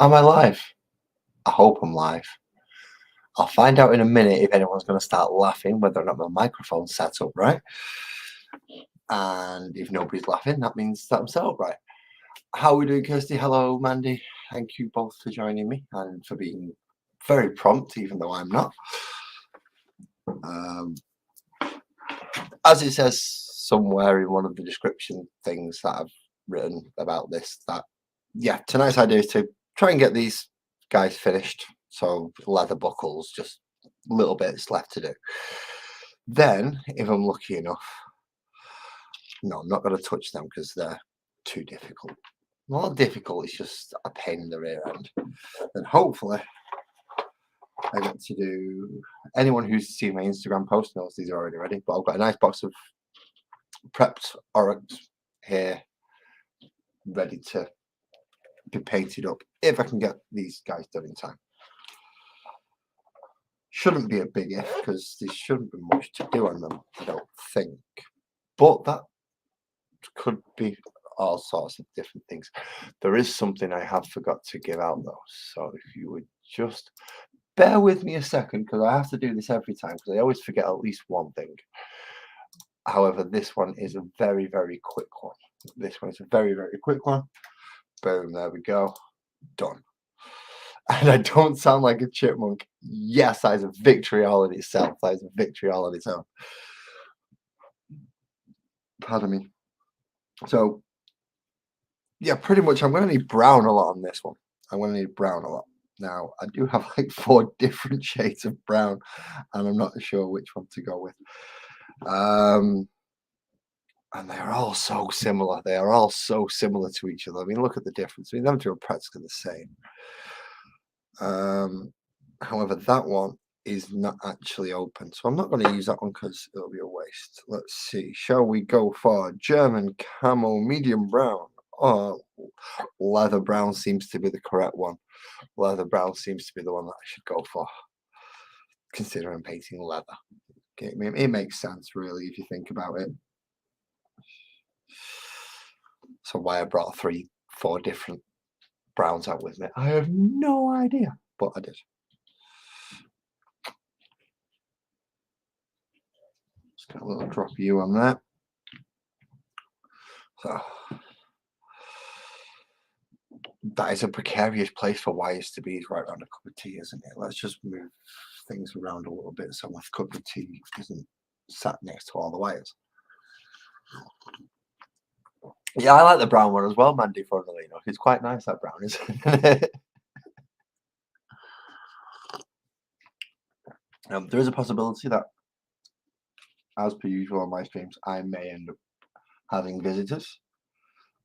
Am I live? I hope I'm live. I'll find out in a minute if anyone's going to start laughing, whether or not my microphone's set up right. And if nobody's laughing, that means that I'm set up right. How are we doing, Kirsty? Hello, Mandy. Thank you both for joining me and for being very prompt, even though I'm not. As it says somewhere in one of the description things that I've written about this, that, yeah, tonight's idea is to try and get these guys finished. So leather buckles, just little bits left to do. Then, if I'm lucky enough, no, I'm not going to touch them because they're too difficult. Not difficult, it's just a pain in the rear end. And hopefully, I get to do. Anyone who's seen my Instagram post knows these are already ready, but I've got a nice box of prepped orruks here, ready to be painted up if I can get these guys done in time. Shouldn't be a big if because there shouldn't be much to do on them, I don't think. But that could be all sorts of different things. There is something I have forgot to give out though, so if you would just bear with me a second because I have to do this every time because I always forget at least one thing. However, this one is a very, very quick one. This one is a very, very quick one. Boom, there we go. Done. And I don't sound like a chipmunk. Yes, that is a victory all in itself. That is a victory all on its own. Pardon me. So, yeah, pretty much I'm going to need brown a lot on this one. I'm going to need brown a lot. Now, I do have like 4 different shades of brown, and I'm not sure which one to go with. And they're all so similar. They are all so similar to each other. I mean, look at the difference. I mean, them two are practically the same. However, that one is not actually open, so I'm not going to use that one because it'll be a waste. Let's see. Shall we go for German camo medium brown? Oh, leather brown seems to be the correct one. Leather brown seems to be the one that I should go for, considering painting leather. Okay, it makes sense, really, if you think about it. So why I brought 3-4 different browns out with me, I have no idea, but I did. Just got a little drop of you on that. So that is a precarious place for wires to be, right around a cup of tea, isn't it? Let's just move things around a little bit so my cup of tea isn't sat next to all the wires. Yeah, I like the brown one as well, Mandy, funnily enough. It's quite nice, that brown, isn't it? There is a possibility that, as per usual on my streams, I may end up having visitors.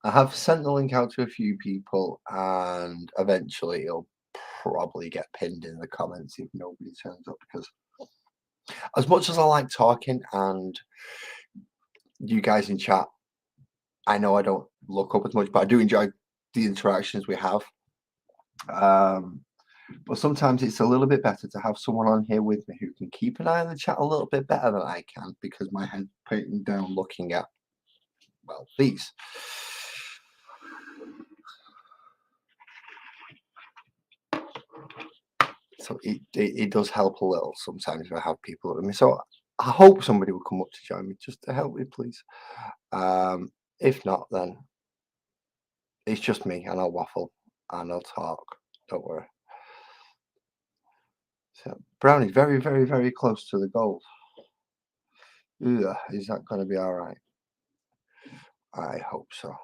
I have sent the link out to a few people, and eventually it'll probably get pinned in the comments if nobody turns up, because as much as I like talking and you guys in chat, I know I don't look up as much, but I do enjoy the interactions we have. But sometimes it's a little bit better to have someone on here with me who can keep an eye on the chat a little bit better than I can, because my head's pointing down looking at, well, these. So it does help a little sometimes if I have people with me. So I hope somebody will come up to join me just to help me, please. If not, then it's just me, and I'll waffle and I'll talk. Don't worry. So brown is very, very, very close to the gold. Ugh, is that going to be all right? I hope so.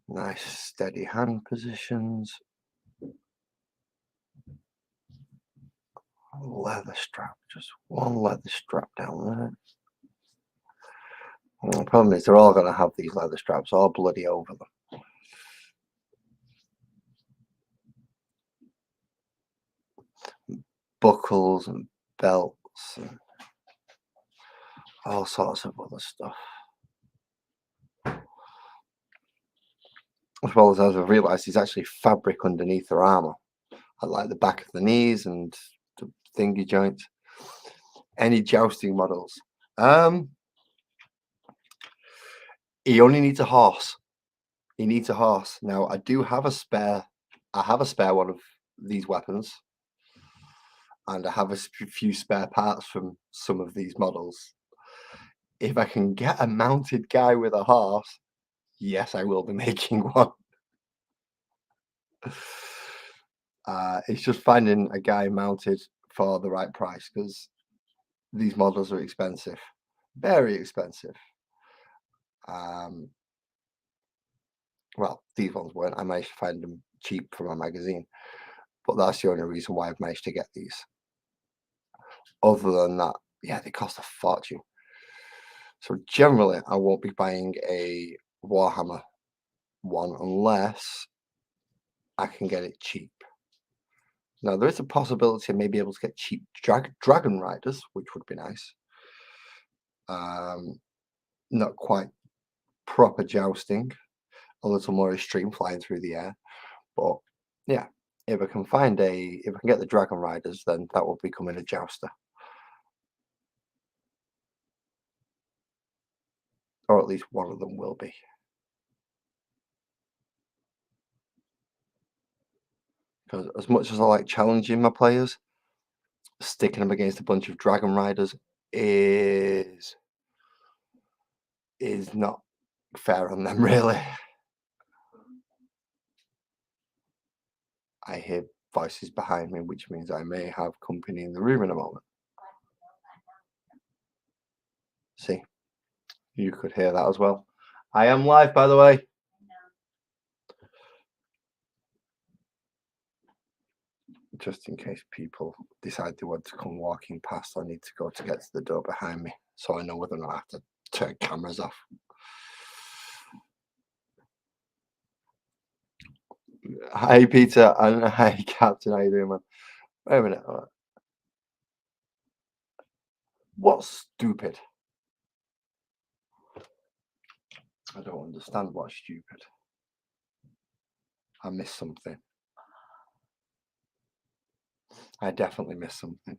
Nice steady hand positions. Leather strap, just one leather strap down there. The problem is they're all going to have these leather straps all bloody over them. Buckles and belts and all sorts of other stuff. As well as I've realised, there's actually fabric underneath their armour, at like the back of the knees and the thingy joints. Any jousting models? He only needs a horse. He needs a horse. Now, I do have a spare. I have a spare one of these weapons, and I have a few spare parts from some of these models. If I can get a mounted guy with a horse, yes, I will be making one. It's just finding a guy mounted for the right price because these models are expensive, very expensive. Well, these ones weren't. I managed to find them cheap from a magazine, but that's the only reason why I've managed to get these. Other than that, yeah, they cost a fortune. So generally, I won't be buying a Warhammer one unless I can get it cheap. Now, there is a possibility I may be able to get cheap dragon riders, which would be nice. Not quite proper jousting, a little more extreme, flying through the air. But yeah, if I can get the dragon riders, then that will be becoming a jouster. Or at least one of them will be. Because as much as I like challenging my players, sticking them against a bunch of dragon riders is not fair on them, really. I hear voices behind me, which means I may have company in the room in a moment. See, you could hear that as well. I am live, by the way. Just in case people decide they want to come walking past, I need to go to get to the door behind me, so I know whether or not I have to turn cameras off. Hi, Peter, and hi, Captain. How you doing, man? Wait a minute. What's stupid? I don't understand what's stupid. I missed something. I definitely missed something.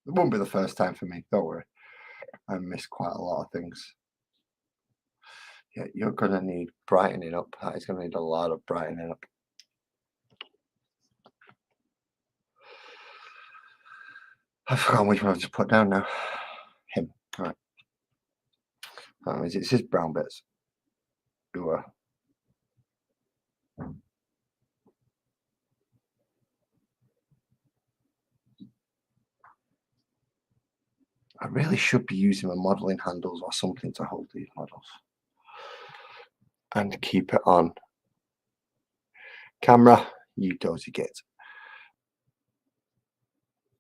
It won't be the first time for me, don't worry. I missed quite a lot of things. Yeah, you're gonna need brightening up. That is gonna need a lot of brightening up. I've forgotten which one I've just put down now. Him. All right. It's his brown bits. Who are I really should be using my modeling handles or something to hold these models and keep it on camera. You dozy git.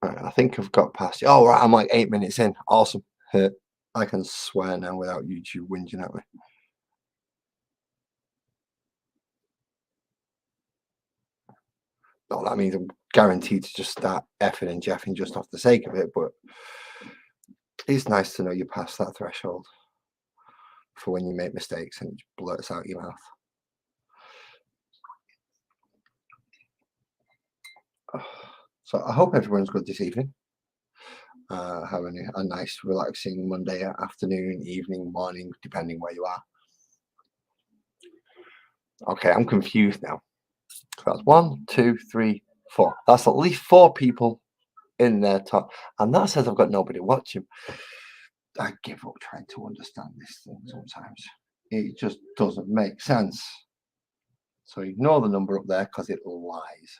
Right, I think I've got past. Oh, right, I'm like 8 minutes in. Awesome. I can swear now without YouTube whinging at me. Well, that means I'm guaranteed to just start effing and jeffing just off the sake of it, but it's nice to know you pass that threshold for when you make mistakes and it just blurts out your mouth. So I hope everyone's good this evening. Having a nice, relaxing Monday afternoon, evening, morning, depending where you are. Okay, I'm confused now. So that's 1, 2, 3, 4. That's at least 4 people in their top, and that says I've got nobody watching. I give up trying to understand this thing sometimes. It just doesn't make sense. So ignore the number up there because it lies.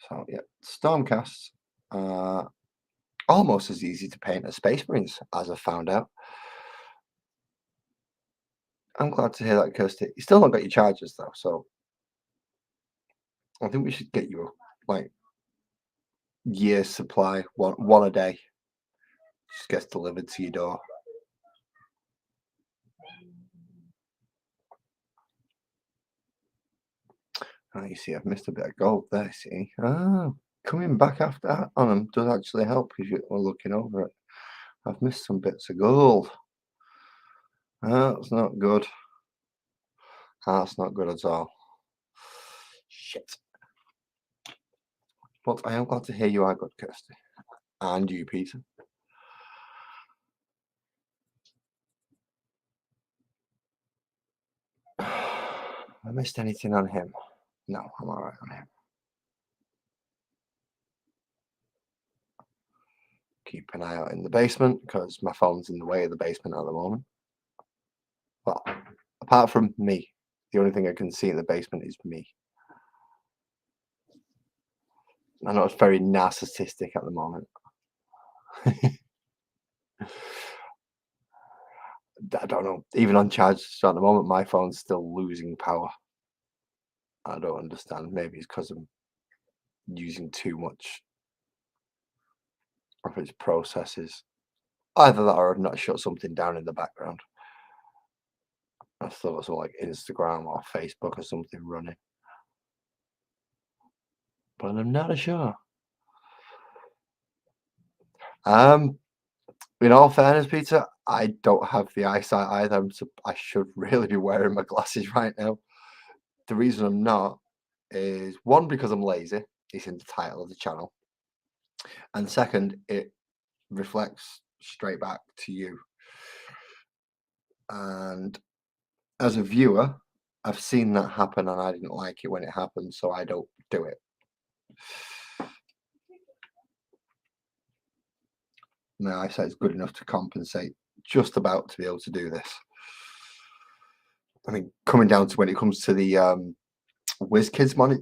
So yeah, Stormcast, almost as easy to paint as Space Marines, as I found out. I'm glad to hear that, Kirsty. You still not got your charges though, so I think we should get you like year's supply, one a day. Just gets delivered to your door. Oh, you see, I've missed a bit of gold there. See, coming back after that on them does actually help if you're looking over it. I've missed some bits of gold. That's not good. That's not good at all. Shit. But I am glad to hear you are good, Kirsty. And you, Peter. I missed anything on him? No, I'm all right on him. Keep an eye out in the basement because my phone's in the way of the basement at the moment. Well, apart from me, the only thing I can see in the basement is me. I know it's very narcissistic at the moment. I don't know. Even on charge at the moment, my phone's still losing power. I don't understand. Maybe it's because I'm using too much of its processes. Either that or I've not shut something down in the background. I thought it was like Instagram or Facebook or something running. But I'm not sure. In all fairness, Peter, I don't have the eyesight either. I should really be wearing my glasses right now. The reason I'm not is one, because I'm lazy. It's in the title of the channel. And second, it reflects straight back to you. And as a viewer, I've seen that happen and I didn't like it when it happened, so I don't do it. My eyesight is good enough to compensate just about to be able to do this. I mean, coming down to when it comes to the WizKids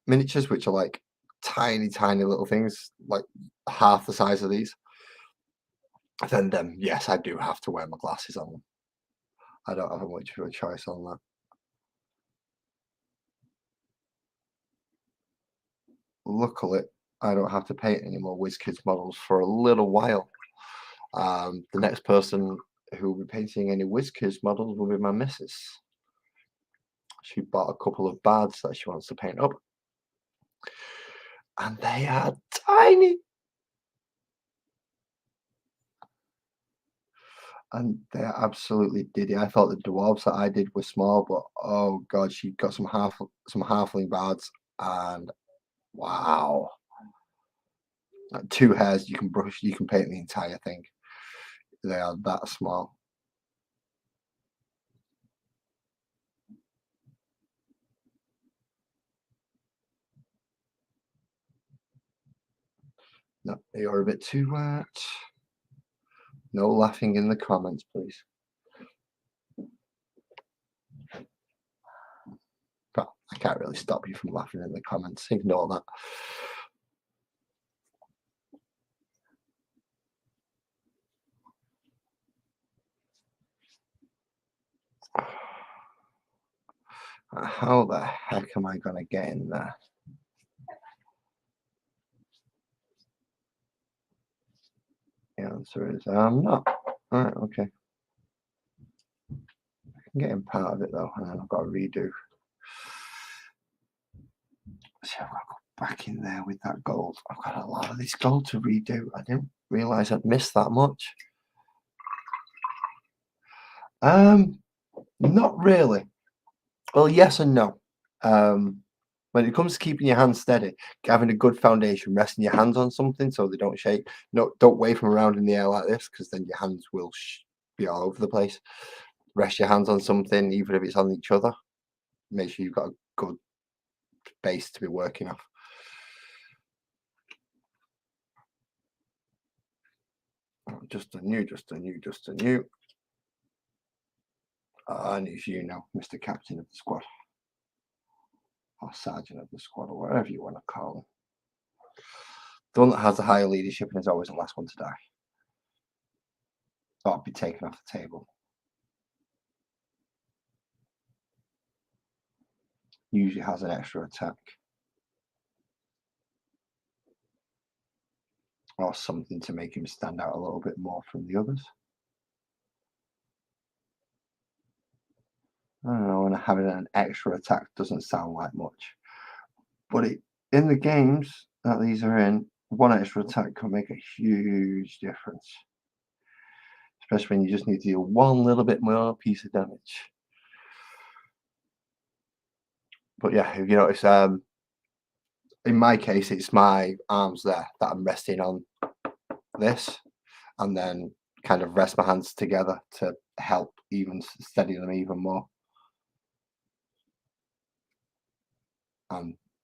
miniatures, which are like tiny little things, like half the size of these, then yes, I do have to wear my glasses on them. I don't have much of a choice on that. Luckily, I don't have to paint any more WizKids models for a little while. The next person who will be painting any WizKids models will be my missus. She bought a couple of bards that she wants to paint up. And they are tiny. And they're absolutely diddy. I thought the dwarves that I did were small, but oh god, she got some halfling bards, and wow, like 2 hairs you can brush, you can paint the entire thing. They are that small. No, you're a bit too wet. No laughing in the comments, please. But I can't really stop you from laughing in the comments. Ignore that. How the heck am I going to get in there? The answer is I'm not. All right, okay. I'm getting part of it though, and then I've got to redo. See, I've got to go back in there with that gold. I've got a lot of this gold to redo. I didn't realise I'd missed that much. Not really. Well, yes and no. When it comes to keeping your hands steady, having a good foundation, resting your hands on something so they don't shake. No, don't wave them around in the air like this, because then your hands will be all over the place. Rest your hands on something, even if it's on each other. Make sure you've got a good base to be working off. Just a new. And it's you now, Mr. Captain of the squad, or Sergeant of the squad, or whatever you want to call him. The one that has the higher leadership and is always the last one to die. Or be taken off the table. Usually has an extra attack. Or something to make him stand out a little bit more from the others. I don't know, and having an extra attack doesn't sound like much. But in the games that these are in, one extra attack can make a huge difference. Especially when you just need to deal one little bit more piece of damage. But yeah, if you notice, in my case, it's my arms there that I'm resting on this, and then kind of rest my hands together to help even steady them even more.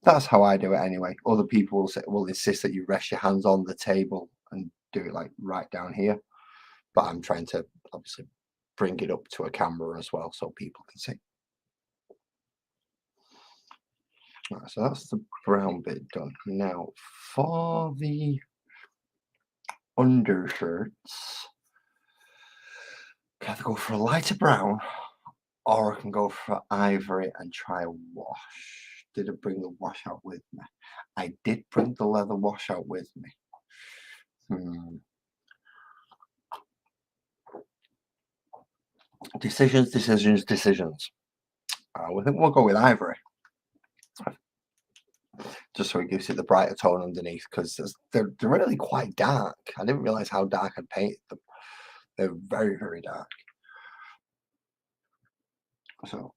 That's how I do it anyway. Other people will insist that you rest your hands on the table and do it like right down here. But I'm trying to obviously bring it up to a camera as well so people can see. Right, so that's the brown bit done. Now for the undershirts, I can either go for a lighter brown or I can go for ivory and try a wash. Did I bring the wash out with me? I did bring the leather wash out with me. Decisions. I think we'll go with ivory. Just so it gives it the brighter tone underneath, because they're really quite dark. I didn't realize how dark I'd painted them. They're very, very dark. So,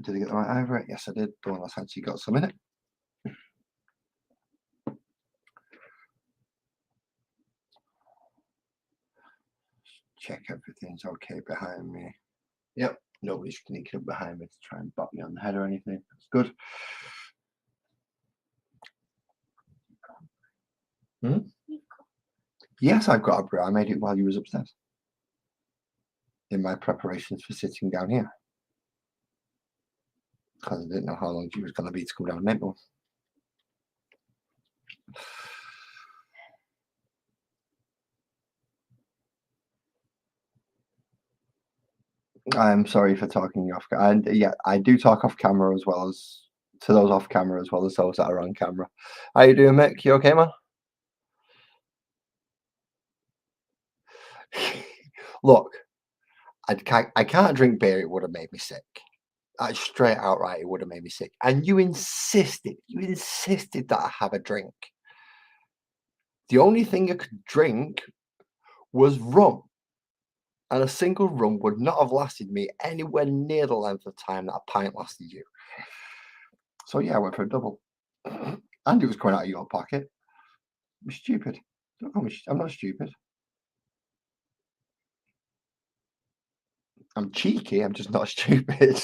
did I get the right ivory? Yes, I did. The one that's actually got some in it. Check everything's okay behind me. Yep, nobody's sneaking up behind me to try and bop me on the head or anything. That's good. Yes, I've got a brew. I made it while you was upstairs. In my preparations for sitting down here. Because I didn't know how long she was going to be to come down and make one. I'm sorry for talking off. And yeah, I do talk off camera as well as to those off camera as well as those that are on camera. How you doing, Mick? You okay, man? Look, I can't drink beer. It would have made me sick. Straight outright, it would have made me sick. And you insisted that I have a drink. The only thing I could drink was rum. And a single rum would not have lasted me anywhere near the length of time that a pint lasted you. So yeah, I went for a double. And it was coming out of your pocket. I'm stupid. I'm not stupid. I'm cheeky, I'm just not stupid.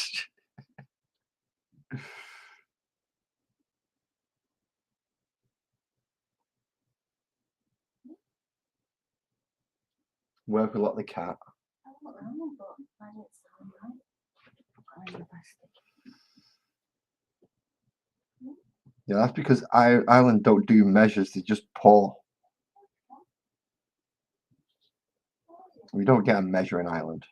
Work a lot the cat. Yeah, that's because Ireland don't do measures, they just pour. We don't get a measure in Ireland.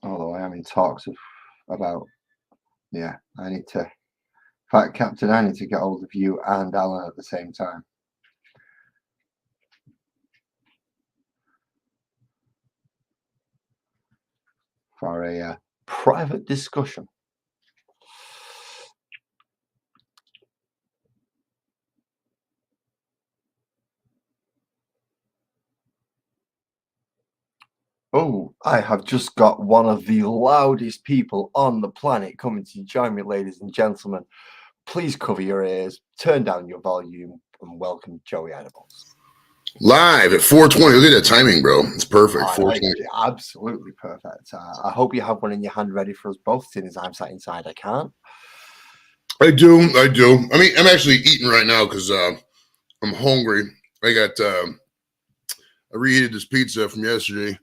Although I am in talks about, yeah, I need to, in fact, Captain, I need to get hold of you and Alan at the same time. For a private discussion. Oh, I have just got one of the loudest people on the planet coming to join me, ladies and gentlemen. Please cover your ears, turn down your volume, and welcome Joey Edibles. Live at 4:20. Look at that timing, bro. It's perfect. 4:20. Absolutely perfect. I hope you have one in your hand ready for us both, seeing as I'm sat inside. I can't. I do. I mean, I'm actually eating right now because I'm hungry. I reheated this pizza from yesterday,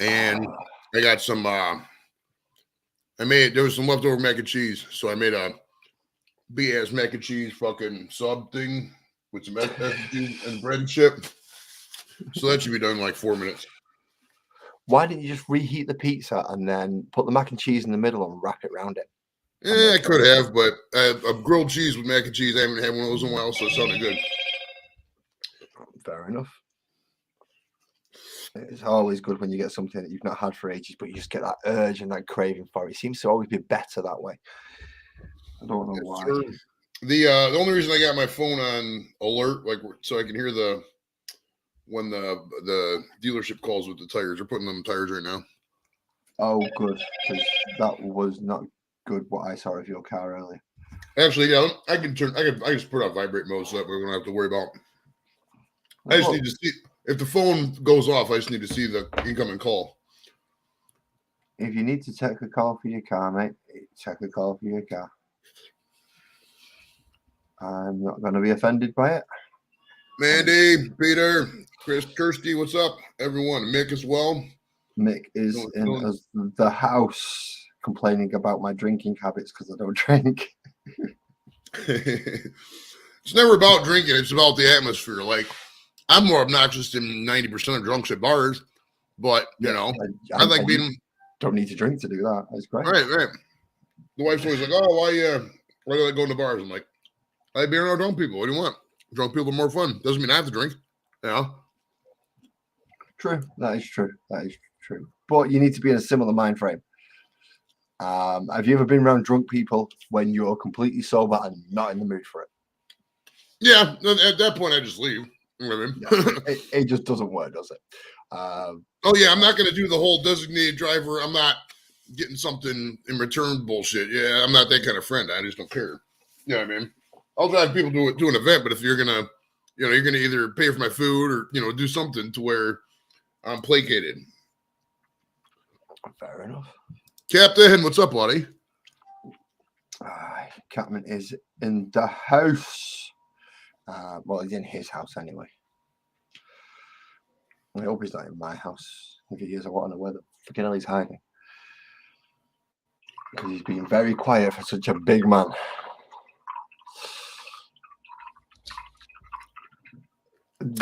and I got some. There was some leftover mac and cheese, so I made a BS mac and cheese fucking sub thing with some mac and cheese and bread and chip. So that should be done in like 4 minutes. Why didn't you just reheat the pizza and then put the mac and cheese in the middle and wrap it around it? Yeah, I could have, but a grilled cheese with mac and cheese. I haven't had one of those in a while, so it sounded good. Fair enough. It's always good when you get something that you've not had for ages, but you just get that urge and that craving for it. It seems to always be better that way. I don't know why. Sure. The only reason I got my phone on alert, like so I can hear when the dealership calls with the tires. They're putting them tires right now. Oh, good, because that was not good. What I saw of your car earlier. Actually, yeah, I can just put it on vibrate mode so that we don't have to worry about. I just need to see. if the phone goes off, I just need to see the incoming call. If you need to check a call for your car, mate, check a call for your car. I'm not going to be offended by it. Mandy, Peter, Chris, Kirsty, what's up? Everyone, Mick as well. Mick is in the house complaining about my drinking habits because I don't drink. It's never about drinking. It's about the atmosphere. Like, I'm more obnoxious than 90% of drunks at bars, but, you know, I like being... Don't need to drink to do that. That's great. Right. The wife's always like, oh, why do I go to bars? I'm like, I like being around drunk people. What do you want? Drunk people are more fun. Doesn't mean I have to drink. You know? True. That is true. But you need to be in a similar mind frame. Have you ever been around drunk people when you're completely sober and not in the mood for it? Yeah. At that point, I just leave. You know what I mean? It just doesn't work, does it? Oh, yeah. I'm not going to do the whole designated driver. I'm not getting something in return bullshit. Yeah, I'm not that kind of friend. I just don't care. You know what I mean? I'll drive people to an event, but if you're gonna, you're gonna either pay for my food or do something to where I'm placated. Fair enough. Captain, what's up, buddy? Captain is in the house. Well, he's in his house anyway. I hope he's not in my house. If he is, I want to know where the freaking hell he's hiding. Because he's been very quiet for such a big man.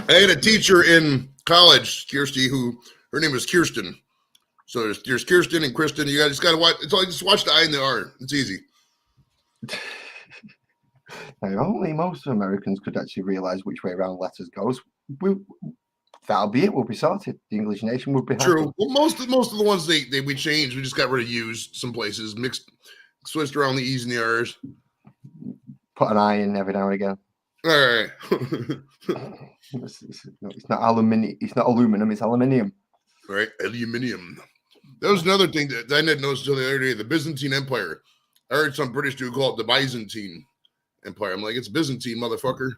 I had a teacher in college, Kirsty, her name was Kirsten. So there's Kirsten and Kristen. You just got to watch. It's all, just watch the I and the R. It's easy. Now, only most Americans could actually realize which way around letters goes. That'll be it. We'll be sorted. The English nation would be happy. True. Well, most of the ones we changed. We just got rid of U's some places, switched around the E's and the R's. Put an I in every now and again. All right. It's not aluminium. It's not aluminum. It's aluminium. Right, aluminium. That was another thing that I didn't notice until the other day. The Byzantine Empire. I heard some British dude call it the Byzantine Empire. I'm like, it's Byzantine, motherfucker.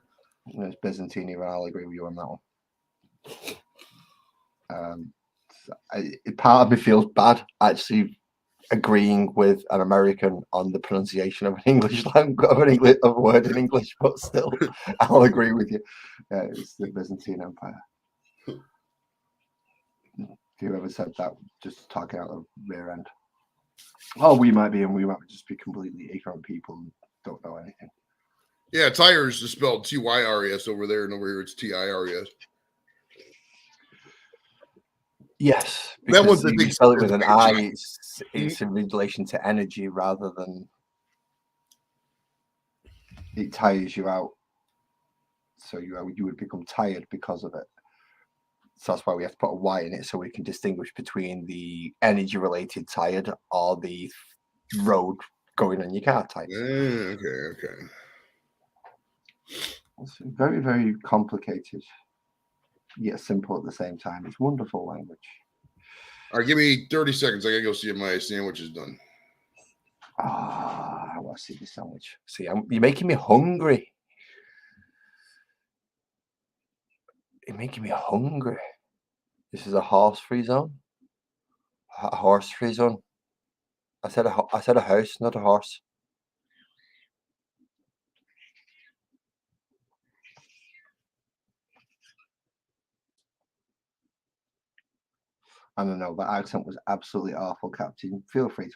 It's Byzantine, even I'll agree with you on that one. Part of me feels bad actually agreeing with an American on the pronunciation of an English language, of a word in English, but still, I'll agree with you. It's the Byzantine Empire. Whoever said that, just talking out the rear end. Oh, we might just be completely ignorant people and don't know anything. Yeah, tires is spelled T-Y-R-E-S over there, and over here it's T-I-R-E-S. Yes, that one's if you spell it with an I, it's in relation to energy rather than it tires you out. So you would become tired because of it. So that's why we have to put a Y in it so we can distinguish between the energy-related tired or the road going on your car tired. Okay. It's very, very complicated, yet simple at the same time. It's wonderful language. All right, give me 30 seconds. I gotta go see if my sandwich is done. I want to see the sandwich. See, you're making me hungry. You're making me hungry. This is a horse-free zone. A horse-free zone. I said a house, not a horse. I don't know, that accent was absolutely awful, Captain. Feel free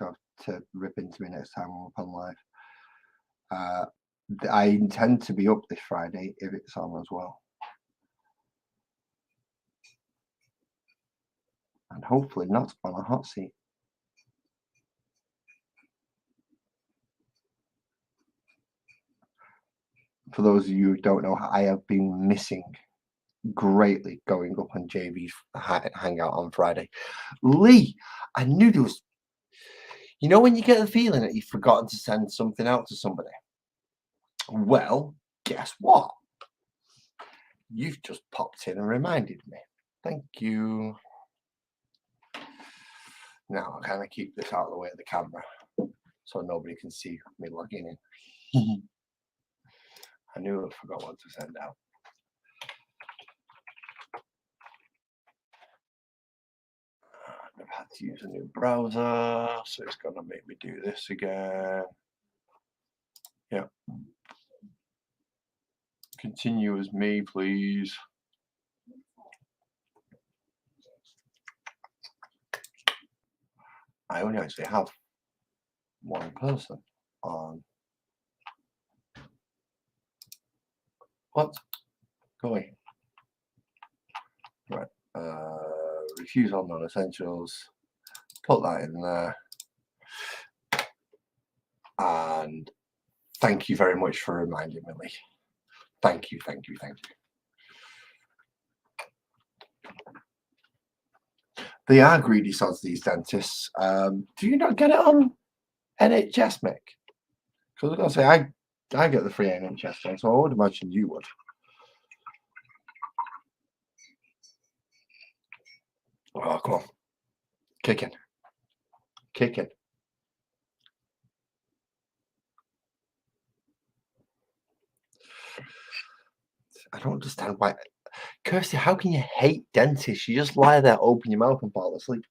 to rip into me next time I'm up on live. I intend to be up this Friday if it's on as well. And hopefully not on a hot seat. For those of you who don't know, I have been missing greatly going up on JV's hangout on Friday. Lee, I knew there was, when you get the feeling that you've forgotten to send something out to somebody. Well, guess what? You've just popped in and reminded me. Thank you. Now I'll kind of keep this out of the way of the camera so nobody can see me logging in. I knew I forgot what to send out. to use a new browser, so it's going to make me do this again. Yeah. Continue as me, please. I only actually have one person on. What? Go away. Right. Refuse on non-essentials. Put that in there. And thank you very much for reminding me, Lee. Thank you, thank you, thank you. They are greedy sods, these dentists. Do you not get it on NHS, Mick? Because I was going to say, I get the free NHS one, so I would imagine you would. Oh, come on. Kicking. Kicking. I don't understand why. Kirsty, how can you hate dentists? You just lie there, open your mouth and fall asleep.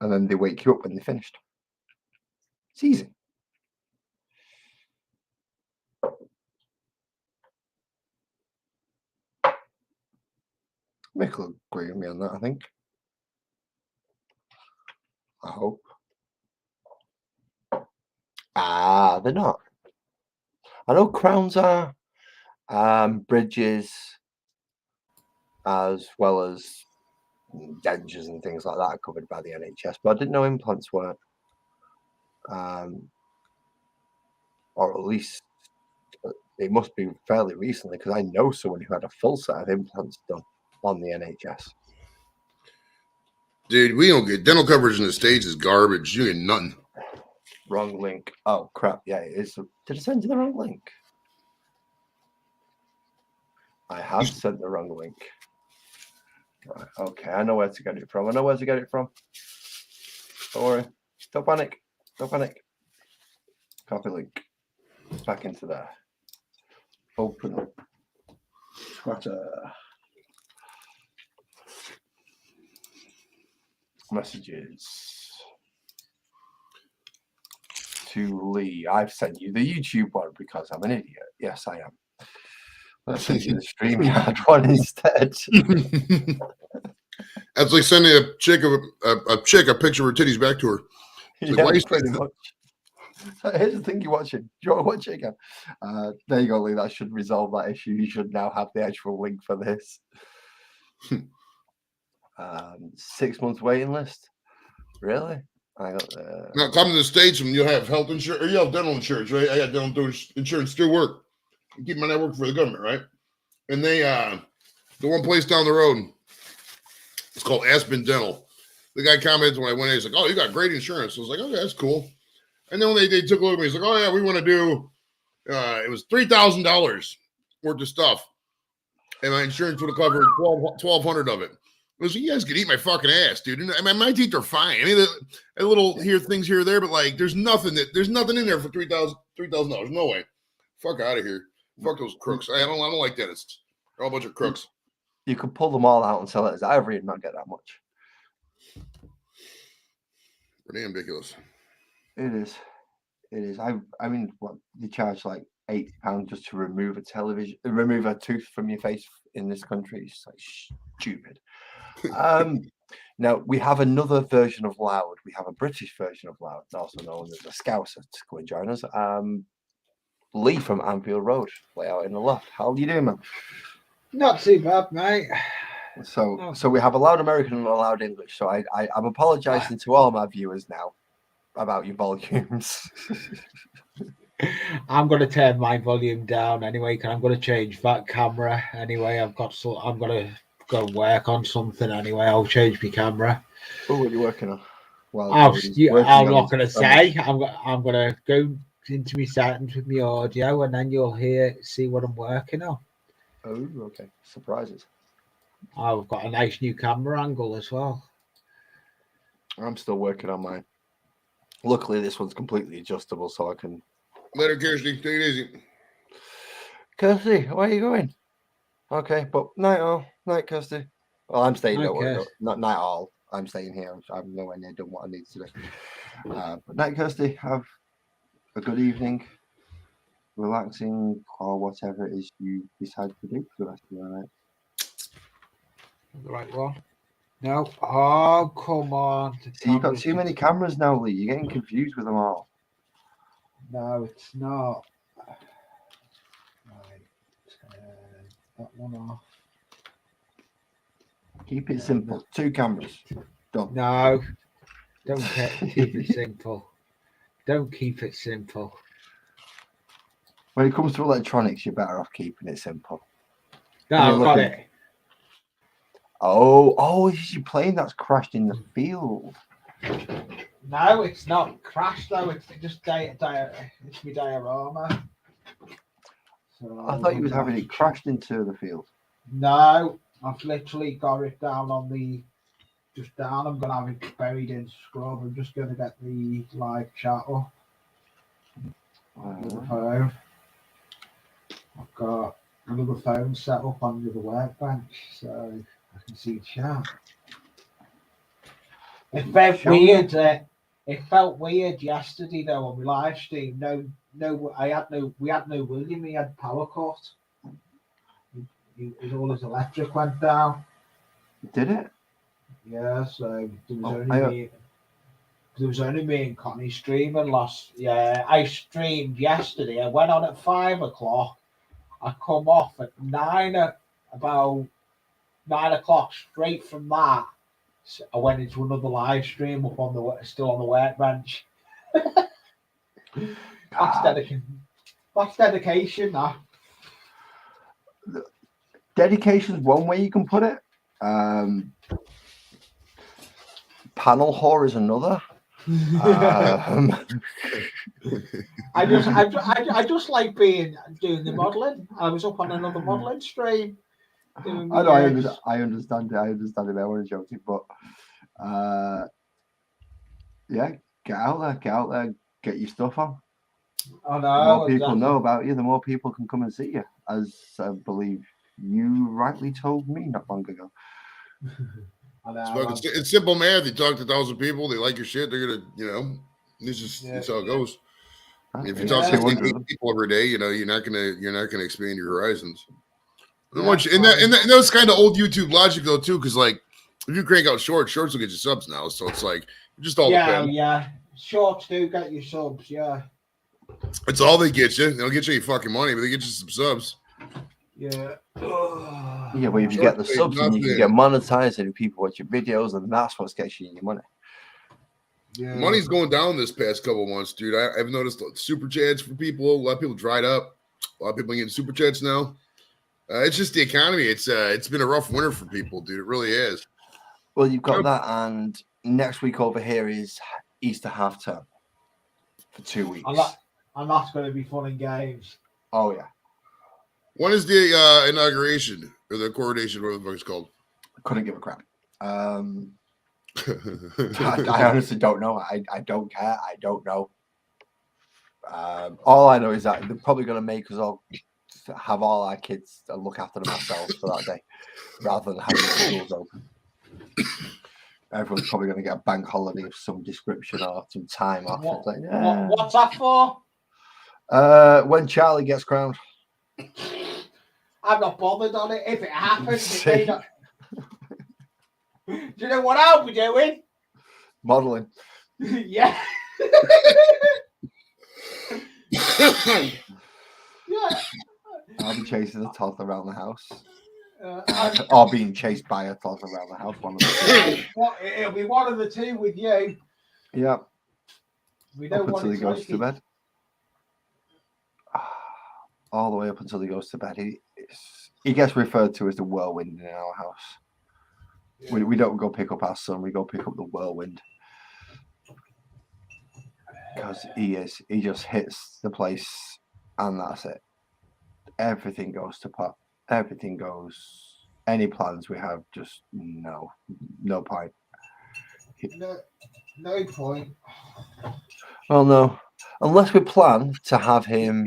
And then they wake you up when they're finished. It's easy. Mick will agree with me on that, I think. I hope. Ah, they're not. I know crowns are, bridges, as well as dentures and things like that are covered by the NHS, but I didn't know implants weren't. Or at least it must be fairly recently, because I know someone who had a full set of implants done on the NHS. Dude, we don't get dental coverage in the States is garbage. You get nothing. Wrong link. Oh crap! Yeah, it is. Did I send you the wrong link? I have sent the wrong link. Right, okay, I know where to get it from. Don't worry. Don't panic. Copy link. Back into there. Open up. Twitter. Messages. To Lee. I've sent you the YouTube one because I'm an idiot. Yes, I am. Let's send you the StreamYard one instead. That's like sending a chick a picture of her titties back to her. Yeah, pretty much. Here's the thing you're watching. Do you want to watch it again? There you go, Lee. That should resolve that issue. You should now have the actual link for this. 6 months waiting list. Really? I got now come to the States and you'll have health insurance or you'll have dental insurance, right? I got dental insurance still work. I keep my network for the government, right? And they the one place down the road, it's called Aspen Dental. The guy commented when I went in, he's like, "Oh, you got great insurance." I was like, "Okay, that's cool." And then when they took a look at me, he's like, "Oh yeah, we want to do it was $3,000 worth of stuff. And my insurance would have covered 1,200 of it." I was like, "You guys could eat my fucking ass, dude." And I mean, my teeth are fine. I mean, a little things here or there, but like, there's nothing in there for $3,000. No way. Fuck out of here. Fuck those crooks. I don't like dentists. They're all a bunch of crooks. You could pull them all out and sell it as ivory and not get that much. Pretty ridiculous. It is. I mean, what they charge like £80 just to remove a tooth from your face in this country. It's like stupid. Now we have another version of Loud. We have a British version of Loud, also known as a Scouser, to go and join us. Lee from Anfield Road, lay out in the loft. How are you doing, man? Not too bad, mate. So we have a Loud American and a Loud English. So I'm apologising to all my viewers now about your volumes. I'm going to turn my volume down anyway, because I'm going to change that camera anyway. I'm going to go work on something anyway. I'll change my camera. Oh, what are you working on? Well, I'm not going to say. I'm going to go into my settings with my audio, and then you'll see what I'm working on. Oh, okay. Surprises. I've got a nice new camera angle as well. I'm still working on mine. Luckily, this one's completely adjustable, so I can. Later, Kirsty. Take it easy. Kirsty, where are you going? Okay, but night all. Night, Kirsty. Well, I'm staying. Don't worry. Not night all. I'm staying here. I'm nowhere near done what I need to do. But night, Kirsty. Have a good evening, relaxing, or whatever it is you decide to do for the rest of the night. The right one. No. Oh, come on. See, you've got too many cameras now, Lee. You're getting confused with them all. No, it's not. Right. That one off. Keep it simple. 2 cameras. Done. No. Don't keep it simple. Don't keep it simple. When it comes to electronics, you're better off keeping it simple. No, I've got it. Oh, it's your plane that's crashed in the field. No, it's not crashed though. It's just it's my diorama. So I thought you was having it crashed into the field. No, I've literally got it down on just down. I'm gonna have it buried in scrub. I'm just gonna get the live chat up with the phone. I've got another phone set up on the workbench, so I can see chat. It felt weird. It felt weird yesterday though on the live stream. We had no William. He had power cut. All his electric went down. Did it? Yeah. So there was only me and Connie streaming last. Yeah, I streamed yesterday. I went on at 5 o'clock. I come off at about 9 o'clock. Straight from that, I went into another live stream up still on the workbench. That's dedication. That. Dedication is one way you can put it. Panel whore is another. I just like doing the modelling. I was up on another modelling stream. I know. I understand it. I understand it. I want to joke it, but yeah, get out there, get your stuff on. I know. The more people know about you, the more people can come and see you. As I believe you rightly told me not long ago. It's simple math. You talk to 1,000 people, they like your shit. They're gonna, it's how it goes. If you talk to 8 people every day, you're not gonna expand your horizons. And that's kind of old YouTube logic though too, because like if you crank out shorts will get you subs now. So it's like just all depends. Yeah. Shorts do get you subs, yeah. It's all they get you. They don't get you any fucking money, but they get you some subs. Yeah. Yeah, well, if you get the subs and you can get monetized and people watch your videos, and that's what gets you your money. Yeah. Money's going down this past couple of months, dude. I've noticed super chats for people. A lot of people dried up. A lot of people getting super chats now. It's just the economy. It's been a rough winter for people, dude. It really is. Well, you've got that, and next week over here is Easter half term for 2 weeks. And that's going to be fun and games. Oh yeah. When is the inauguration or the coronation, whatever the fuck it's called? I couldn't give a crap. I honestly don't know. I don't care. I don't know. All I know is that they're probably going to make us all have all our kids and look after them ourselves for that day, rather than having schools open. Everyone's probably going to get a bank holiday of some description or some time off. What's that for? When Charlie gets crowned. I'm not bothered on it. If it happens, it may not. Do you know what I'll be doing? Modeling. Yeah. Yeah. I'll be chasing a toddler around the house. Or being chased by a toddler around the house. One of the two. It'll be one of the two with you. Yeah. We don't up until he goes to bed. All the way up until he goes to bed. He gets referred to as the whirlwind in our house. Yeah. We don't go pick up our son. We go pick up the whirlwind. Because he just hits the place and that's it. Everything goes to pot. Everything goes. Any plans we have, just no point. No point. Well, no. Unless we plan to have him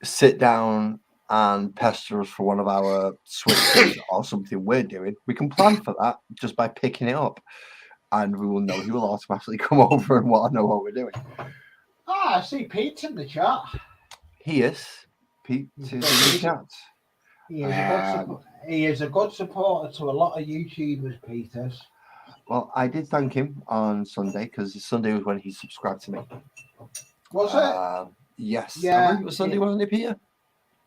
sit down and pester us for one of our switches or something we're doing, we can plan for that just by picking it up. And we will know he will automatically come over and want to know what we're doing. I see Pete's in the chat. He is. Pete is in the chat. He is a good supporter to a lot of YouTubers, Peters. Well, I did thank him on Sunday because Sunday was when he subscribed to me. Was it? Yes. Yeah. I believe it was Sunday, wasn't it, Peter?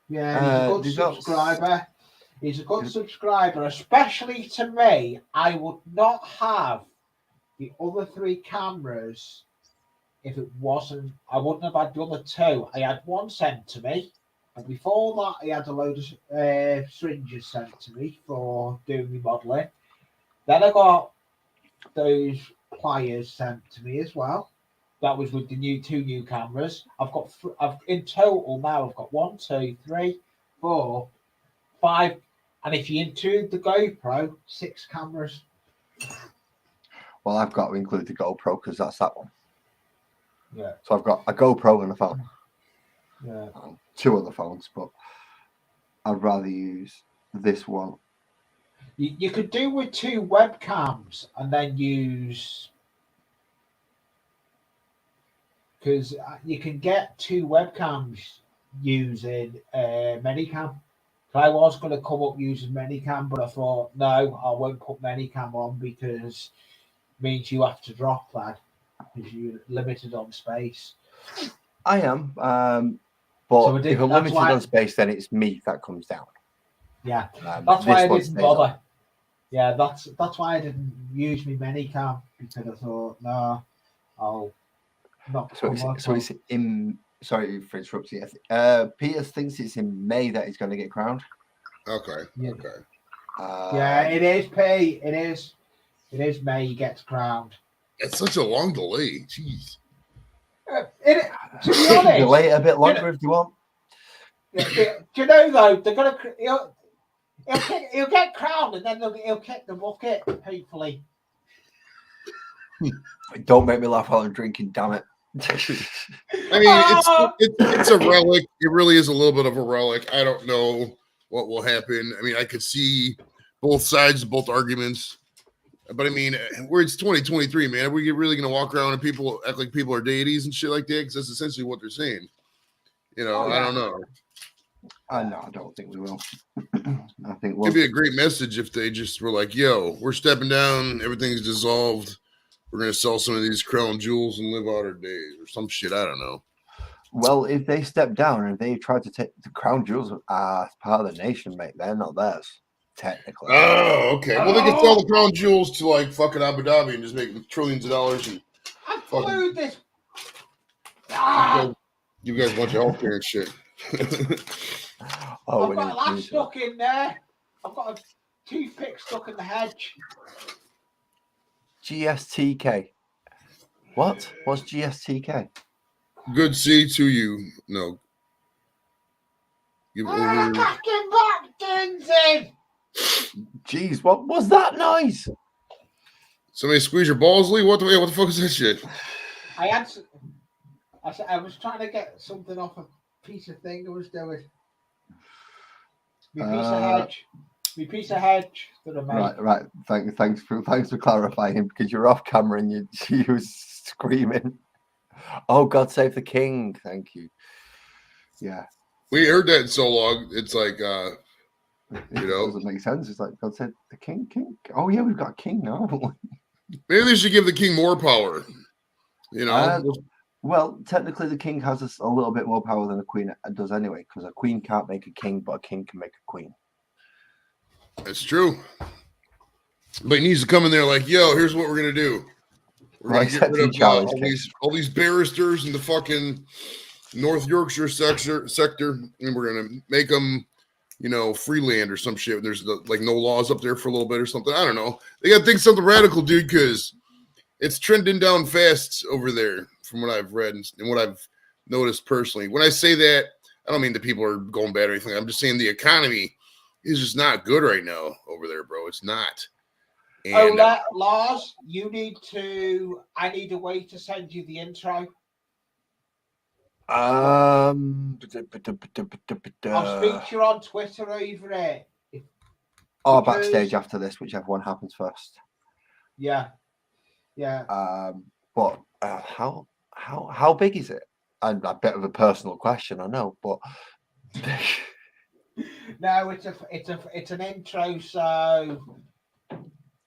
Yeah, he's a good subscriber. He's a good subscriber, especially to me. I would not have the other 3 cameras if it wasn't. I wouldn't have had the other 2. I had one sent to me, and before that, I had a load of syringes sent to me for doing my modelling. Then I got those pliers sent to me as well. That was with the 2 new cameras. I've in total now. I've got 1, 2, 3, 4, 5, and if you include the GoPro, 6 cameras. Well, I've got to include the GoPro because that's that one. Yeah. So I've got a GoPro and a phone. Yeah. 2 other phones, but I'd rather use this one. You could do with 2 webcams and then use, because you can get 2 webcams using Medicam. I was going to come up using Medicam, but I thought, no, I won't put Medicam on because it means you have to drop that because you're limited on space. I am, but so if I'm limited on space, then it's me that comes down. Yeah, that's why I didn't bother. Yeah, that's why I didn't use my Medicam because I thought, no, I'll not. So it's in. Sorry for interrupting you. Peter thinks it's in May that he's going to get crowned. Okay. Yeah. Okay. Yeah, it is, P. It is. It is May he gets crowned. It's such a long delay. Jeez. To be honest, delay it a bit longer if you want. Do you know though? They're gonna. He'll get crowned and then he'll kick the bucket. Hopefully. Don't make me laugh while I'm drinking. Damn it. I mean, it's a relic. It really is a little bit of a relic. I don't know what will happen. I mean, I could see both sides, both arguments. But I mean, it's 2023, man. Are we really going to walk around and people act like people are deities and shit like that? Because that's essentially what they're saying. You know, I don't know. No, I don't think we will. I think it'd be a great message if they just were like, "Yo, we're stepping down. Everything's dissolved. We're going to sell some of these crown jewels and live out our days," or some shit. I don't know. Well, if they step down and they try to take the crown jewels as part of the nation, mate, they're not theirs. Technically. Oh, okay. Well, they can sell the crown jewels to like fucking Abu Dhabi and just make trillions of dollars. And I flew this. You guys want your healthcare and shit. I've got a lash stuck in there. I've got a toothpick stuck in the hedge. GSTK. What? What's GSTK? Good C to you. No. Back in back, Dinsey. Jeez, what was that noise? Somebody squeeze your balls, Lee? What the fuck is that shit? I was trying to get something off a piece of thing I was doing. My piece of hedge that I made. Right. Thanks for clarifying because you're off camera and you was screaming. Oh, God save the king! Thank you. Yeah. We heard that in so long. It's like it doesn't make sense. It's like God said the king. Oh yeah, we've got a king now, haven't we? Maybe they should give the king more power. You know. Well, technically, the king has a little bit more power than a queen does anyway, because a queen can't make a king, but a king can make a queen. That's true. But he needs to come in there like, yo, here's what we're gonna do. We're gonna get rid of all these barristers in the fucking North Yorkshire sector, and we're gonna make them, free land or some shit. There's like no laws up there for a little bit or something. I don't know. They gotta think something radical, dude, because it's trending down fast over there from what I've read and what I've noticed personally. When I say that, I don't mean that people are going bad or anything. I'm just saying the economy is just not good right now over there, bro. It's not. And, Lars, I need a way to send you the intro. I'll I'll speak to you on Twitter over it. Or backstage after this, whichever one happens first. Yeah. But how big is it? And a bit of a personal question, I know, but no, it's an intro, so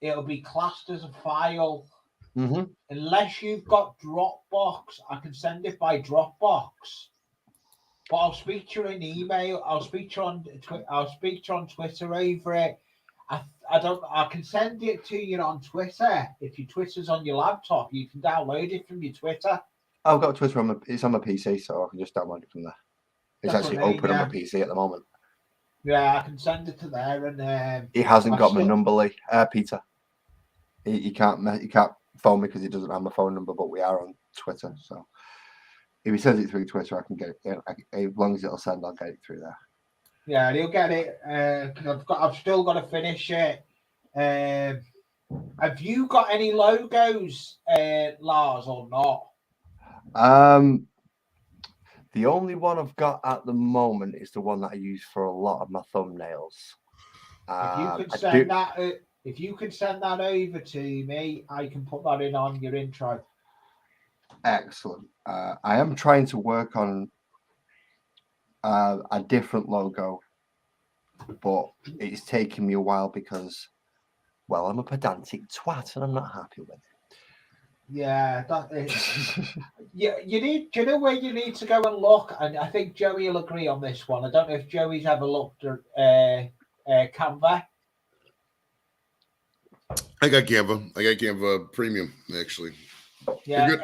it'll be classed as a file. Mm-hmm. Unless you've got Dropbox, I can send it by Dropbox. But I'll speak to you in email. I'll speak to you on Twitter over it. I can send it to you on Twitter. If your Twitter's on your laptop, you can download it from your Twitter. I've got Twitter it's on my PC, so I can just download it from there. It's actually open on my PC at the moment. Yeah, I can send it to there, and he hasn't got my number, Lee. Peter. He can't phone me because he doesn't have my phone number, but we are on Twitter. So if he sends it through Twitter, I can get it. As long as it'll send, I'll get it through there. Yeah, he'll get it. Because I've still got to finish it. Have you got any logos, Lars, or not? The only one I've got at the moment is the one that I use for a lot of my thumbnails. If you could send that over to me, I can put that in on your intro. Excellent. I am trying to work on a different logo, but it's taking me a while because, well, I'm a pedantic twat and I'm not happy with it. Yeah, that is. Yeah, you need. Do you know where you need to go and look? And I think Joey will agree on this one. I don't know if Joey's ever looked at Canva. I got Canva Premium actually. Yeah, it's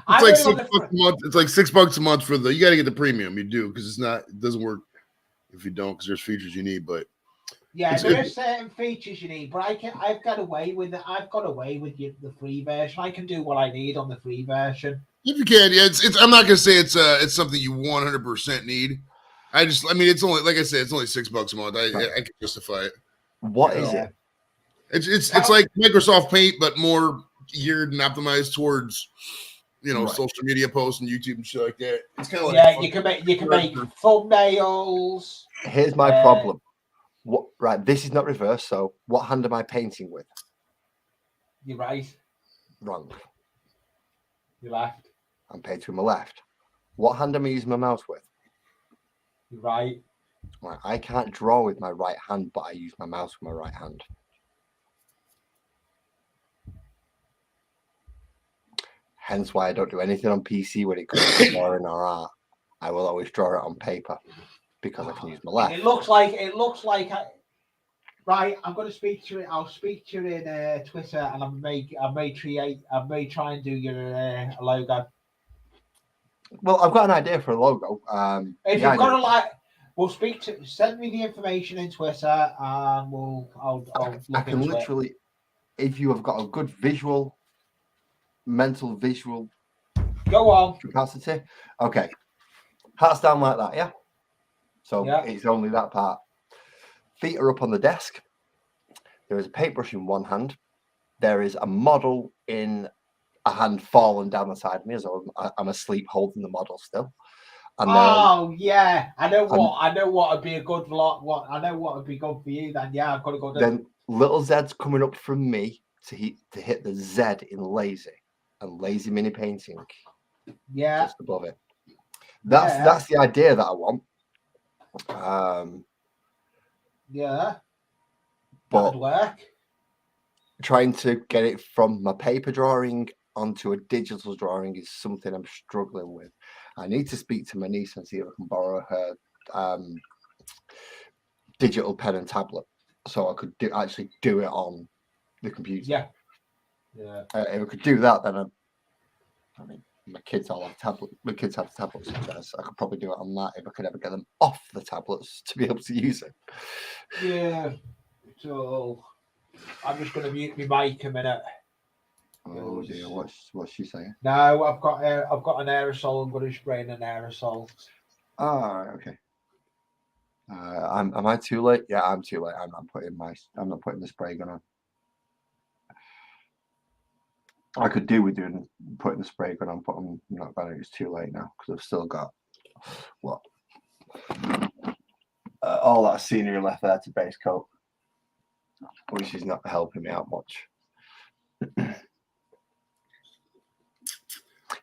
like $6 a month. It's like $6 a month for the. You got to get the premium. You do because it doesn't work if you don't because there's features you need. But yeah, there are certain features you need. But I've got away with it. I've got away with the free version. I can do what I need on the free version. If you can, yeah. It's. I'm not gonna say it's something you 100% need. It's only like I said, it's only $6 a month. I can justify it. What is it? It's like Microsoft Paint, but more geared and optimized towards social media posts and YouTube and shit like that. It's kind of like you can make thumbnails. Here's my problem. This is not reverse. So what hand am I painting with? You're right. Wrong. You're left. I'm painting with my left. What hand am I using my mouse with? You're right. Right. I can't draw with my right hand, but I use my mouse with my right hand. Hence why I don't do anything on PC when it comes to drawing or art. I will always draw it on paper because I can use my left. It looks like. Right, I'm going to speak to it. I'll speak to you in Twitter, and I may try and do your logo. Well, I've got an idea for a logo. If you've got send me the information in Twitter, and I'll I can literally, if you have got a good mental visual go on capacity. Okay, hearts down like that, yeah. So It's only that part. Feet are up on the desk. There is a paintbrush in one hand. There is a model in a hand fallen down the side of me as I'm asleep holding the model still. And I know what would be a good vlog. I know what would be good for you then. Yeah, I've got to go. Then little Z's coming up from me to hit the Z in lazy and lazy mini painting. Yeah, just above it. That's the idea that I want. But that'd work. Trying to get it from my paper drawing onto a digital drawing is something I'm struggling with. I need to speak to my niece and see if I can borrow her digital pen and tablet so I could actually do it on the computer. Yeah. If I could do that, then my kids all have tablets. My kids have tablets, so I could probably do it on that if I could ever get them off the tablets to be able to use it. Yeah. So I'm just going to mute my mic a minute. Oh dear, what's she saying? No, I've got an aerosol. I'm going to spray in an aerosol. Oh, okay. Am I too late? Yeah, I'm too late. I'm not putting the spray gun on. I could do with putting the spray gun on, but I'm not going to. It's too late now because I've still got what all that scenery left there to base coat, which is not helping me out much.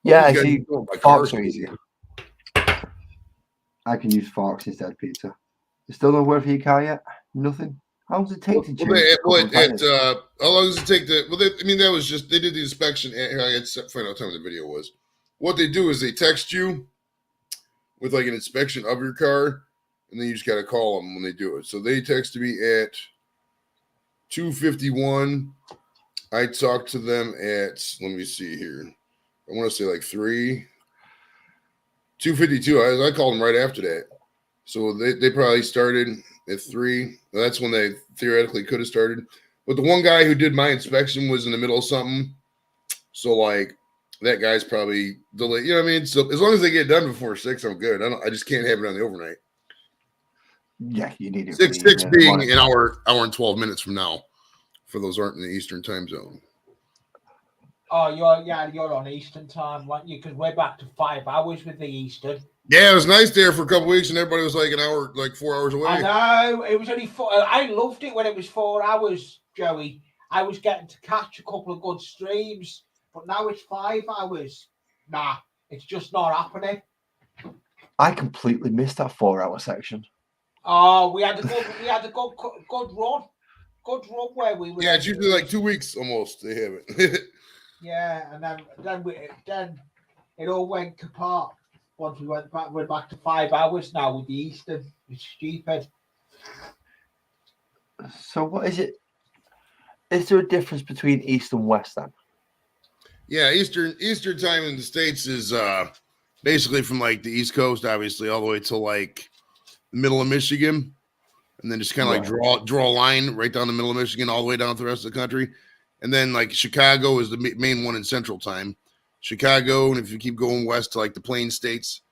Yeah, see, forks are easier. I can use forks instead, Peter. You still no word for your car yet? Nothing. How long does it take to change? How long does it take to? Well, that was just they did the inspection. Here, I had to find out what time the video was. What they do is they text you with like an inspection of your car, and then you just got to call them when they do it. So they texted me at 2:51. I talked to them at, let me see here. I want to say like 2:52. I called them right after that. So they probably started at 3. That's when they theoretically could have started. But the one guy who did my inspection was in the middle of something. So like that guy's probably delayed. You know what I mean? So as long as they get done before 6, I'm good. I just can't have it on the overnight. Yeah, you need it. 6 being an hour and 12 minutes from now, for those aren't in the Eastern time zone. Oh, you're on Eastern time, aren't you? Because we're back to 5 hours with the Eastern. Yeah, it was nice there for a couple weeks, and everybody was like an hour, like 4 hours away. I know. It was only 4. I loved it when it was 4 hours, Joey. I was getting to catch a couple of good streams, but now it's 5 hours. Nah, it's just not happening. I completely missed that 4-hour section. Oh, we had a good run. Good run where we were. Yeah, it's usually like 2 weeks almost. They have it. Yeah, and then it all went apart once we went back to 5 hours now with the Eastern. It's stupid. So what is it? Is there a difference between East and West then? Yeah, Eastern time in the States is basically from like the East Coast, obviously, all the way to like the middle of Michigan, and then just kind of like draw a line right down the middle of Michigan all the way down to the rest of the country. And then like Chicago is the main one in Central Time. Chicago, and if you keep going west to like the Plain States,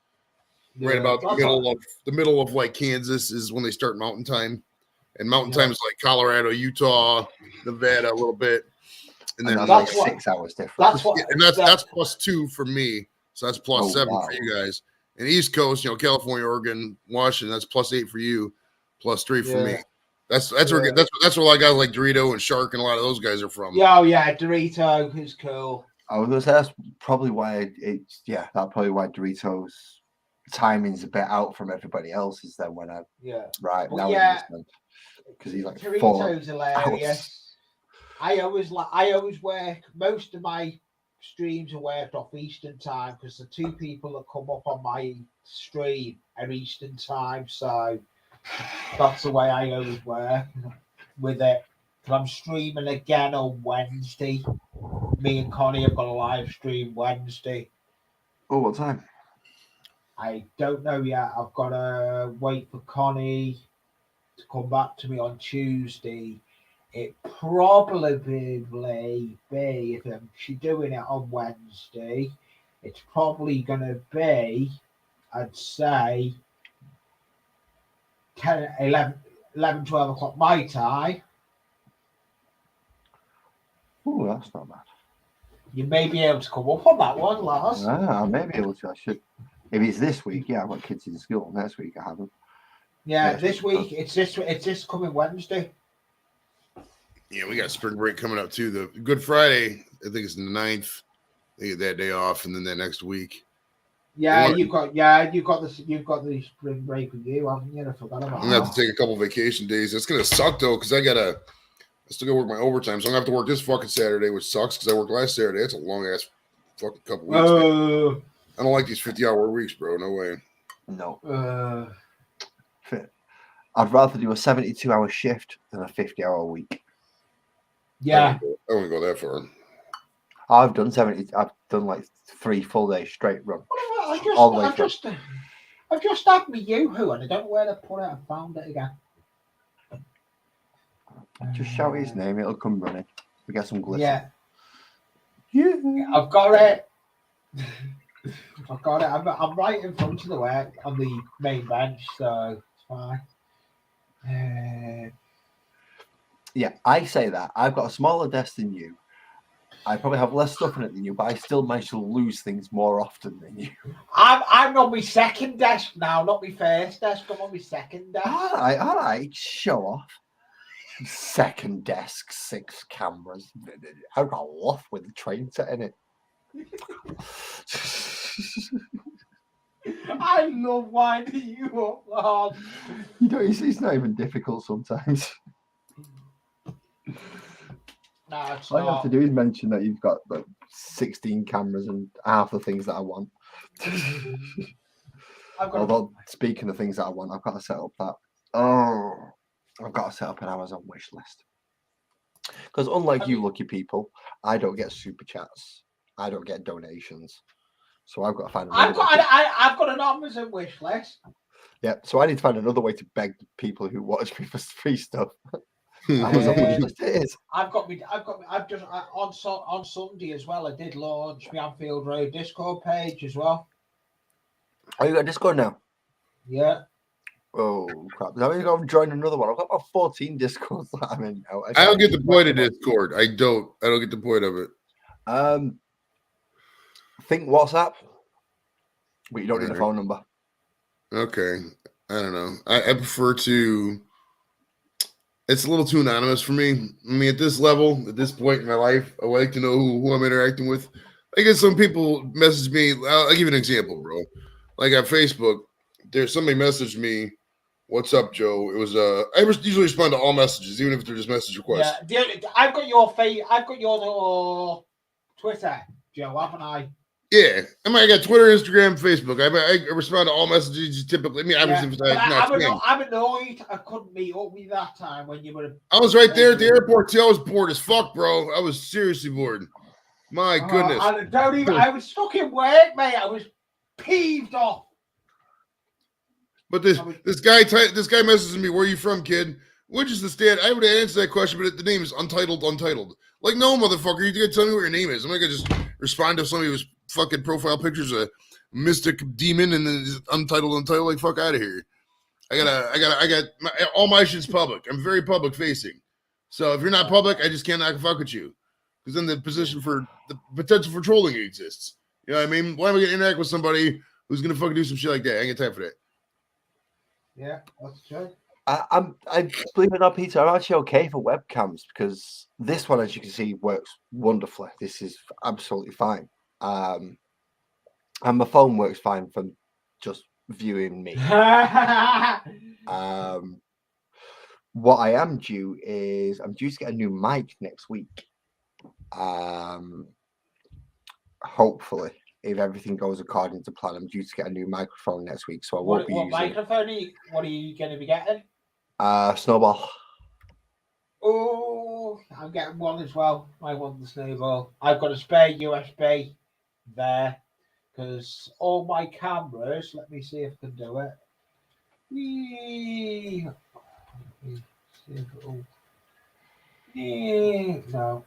right about the middle of like Kansas is when they start Mountain Time. And Mountain Time is like Colorado, Utah, Nevada a little bit. And then that's like 6 hours difference. That's plus 2 for me. So that's plus 7 for you guys. And East Coast, California, Oregon, Washington, that's plus 8 for you, plus 3 for me. That's where a lot of guys like Dorito and Shark and a lot of those guys are from. Yeah, Dorito is cool. I was gonna say that's probably why Doritos timing's a bit out from everybody else's then when now because he's like Doritos hilarious. I always work most of my streams are worked off Eastern time because the 2 people that come up on my stream are Eastern time, so that's the way I always work with it. I'm streaming again on Wednesday. Me and Connie have got a live stream Wednesday. Oh, what time? I don't know yet. I've got to wait for Connie to come back to me on Tuesday. It probably be, if she's doing it on Wednesday, it's probably going to be, I'd say, 11, 12 o'clock my time. Oh, that's not bad. You may be able to come up on that one, Lars. I may be able to. I should. If it's this week, I've got kids in school. Next week, I haven't. Yeah, this week, it's this coming Wednesday. Yeah, we got spring break coming up too. The Good Friday, I think it's the 9th. They get that day off, and then that next week. Yeah, you've got the spring break with you, haven't you? I forgot about that. I'm gonna have to take a couple vacation days. It's gonna suck though, because I still gotta work my overtime, so I'm gonna have to work this fucking Saturday, which sucks because I worked last Saturday. That's a long ass fucking couple weeks. I don't like these 50-hour weeks, bro. No way. No. I'd rather do a 72-hour shift than a 50-hour week. Yeah. I wouldn't go that far. I've done 70. I've done like 3 full days straight run. I've just had me Yoo-hoo and I don't know where to put it. I found it again. Just shout his name, it'll come running. We get some glitter. Yeah. I've got it. I'm right in front of the work on the main bench, so it's fine. Yeah, I say that. I've got a smaller desk than you. I probably have less stuff in it than you, but I still manage to lose things more often than you. I'm on my second desk now, not my first desk. I'm on my second desk. All right, show off. Second desk, 6 cameras. I've got a loft with a train set in it. I love winding you up, Lord. You know, it's not even difficult sometimes. No, it's All you have not. to do is mention that you've got like 16 cameras and half the things that I want. Although, speaking of things that I want, I've got to set up an Amazon wish list. Because unlike you lucky people, I don't get super chats. I don't get donations. So I've got to find I've got an Amazon wish list. Yeah, so I need to find another way to beg people who watch me for free stuff. Amazon wish list it is. On Sunday as well. I did launch my Anfield Road Discord page as well. Oh, you got Discord now? Yeah. Oh crap! Now I'm going to join another one. I've got about 14 Discords that I'm in now. I don't get the point of Discord. I don't get the point of it. Think WhatsApp, but you don't need a phone number. Okay. I don't know. I prefer to. It's a little too anonymous for me. I mean, at this level, at this point in my life, I like to know who I'm interacting with. I get some people message me. I'll give you an example, bro. Like on Facebook, there's somebody messaged me, "What's up, Joe?" It was I usually respond to all messages, even if they're just message requests. Yeah, I've got your Twitter, Joe, haven't I? Yeah, I got Twitter, Instagram, Facebook. I respond to all messages typically. I mean, obviously, I'm annoyed. I couldn't meet up with you that time when you were. I was right there at the airport too. I was bored as fuck, bro. I was seriously bored. My goodness. I was stuck in work, mate. I was peeved off. But this guy messages me, "Where are you from, kid?" Which is the stand? I would answer that question, but the name is Untitled. Like, no, motherfucker, you gotta tell me what your name is. I'm not gonna just respond to somebody who's fucking profile pictures of a mystic demon and then untitled. Like, fuck out of here. All my shit's public. I'm very public facing. So if you're not public, I just cannot fuck with you. Because then the potential for trolling exists. You know what I mean? Why am I gonna interact with somebody who's gonna fucking do some shit like that? I ain't got time for that. Yeah, that's true. I believe it or not, Peter, I'm actually okay for webcams because this one, as you can see, works wonderfully. This is absolutely fine. And my phone works fine for just viewing me. What I am due is I'm due to get a new mic next week. Hopefully, if everything goes according to plan, I'm due to get a new microphone next week. So I won't be using. What microphone what are you going to be getting? Snowball. Oh, I'm getting one as well. I want the Snowball. I've got a spare USB there because all my cameras. Let me see if I can do it. No.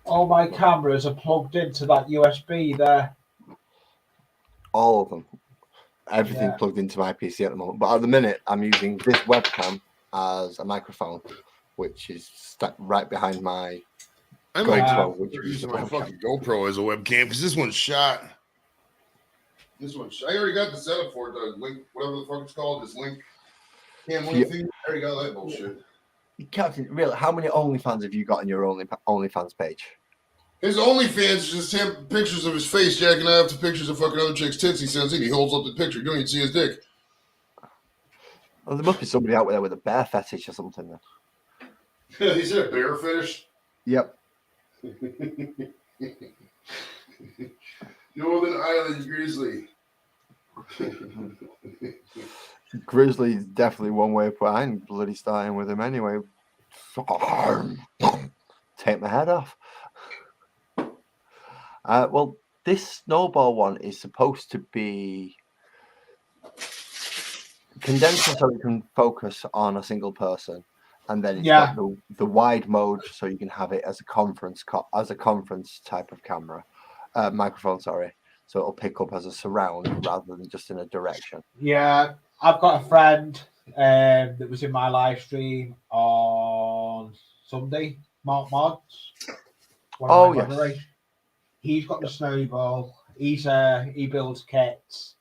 All my cameras are plugged into that USB there. All of them. Everything plugged into my PC at the moment. But at the minute, I'm using this webcam as a microphone, which is stuck right behind my GoPro. Which is using my fucking GoPro as a webcam because this one's shot. I already got the setup for it. The link, whatever the fuck it's called, this link cam link thing. I already got that bullshit. Captain, really, how many OnlyFans have you got on your OnlyFans page? His OnlyFans is just him pictures of his face jacking off to pictures of fucking other chicks' tits he sends in. He holds up the picture. You don't even see his dick. Well, there must be somebody out there with a bear fetish or something then. He said a bear fetish? Yep. Northern Island Grizzly. Grizzly is definitely one way, but I ain't bloody starting with him anyway. Take my head off. Well, this Snowball one is supposed to be condensed so it can focus on a single person, and then it's got the wide mode so you can have it as a conference type of camera microphone. Sorry, so it'll pick up as a surround rather than just in a direction. Yeah, I've got a friend that was in my live stream on Sunday. Mark Mods. one of my yes. moderators. He's got the snowball. He builds kits,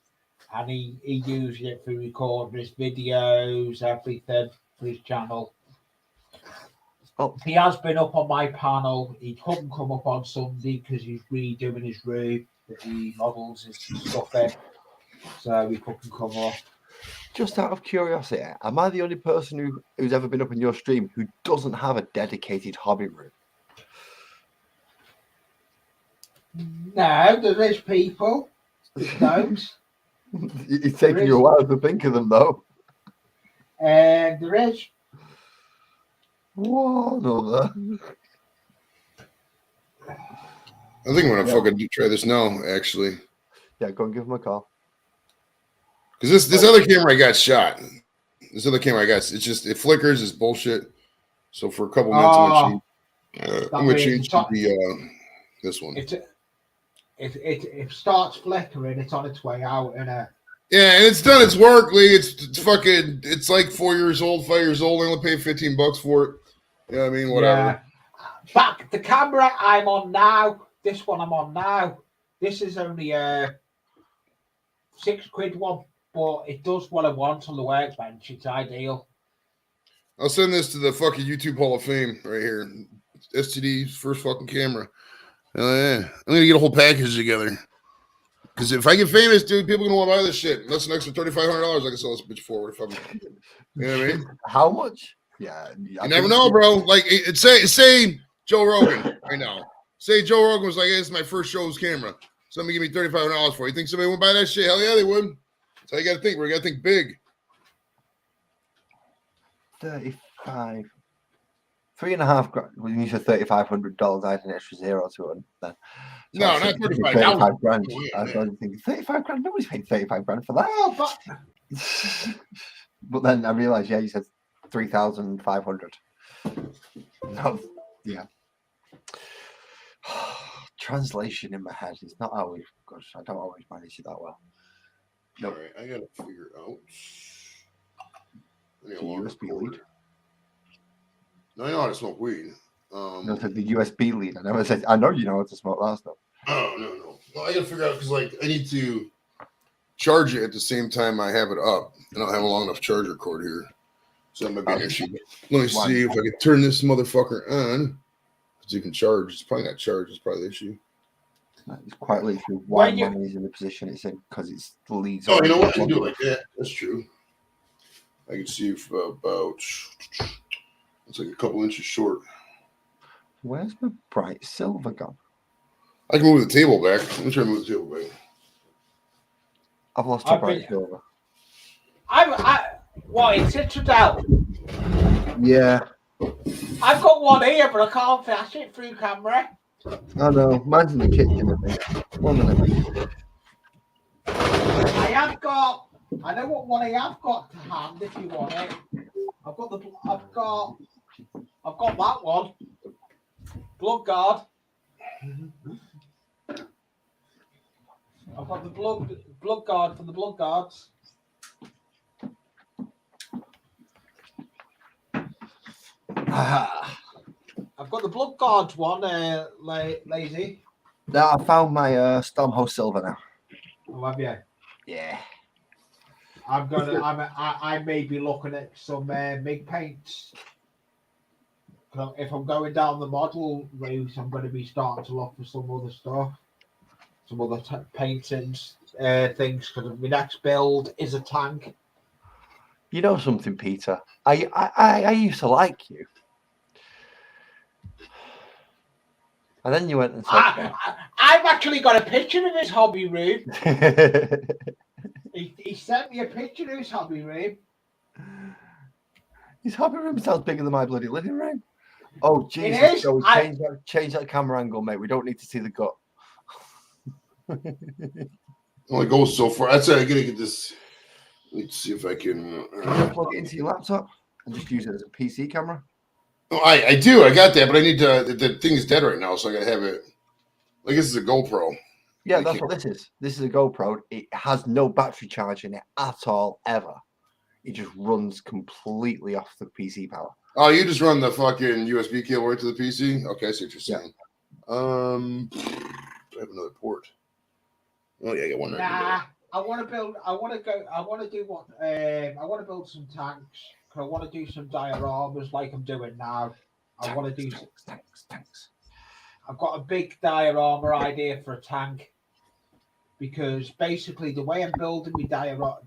and he uses it for recording his videos, everything for his channel. Oh. He has been up on my panel. He couldn't come up on Sunday because he's redoing his room that he models his stuff in, so he couldn't come up. Just out of curiosity, am I the only person who's ever been up in your stream who doesn't have a dedicated hobby room? No, there is people who don't. It's taking you a while to think of them, though. And there is. One other. I think I'm gonna fucking try this now, actually. Yeah, go and give him a call. Because this other camera I got shot. This other camera I got, it flickers, it's bullshit. So for a couple minutes, I'm gonna change to this one. It starts flickering, it's on its way out, and yeah, and it's done its work, Lee. It's like 4 years old, 5 years old. I only paid $15 for it. You know what I mean? Whatever. Yeah. Back the camera I'm on now. This one I'm on now. This is only a £6 one, but it does what I want on the workbench. It's ideal. I'll send this to the fucking YouTube Hall of Fame right here. STD's first fucking camera. Yeah. I'm gonna get a whole package together. Because if I get famous, dude, people are gonna want to buy this shit. That's an extra $3,500 I can sell this bitch for. If I'm, you know what I mean? How much? Yeah, you never know, bro. Like, say Joe Rogan right now. Say Joe Rogan was like, hey, "This is my first show's camera. Somebody give me $3,500 for it." You think somebody would buy that shit? Hell yeah, they would. That's how you got to think. We got to think big. 35, $3.5 grand. When you said $3,500, I had an extra zero to it. Then. So no, not 35. 35 grand. I was thinking 35 grand. Nobody's paying 35 grand for that. Oh, but but then I realized, yeah, you said 3,500. No, yeah. Translation in my head is not always good. I don't always manage it that well. No, all right, I gotta figure out. The USB lead. No, I know how to smoke weed. No, the USB lead. I never said. I know you know how to smoke that stuff. Oh no. Well, I gotta figure out because like I need to charge it at the same time I have it up. I don't have a long enough charger cord here, so that might be an issue. Let me see if I can turn this motherfucker on. So you can charge. It's probably not charged. It's probably the issue. It's quite literally why money is in the position it's in because it's the leads. Oh, you know what? I can do it like that. That's true. I can see if about it's like a couple inches short. Where's my bright silver gone? I can move the table back. Let me try to move the table back. I've lost my bright silver. What, in Citadel? Yeah. I've got one here, but I can't flash it through camera. I know. Mine's in the kitchen, I think. 1 minute. I know what one I have got to hand if you want it. I've got that one. Blood guard. I've got the blood guard for the blood guards. I've got the blood guards one, lazy. No, I found my Stormhost silver now. Oh, have you? Yeah. I may be looking at some MIG paints. If I'm going down the model route, I'm going to be starting to look for some other stuff, some other paintings, things. Because my next build is a tank. You know something, Peter? I used to like you, and then you went and said, I've actually got a picture of his hobby room. He sent me a picture of his hobby room. His hobby room sounds bigger than my bloody living room. Oh, Jesus. So change that camera angle, mate. We don't need to see the gut. Only goes so far. That's it. I gotta get this. Let's see if I can. Plug it into your laptop and just use it as a PC camera. Oh, I do. I got that, but I need to. The thing is dead right now, so I gotta have it. Like this is a GoPro. Yeah, that's what this is. This is a GoPro. It has no battery charge in it at all, ever. It just runs completely off the PC power. Oh, you just run the fucking USB cable right to the PC? Okay, I see what you're saying. I have another port. Oh yeah, I got one. Nah, I want to build. I want to do what? I want to build some tanks. I want to do some dioramas like I'm doing now. I want to do. Tanks. I've got a big diorama idea for a tank because basically the way I'm building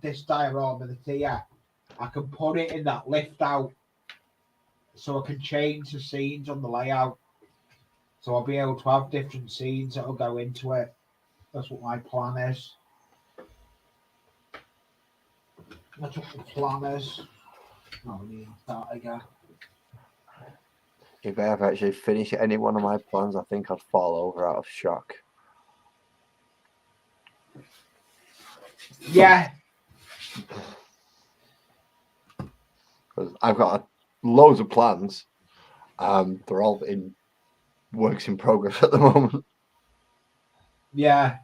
this diorama that's here, I can put it in that lift out, so I can change the scenes on the layout. So I'll be able to have different scenes that'll go into it. That's what my plan is. That's what the plan is. Oh, I need that again. If I ever actually finish any one of my plans, I think I'd fall over out of shock. Yeah. Because I've got loads of plans. They're all in works in progress at the moment. Yeah.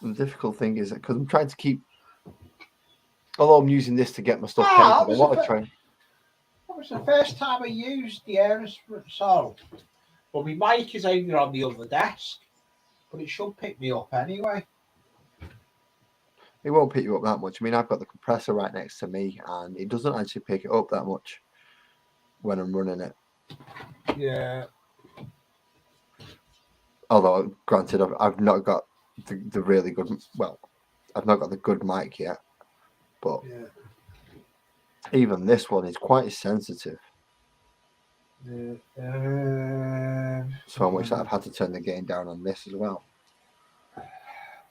The difficult thing is that because I'm trying to keep, although I'm using this to get my stuff that painted, I want to try. That was the first time I used the aerosol. But my mic is only on the other desk, but it should pick me up anyway. It won't pick you up that much. I mean, I've got the compressor right next to me, and it doesn't actually pick it up that much when I'm running it. Yeah. Although, granted, I've not got the really good. Well, I've not got the good mic yet, but even this one is quite sensitive. So much that I've had to turn the gain down on this as well.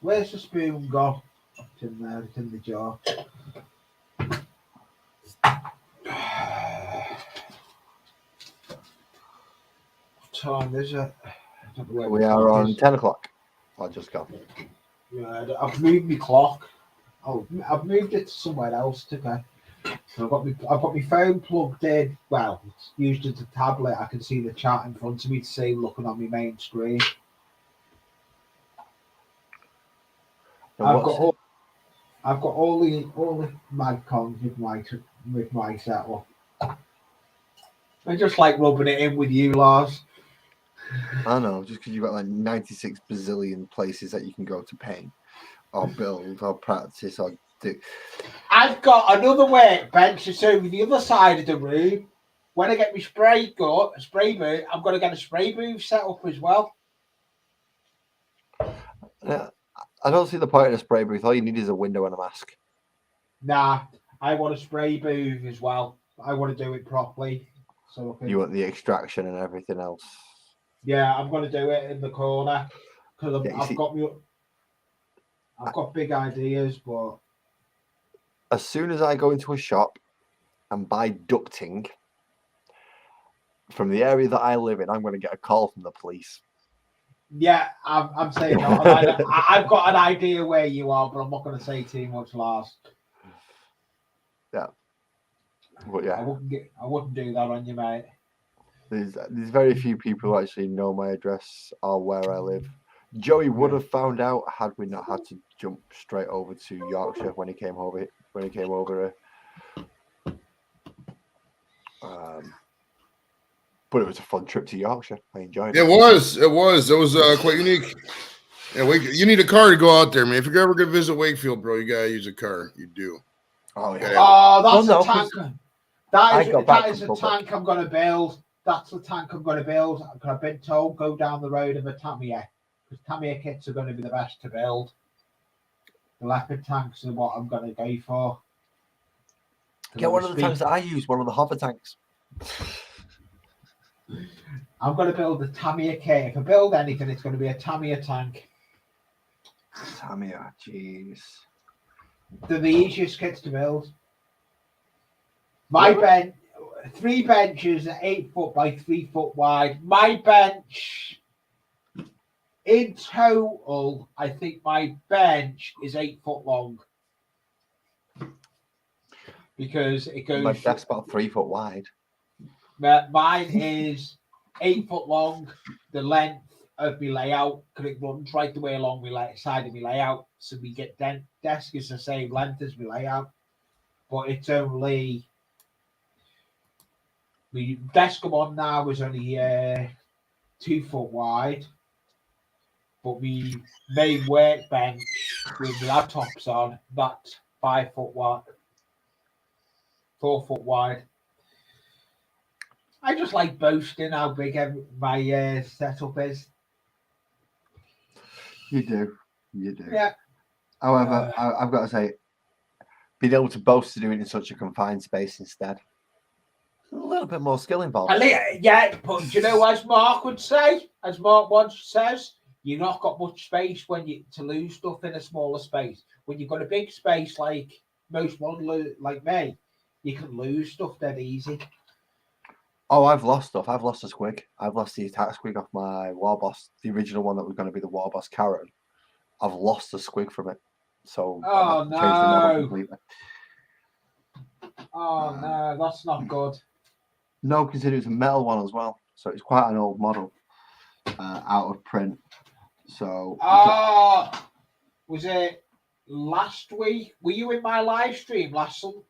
Where's the spoon gone? It's in there. It's in the jar. What time is it? We are on 10 o'clock. I just got. Yeah, I've moved my clock. Oh, I've moved it to somewhere else today. So I've got my phone plugged in. Well, it's used as a tablet. I can see the chat in front of me to see looking on my main screen. I've got all the mag cons with my setup. I just like rubbing it in with you, Lars. I know, just because you've got like 96 bazillion places that you can go to paint or build or practice or do. I've got another workbench that's over the other side of the room. When I get my spray booth, I'm going to get a spray booth set up as well. Yeah, I don't see the point in a spray booth. All you need is a window and a mask. Nah, I want a spray booth as well. I want to do it properly. So you want the extraction and everything else. Yeah, I'm going to do it in the corner because I've got big ideas, but as soon as I go into a shop and buy ducting from the area that I live in, I'm going to get a call from the police. Yeah, I'm saying that. I've got an idea where you are, but I'm not going to say too much, Lars. Yeah, but yeah, I wouldn't do that on you, mate. There's very few people who actually know my address or where I live. Joey would have found out had we not had to jump straight over to Yorkshire when he came over. But it was a fun trip to Yorkshire. I enjoyed it. It was quite unique. Yeah, you need a car to go out there, man. If you're ever gonna visit Wakefield, bro, you gotta use a car. You do. Oh yeah. Oh, that's a tank. That is a tank I'm gonna build. That's the tank I'm going to build. I've been told go down the road of a Tamiya because Tamiya kits are going to be the best to build. The leopard tanks are what I'm going to go for. Get one of the tanks that I use, one of the hover tanks. I'm going to build the Tamiya kit. If I build anything, it's going to be a Tamiya tank. Tamiya, jeez. They're the easiest kits to build. My bench. 3 benches are 8 foot by 3 foot wide. My bench, in total, I think my bench is 8 foot long. Because it goes. My desk's about 3 foot wide. Mine is 8 foot long. The length of my layout, because it runs right the way along my side of my layout. So we get desk is the same length as my layout, but it's only. The desk I'm on now is only 2 foot wide, but the main workbench with the laptops on, that's 5 foot wide, 4 foot wide. I just like boasting how big my setup is. You do. Yeah. However, I've got to say, being able to boast to do it in such a confined space instead, a little bit more skill involved. Yeah, but do you know, as Mark would say, as Mark once says, you've not got much space to lose stuff in a smaller space. When you've got a big space like most modelers like me, you can lose stuff dead easy. Oh, I've lost stuff. I've lost a squig. I've lost the attack squig off my war boss, the original one that was going to be the war boss Karen. I've lost a squig from it. So I've changed the model completely. Oh no, that's not good. No, consider it's a metal one as well. So it's quite an old model out of print. So was it last week? Were you in my live stream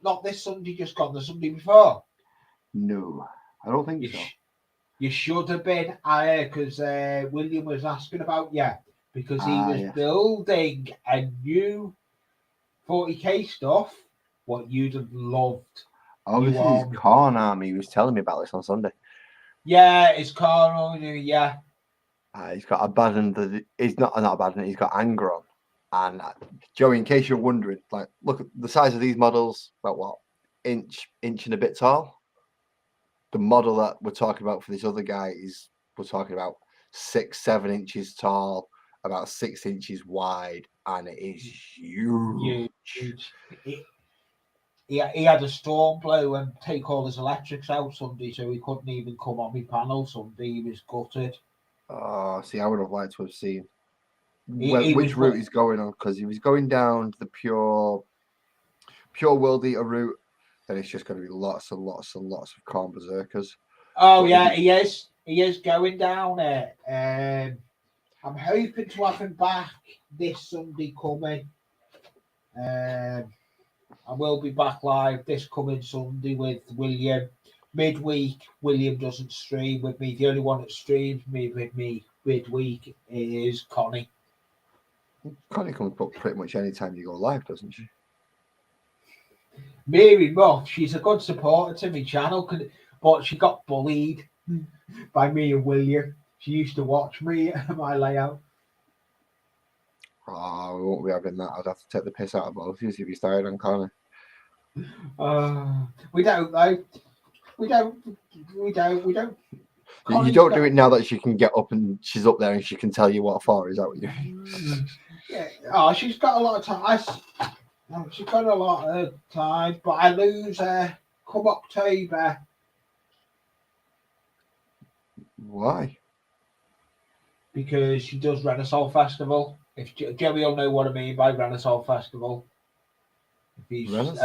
not this Sunday just gone, the Sunday before? No, I don't think so. You should have been, because William was asking about you, because he was building a new 40k stuff, what you'd have loved. Oh, this is his Khan army. He was telling me about this on Sunday. Yeah, it's Khan army, yeah. He's got Abaddon. He's not Abaddon. He's got Angron. And Joey, in case you're wondering, like, look at the size of these models. About what, inch and a bit tall. The model that we're talking about for this other guy we're talking about 6-7 inches tall, about 6 inches wide, and it is huge. He had a storm blow and take all his electrics out Sunday, so he couldn't even come on my panel Sunday. He was gutted. Oh, see, I would have liked to have seen which route he's going on, because he was going down the pure world eater route. Then it's just going to be lots and lots and lots of Khorne berserkers. Oh yeah, he is going down it. I'm hoping to have him back this Sunday coming. I will be back live this coming Sunday with William. Midweek, William doesn't stream with me. The only one that streams with me midweek is Connie. Connie comes up pretty much any time you go live, doesn't she? Mary Moth, she's a good supporter to my channel, but she got bullied by me and William. She used to watch me my layout. Oh, we won't be having that. I'd have to take the piss out of both of you if you started on Connie. We don't though. We don't. You don't do it now that she can get up and she's up there and she can tell you what for. Is that what you mean? Yeah. Oh, she's got a lot of time. She's got a lot of time, but I lose her come October. Why? Because she does Renaissance Festival. If Joey will know what I mean by Renaissance Festival. Renaissance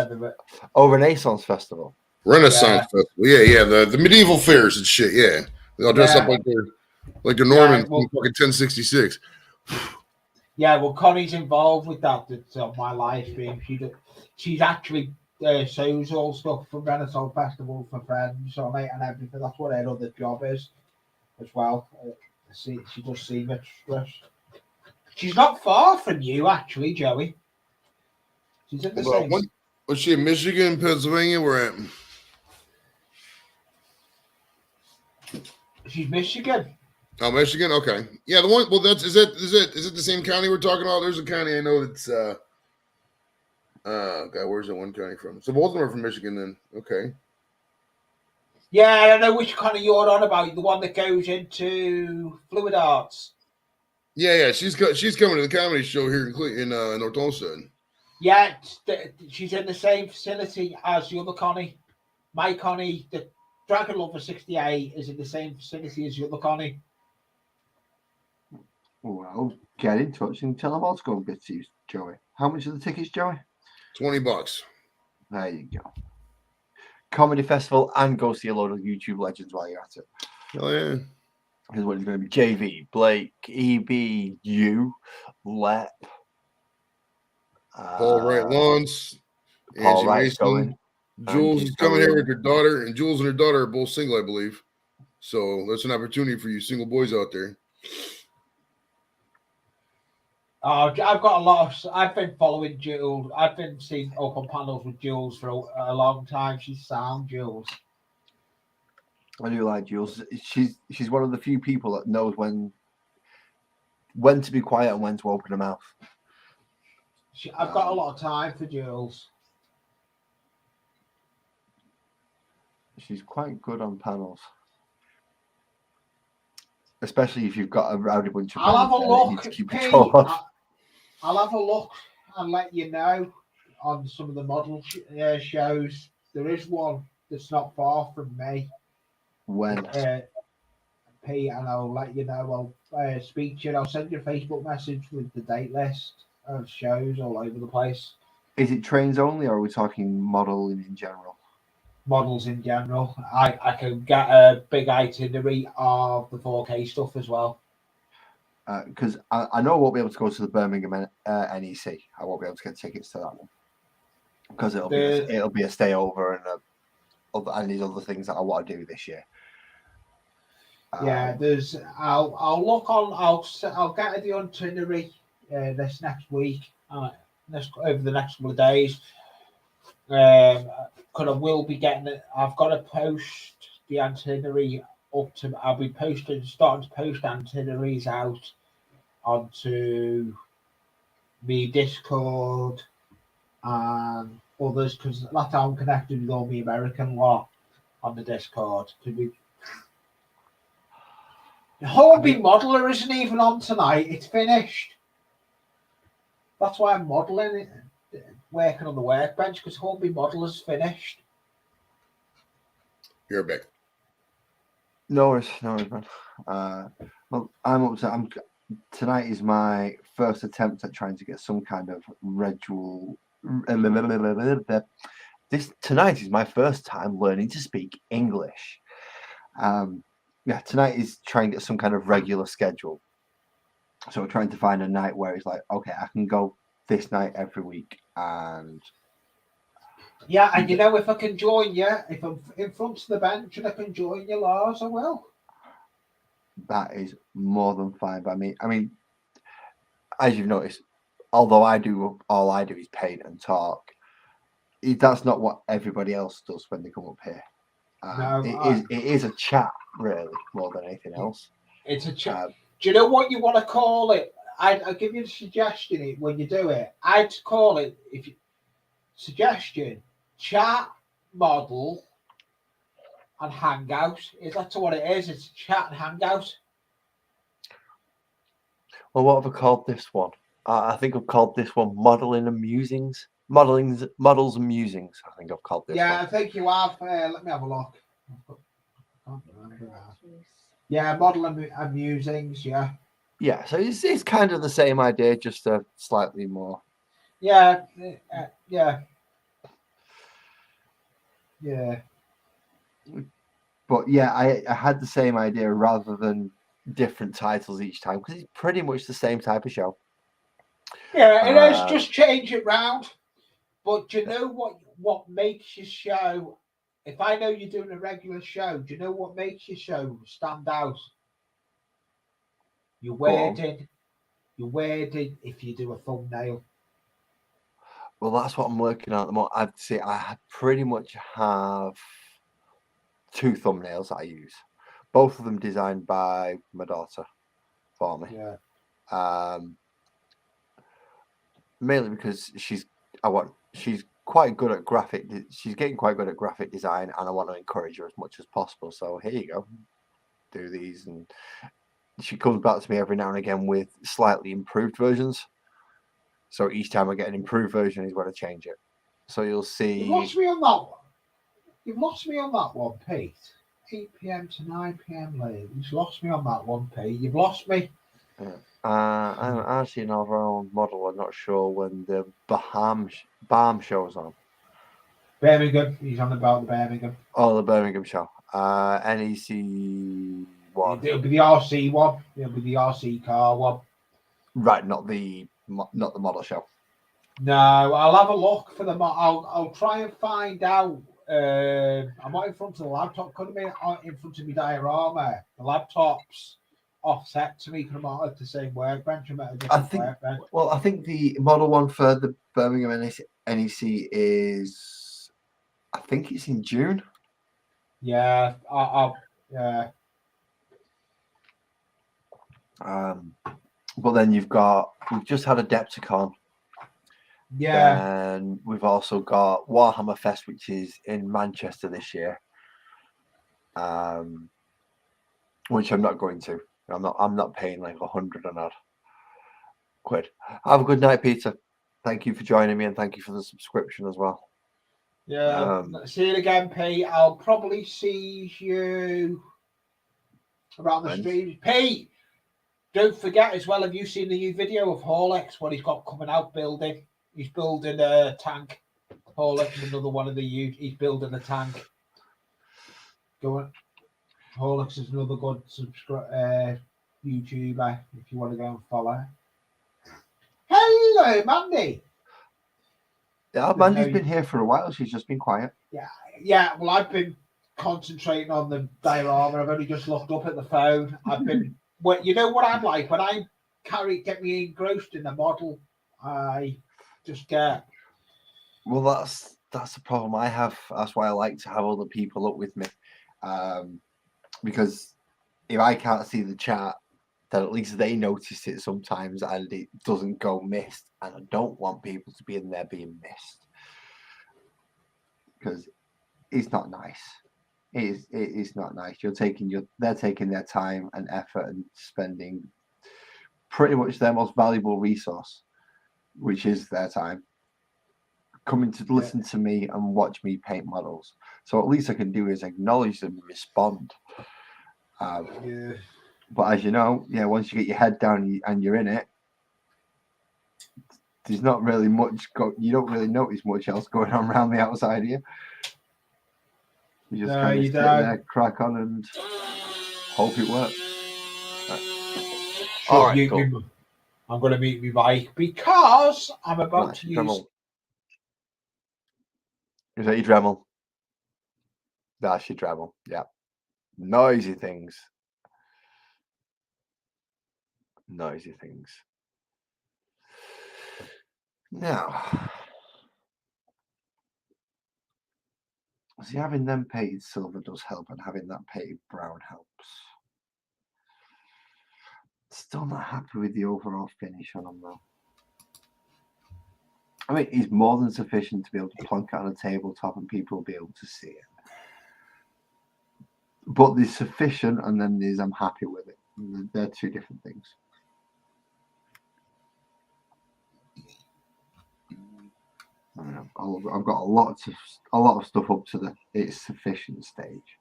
Festival. Renaissance Festival. Yeah. The medieval fairs and shit. Yeah, they all dress up like they're Normans from fucking 1066. Yeah, well, Connie's involved with that. It's on my live stream. She's actually sews all stuff for Renaissance Festival for friends on it and everything. That's what her other job is as well. She does see mistress. She's not far from you, actually, Joey. She's in the same. Was she in Michigan, Pennsylvania? Where at? She's Michigan. Oh, Michigan. Okay, yeah. The one. Well, is it the same county we're talking about? There's a county I know that's. God, where's that one county from? So both of them are from Michigan, then. Okay. Yeah, I don't know which county you're on about. The one that goes into Fluid Arts. Yeah. She's coming to the comedy show here in North Olmsted. Yeah, she's in the same facility as the other Connie. My Connie, the Dragon Lover 68, is in the same facility as the other Connie. Well, get in touch and tell them all to go and get to you, Joey. How much are the tickets, Joey? $20. There you go. Comedy festival and go see a load of YouTube legends while you're at it. Oh yeah. Here's what it's going to be: JV, Blake, EB, you, Lep, Paul Wright Lawrence, Paul Wright's going. Jules is coming here with her daughter, and Jules and her daughter are both single, I believe. So that's an opportunity for you single boys out there. Oh, I've got a lot of. I've been following Jules. I've been seeing open panels with Jules for a long time. She's sound, Jules. I do like Jules. She's one of the few people that knows when to be quiet and when to open her mouth. I've got a lot of time for Jules. She's quite good on panels. Especially if you've got a rowdy bunch of I'll have a look. I'll have a look and let you know on some of the model shows. There is one that's not far from me. When? Pete, and I'll let you know. I'll speak to you. I'll send you a Facebook message with the date list of shows all over the place. Is it trains only, or are we talking modeling in general? Models in general. I can get a big itinerary of the 4K stuff as well. Because I know I won't be able to go to the Birmingham NEC. I won't be able to get tickets to that one because it'll be a stay over and these other things that I want to do this year. Yeah, I'll look on. I'll get the itinerary this next week. Over the next couple of days. Because I will be getting it. I've got to post the itinerary up to. I'll be starting to post itineraries out onto the Discord and others, because that's how I'm connected with all the American lot on the Discord. The Hornby Modeler isn't even on tonight. It's finished. That's why I'm modelling it, working on the workbench, because Hornby Modeler's finished. You're back. No worries, man. Well, I'm up to. Tonight is my first attempt at trying to get some kind of ritual. Tonight is my first time learning to speak English. Tonight is trying to get some kind of regular schedule. So we're trying to find a night where it's like, okay, I can go this night every week, and and if I can join you, if I'm in front of the bench and I can join you, Lars, I will. That is more than fine by me. I mean, as you've noticed, although all I do is paint and talk, that's not what everybody else does when they come up here. It is a chat, really, more than anything else. It's a chat. Do you know what you want to call it? I'll give you a suggestion when you do it. I'd call it, suggestion, chat, model, and hangout. Is that what it is? It's chat and hangout. Well, what have I called this one? I think I've called this one Modeling and Musings. Models and Musings, I think I've called this one. I think you have. Let me have a look. I can't remember. Yeah, Model and Musings, yeah. Yeah, so it's kind of the same idea, just a slightly more. Yeah. But yeah, I had the same idea rather than different titles each time, because it's pretty much the same type of show. Yeah, it is. Just change it round. But do you know what makes your show? If I know you're doing a regular show, do you know what makes your show stand out? Your wording. If you do a thumbnail. Well, that's what I'm working on at the moment. I'd say I pretty much have 2 thumbnails that I use. Both of them designed by my daughter for me. Yeah. Mainly because she's quite good at graphic. She's getting quite good at graphic design, and I want to encourage her as much as possible. So here you go, do these, and she comes back to me every now and again with slightly improved versions. So each time I get an improved version is when I change it. So you'll see. You've lost me on that one. You've lost me on that one, Pete. 8 p.m. to 9 p.m. late. You've lost me on that one, Pete. You've lost me. Yeah. I'm actually an overall model. I'm not sure when the Barm show's on. Birmingham. He's on about the Birmingham. Oh, the Birmingham show. NEC one. It'll be the RC one. It'll be the RC car one. Right, not the model show. No, I'll have a look for the. I'll try and find out I'm not in front of the laptop. Couldn't be in front of my diorama. The laptop's offset to me because I'm not at the same workbench. I'm at a different workbench. Well, I think the model one for the Birmingham NEC is, I think it's in June. Yeah, yeah. But then we've just had Adepticon. Yeah. And we've also got Warhammer Fest, which is in Manchester this year. Which I'm not going to. I'm not paying like 100 and odd quid. Have a good night, Peter. Thank you for joining me, and thank you for the subscription as well. Yeah. See you again, Pete. I'll probably see you around the stream. Pete, don't forget as well, have you seen the new video of Horlicks, what he's got coming out building? He's building a tank. Horlicks is another one of he's building a tank. Go on. Horlicks is another good YouTuber if you want to go and follow. Hello, Mandy. Yeah, Mandy's been here for a while. She's just been quiet. Yeah. Well, I've been concentrating on the diorama. I've only just looked up at the phone. I've been. Well, you know what I'm like when I get me engrossed in the model. I just get. Well, that's the problem I have. That's why I like to have other people up with me, because if I can't see the chat, then at least they notice it sometimes, and it doesn't go missed. And I don't want people to be in there being missed, because it's not nice. It is not nice. They're taking their time and effort and spending pretty much their most valuable resource, which is their time, coming to listen to me and watch me paint models. So at least I can do is acknowledge them and respond. But as you know, once you get your head down and you're in it, there's not really much. You don't really notice much else going on around the outside here. You just kind of sit there, crack on, and hope it works. All right, cool. I'm going to mute my mic because I'm about to use. Dremel. Is that your Dremel? That's your Dremel. Yeah. Noisy things. Now, see, having them painted silver does help, and having that painted brown helps. Still not happy with the overall finish on them, though. I mean, it's more than sufficient to be able to plonk it on a tabletop and people will be able to see it. But there's sufficient, and then there's I'm happy with it. They're two different things. I've got a lot of stuff up to the it's sufficient stage.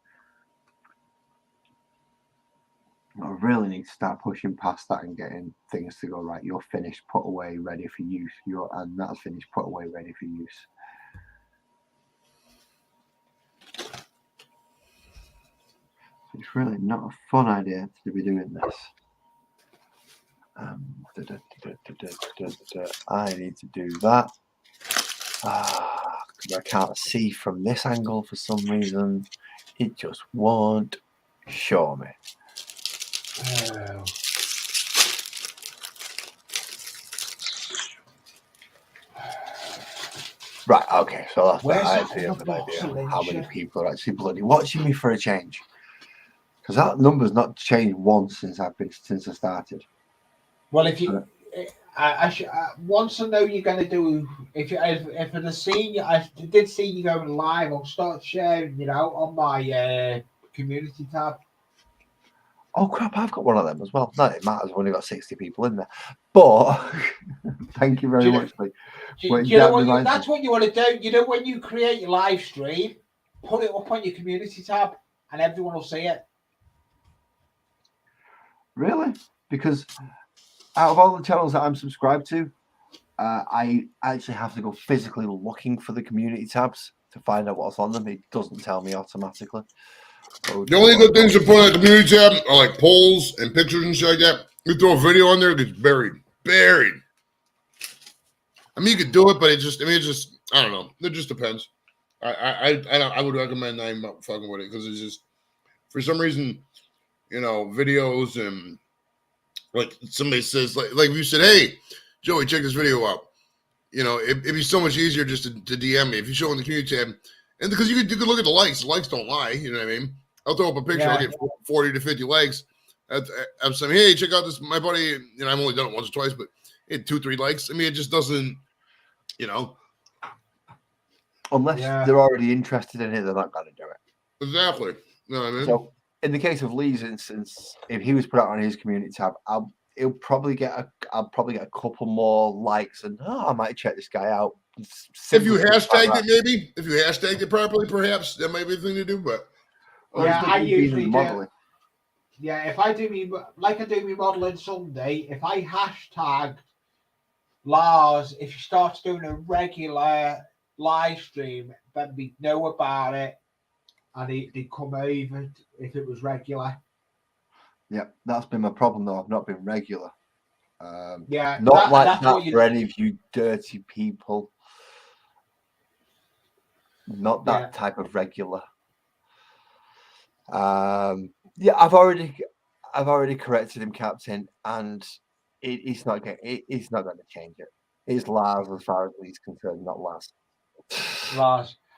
I really need to start pushing past that and getting things to go right. You're finished, put away, ready for use. And that's finished, put away, ready for use. It's really not a fun idea to be doing this. I need to do that. Because I can't see from this angle for some reason. It just won't show me. Oh. Right, okay, so that's I actually have an idea of how many people are actually bloody watching me for a change. Because that number's not changed once since I started. Well, if you once I know you're going to do, if I'd have seen you, I did see you going live, I'll start sharing, on my community tab. Oh crap, I've got one of them as well. No, it matters, I've only got 60 people in there. But thank you very much. That's what you want to do. When you create your live stream, put it up on your community tab and everyone will see it. Really? Because out of all the channels that I'm subscribed to, I actually have to go physically looking for the community tabs to find out what's on them. It doesn't tell me automatically. The only good things to put on the community tab are like polls and pictures and shit like that. You throw a video on there, it gets buried. I mean, you could do it, but I don't know. It just depends. I would recommend not even fucking with it because it's just for some reason, videos and like somebody says like you said, hey, Joey, check this video out. It'd be so much easier just to DM me if you show in the community tab, and because you could look at the likes. The likes don't lie. You know what I mean? I'll throw up a picture. I'll get 40 to 50 likes. I'm saying, hey, check out this. My buddy. I've only done it once or twice, but it 2-3 likes. I mean, it just doesn't. Unless they're already interested in it, they're not going to do it. Exactly. You know what I mean? So, in the case of Lee's instance, if he was put out on his community tab, I'll probably get a couple more likes, and I might check this guy out. If you hashtagged it, maybe if you hashtagged it properly, perhaps that might be the thing to do. But I usually do. Yeah, if I do me modeling Sunday, if I hashtag Lars, if he starts doing a regular live stream, then we know about it, and they come over if it was regular. Yeah, that's been my problem though. I've not been regular. Not that for any of you dirty people. Not that type of regular. I've already corrected him, Captain, and he's not going to change it. It's Lars as far as he's concerned, not Lars.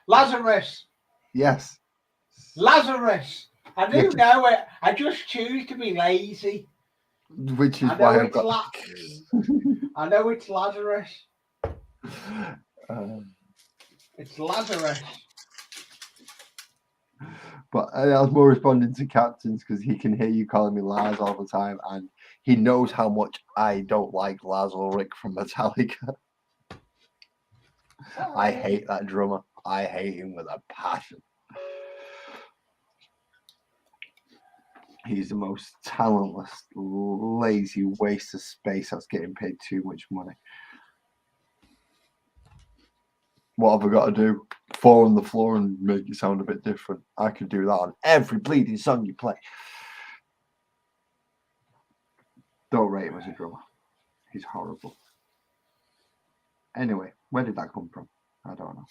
Lazarus. Yes. Lazarus. I do know it. I just choose to be lazy. Which is why I've got. I know it's Lazarus. It's Lazarus. But I was more responding to Captains because he can hear you calling me Lars all the time, and he knows how much I don't like Lars Ulrich from Metallica. I hate that drummer. I hate him with a passion. He's the most talentless, lazy waste of space that's getting paid too much money. What have I got to do? Fall on the floor and make it sound a bit different. I could do that on every bleeding song you play. Don't rate him as a drummer. He's horrible. Anyway, where did that come from? I don't know.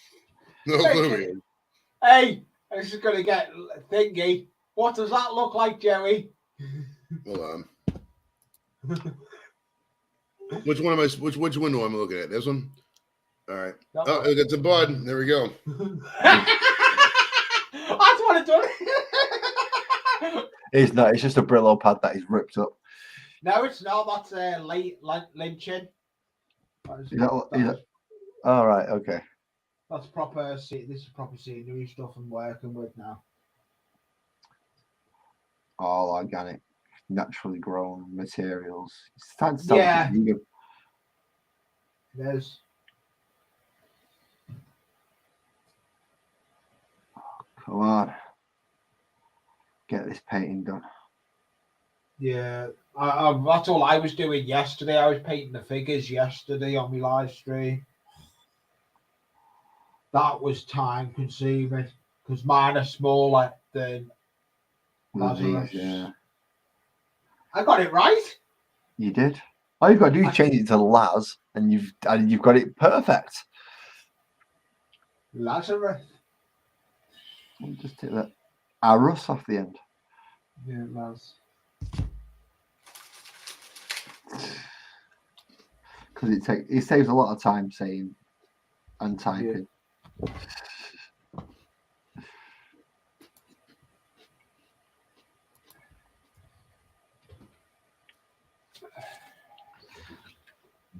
Hey, this is going to get thingy. What does that look like, Joey? Hold on. Which window am I looking at? This one? All right. Oh, it's a bud. There we go. That's what it's done. It's not. It's just a Brillo pad that is ripped up. No, it's not. That's lynching. All right. Okay. That's proper. This is proper scenery stuff I'm working with now. All organic, naturally grown materials. Yeah. It is. Come on. Get this painting done. Yeah. That's all I was doing yesterday. I was painting the figures yesterday on my live stream. That was time consuming because mine are smaller than Lazarus. Yeah. I got it right. You did. All you've got to do is change it to Laz, and you've got it perfect. Lazarus. I'll just take that Arus off the end. Yeah, Laz. Because it saves a lot of time saying and typing. Yeah.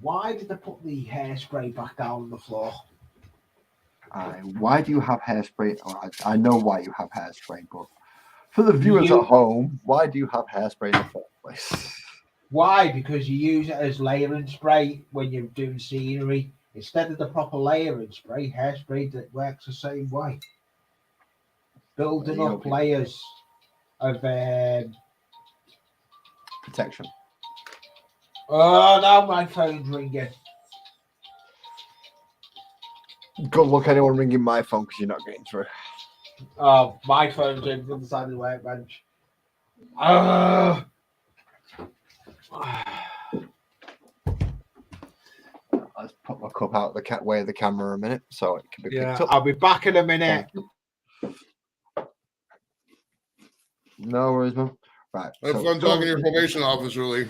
Why did they put the hairspray back down on the floor? Why do you have hairspray? I know why you have hairspray, but for the viewers at home, why do you have hairspray in the first place? Why? Because you use it as layering spray when you're doing scenery. Instead of the proper layering spray, hairspray that works the same way. Building up layers of protection. Oh, now my phone's ringing. Good luck anyone ringing my phone because you're not getting through. Oh, my phone's in on the side of the workbench. That's put my cup out the way of the camera a minute so it can be picked up. I'll be back in a minute. No worries, man. Right. Have fun talking to your probation officer, Lee.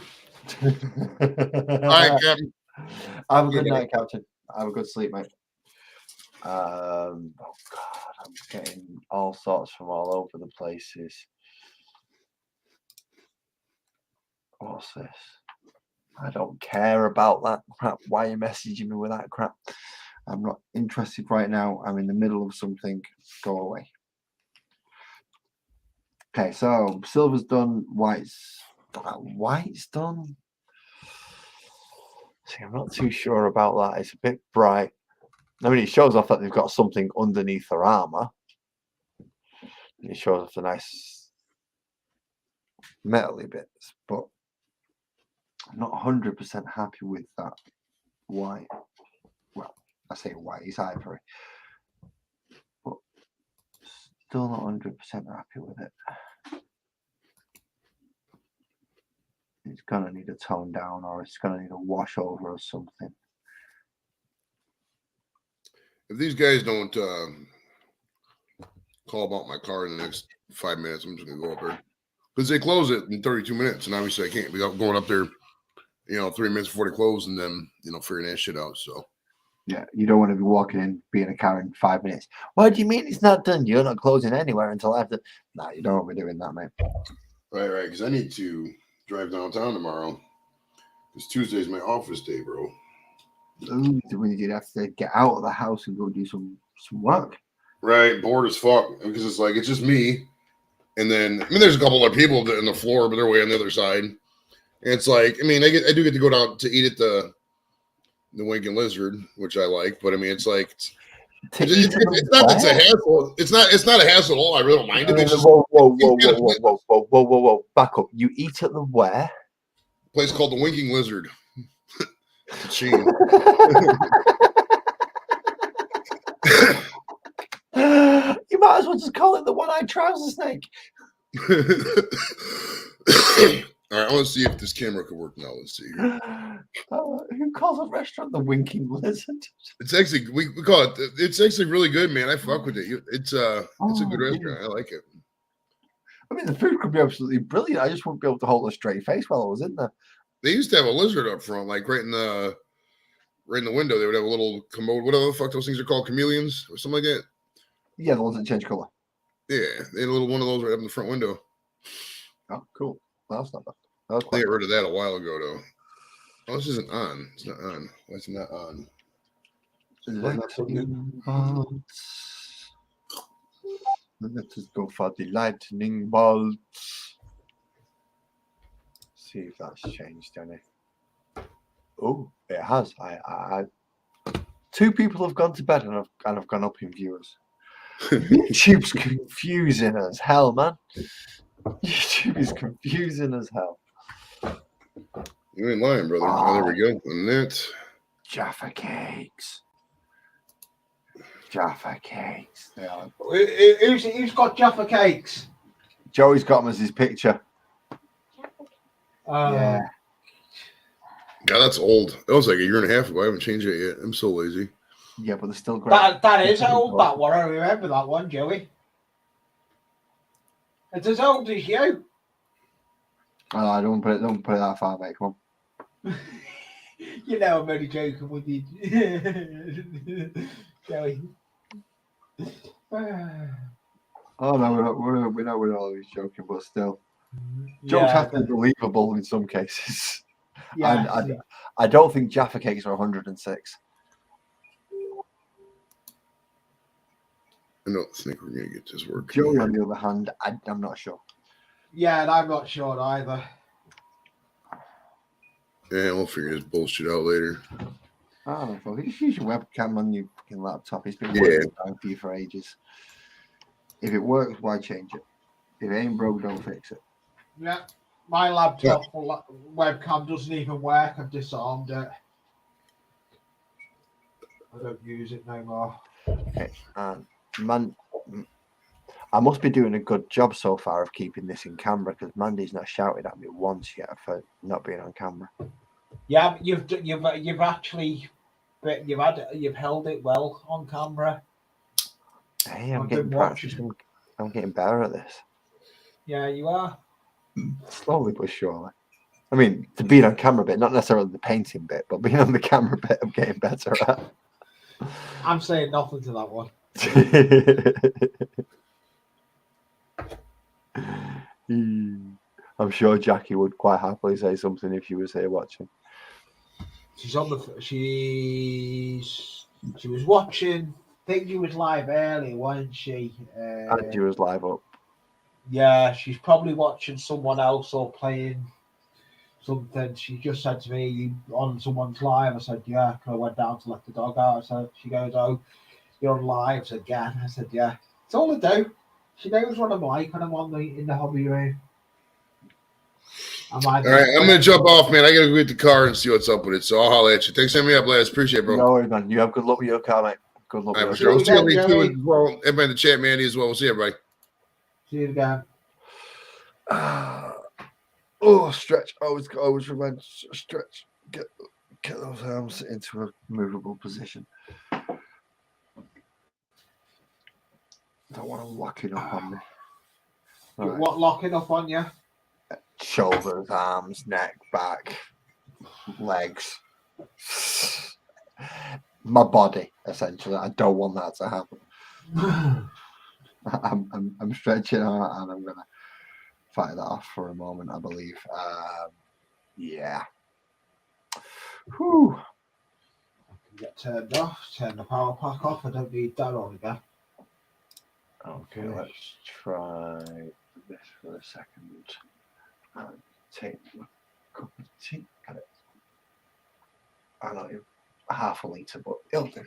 All right, Captain. Have a good night, Captain. Have a good sleep, mate. Oh God, I'm getting all sorts from all over the places. What's this? I don't care about that crap. Why are you messaging me with that crap? I'm not interested right now. I'm in the middle of something. Go away. Okay, so silver's done, white's done. See, I'm not too sure about that. It's a bit bright. I mean, it shows off that they've got something underneath their armor. And it shows off the nice metally bits, but I'm not 100% happy with that white. Well, I say white, it's ivory. But still not 100% happy with it. It's going to need a tone down, or it's going to need a wash over or something. If these guys don't call about my car in the next 5 minutes, I'm just going to go up there. Because they close it in 32 minutes, and obviously I can't be going up there, 3 minutes before they close and then, figuring that shit out. So, yeah, you don't want to be walking in, be in a car in 5 minutes. What do you mean it's not done? You're not closing anywhere until after. No, you don't want to be doing that, mate. Right, because I need to drive downtown tomorrow. Because Tuesday's my office day, bro. Ooh, you'd have to get out of the house and go do some work. Right, bored as fuck. Because it's just me. And then, there's a couple other people on the floor, but they're way on the other side. And it's like, I do get to go down to eat at the Winking Lizard, which I like. But it's like, it's not that it's a hassle. It's not a hassle at all. I really don't mind it. It's just, whoa. Back up. You eat at the where? A place called the Winking Lizard. Cheating. You might as well just call it the one-eyed trouser snake. All right, I want to see if this camera could work now. Let's see here. Who calls a restaurant the Winking Lizard? It's actually we call it. It's actually really good, man. I fuck with it. It's a good restaurant. I like it. The food could be absolutely brilliant. I just wouldn't be able to hold a straight face while I was in there. They used to have a lizard up front, like right in the window. They would have a little commode. Whatever the fuck those things are called, chameleons or something like that. Yeah, the ones that change color. Yeah, they had a little one of those right up in the front window. Oh, cool. Well, that's not bad. They got rid of that a while ago, though. Oh, this isn't on. It's not on. Why is it not on? Let us go for the lightning bolts. See if that's changed any. Oh, it has. I 2 people have gone to bed and I've gone up in viewers. YouTube's confusing as hell, man. YouTube is confusing as hell. You ain't lying, brother. Oh, there we go. And that's Jaffa cakes. Jaffa cakes. Yeah. Who's got Jaffa cakes? Joey's got them as his picture. Yeah. God, that's old. That was like a year and a half ago. I haven't changed it yet. I'm so lazy. Yeah, but they're still great. That is old, that one. I remember that one, Joey. It's as old as you. Oh, I don't put it that far, mate. Come on. I'm only joking with you, Joey. Oh no, we're always joking, but still, jokes have to be believable in some cases. Yeah, I don't think Jaffa cakes are 106. I don't think we're gonna get this working. Joey, on the other hand, I'm not sure. Yeah, and I'm not sure either. Yeah, we'll figure this bullshit out later. I don't know. Just use your webcam on your fucking laptop. It's been working for you for ages. If it works, why change it? If it ain't broke, don't fix it. Yeah, my laptop webcam doesn't even work. I've disarmed it. I don't use it no more. Okay, man, I must be doing a good job so far of keeping this in camera because Mandy's not shouted at me once yet for not being on camera. Yeah, you've actually but you've held it well on camera. Hey, I'm I've getting been watching. practice. I'm getting better at this. Yeah, you are. Slowly but surely. I mean, to being on camera bit, not necessarily the painting bit, but being on the camera bit, I'm getting better at. I'm saying nothing to that one. I'm sure Jackie would quite happily say something if she was here watching. She's on the. She was watching. I think she was live earlier, wasn't she? And she was live up. Yeah, she's probably watching someone else or playing something. She just said to me, "You on someone's live?" I said, "Yeah." I went down to let the dog out. I said, she goes, "Oh, you're on lives again?" I said, "Yeah." It's all I do. She knows what I'm like when I'm in the hobby room. All right, I'm gonna jump off, man. I gotta go get the car and see what's up with it. So I'll holler at you. Thanks for having me up, lads. Appreciate it, bro. No worries, man. You have good luck with your car, mate. Good luck with your sure. car. We'll see you too as well. Everybody in the chat, man, as well. We'll see everybody. See you again. Oh, stretch. Always remind stretch. Get those arms into a movable position. Don't want them locking up on me. Right. What locking up on you? Shoulders, arms, neck, back, legs. My body, essentially. I don't want that to happen. I'm stretching out and I'm gonna fight that off for a moment, I believe. Yeah. Whew. I can get turned off, turn the power pack off. I don't need that on again. Okay, let's try this for a second. Take a cup of tea. I know you half a litre, but it'll do.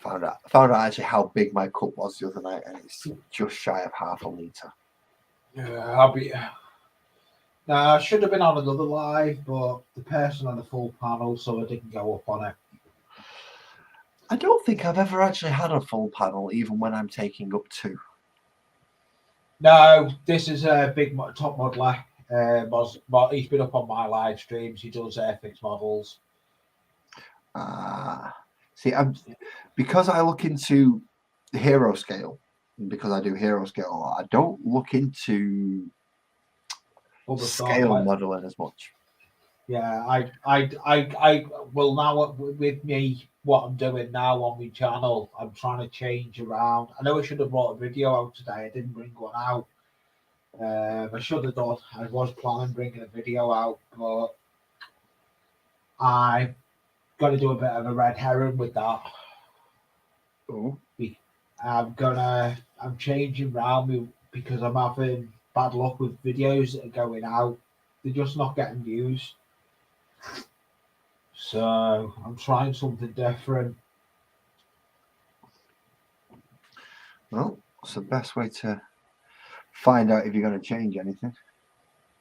Found out actually how big my cup was the other night, and it's just shy of half a litre. Yeah, I should have been on another live, but the person on the full panel, so I didn't go up on it. I don't think I've ever actually had a full panel, even when I'm taking up 2. No, this is a big top modeler. He's been up on my live streams. He does airfix models. See, because I look into the hero scale, because I do hero scale a lot, I don't look into scale modeling as much. Yeah, I will now with me what I'm doing now on my channel. I'm trying to change around. I know I should have brought a video out today. I didn't bring one out. I should have done. I was planning bringing a video out, but I've got to do a bit of a red herring with that. Oh. I'm changing around because I'm having bad luck with videos that are going out. They're just not getting views. So I'm trying something different. Well, it's the best way to find out if you're going to change anything.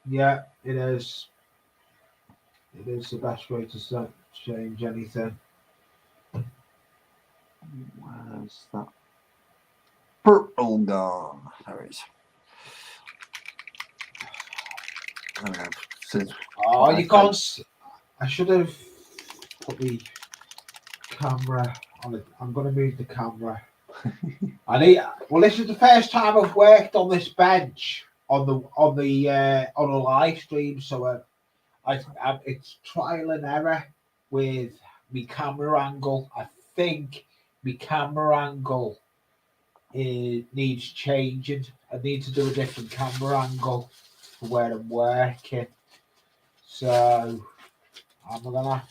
Yeah, it is. It is the best way to change anything. Where's that purple gone? There it is. You can't. I should have put the camera on it. I'm going to move the camera. This is the first time I've worked on this bench on a live stream, so it's trial and error with my camera angle. I think my camera angle needs changing. I need to do a different camera angle for where I'm working. So I'm gonna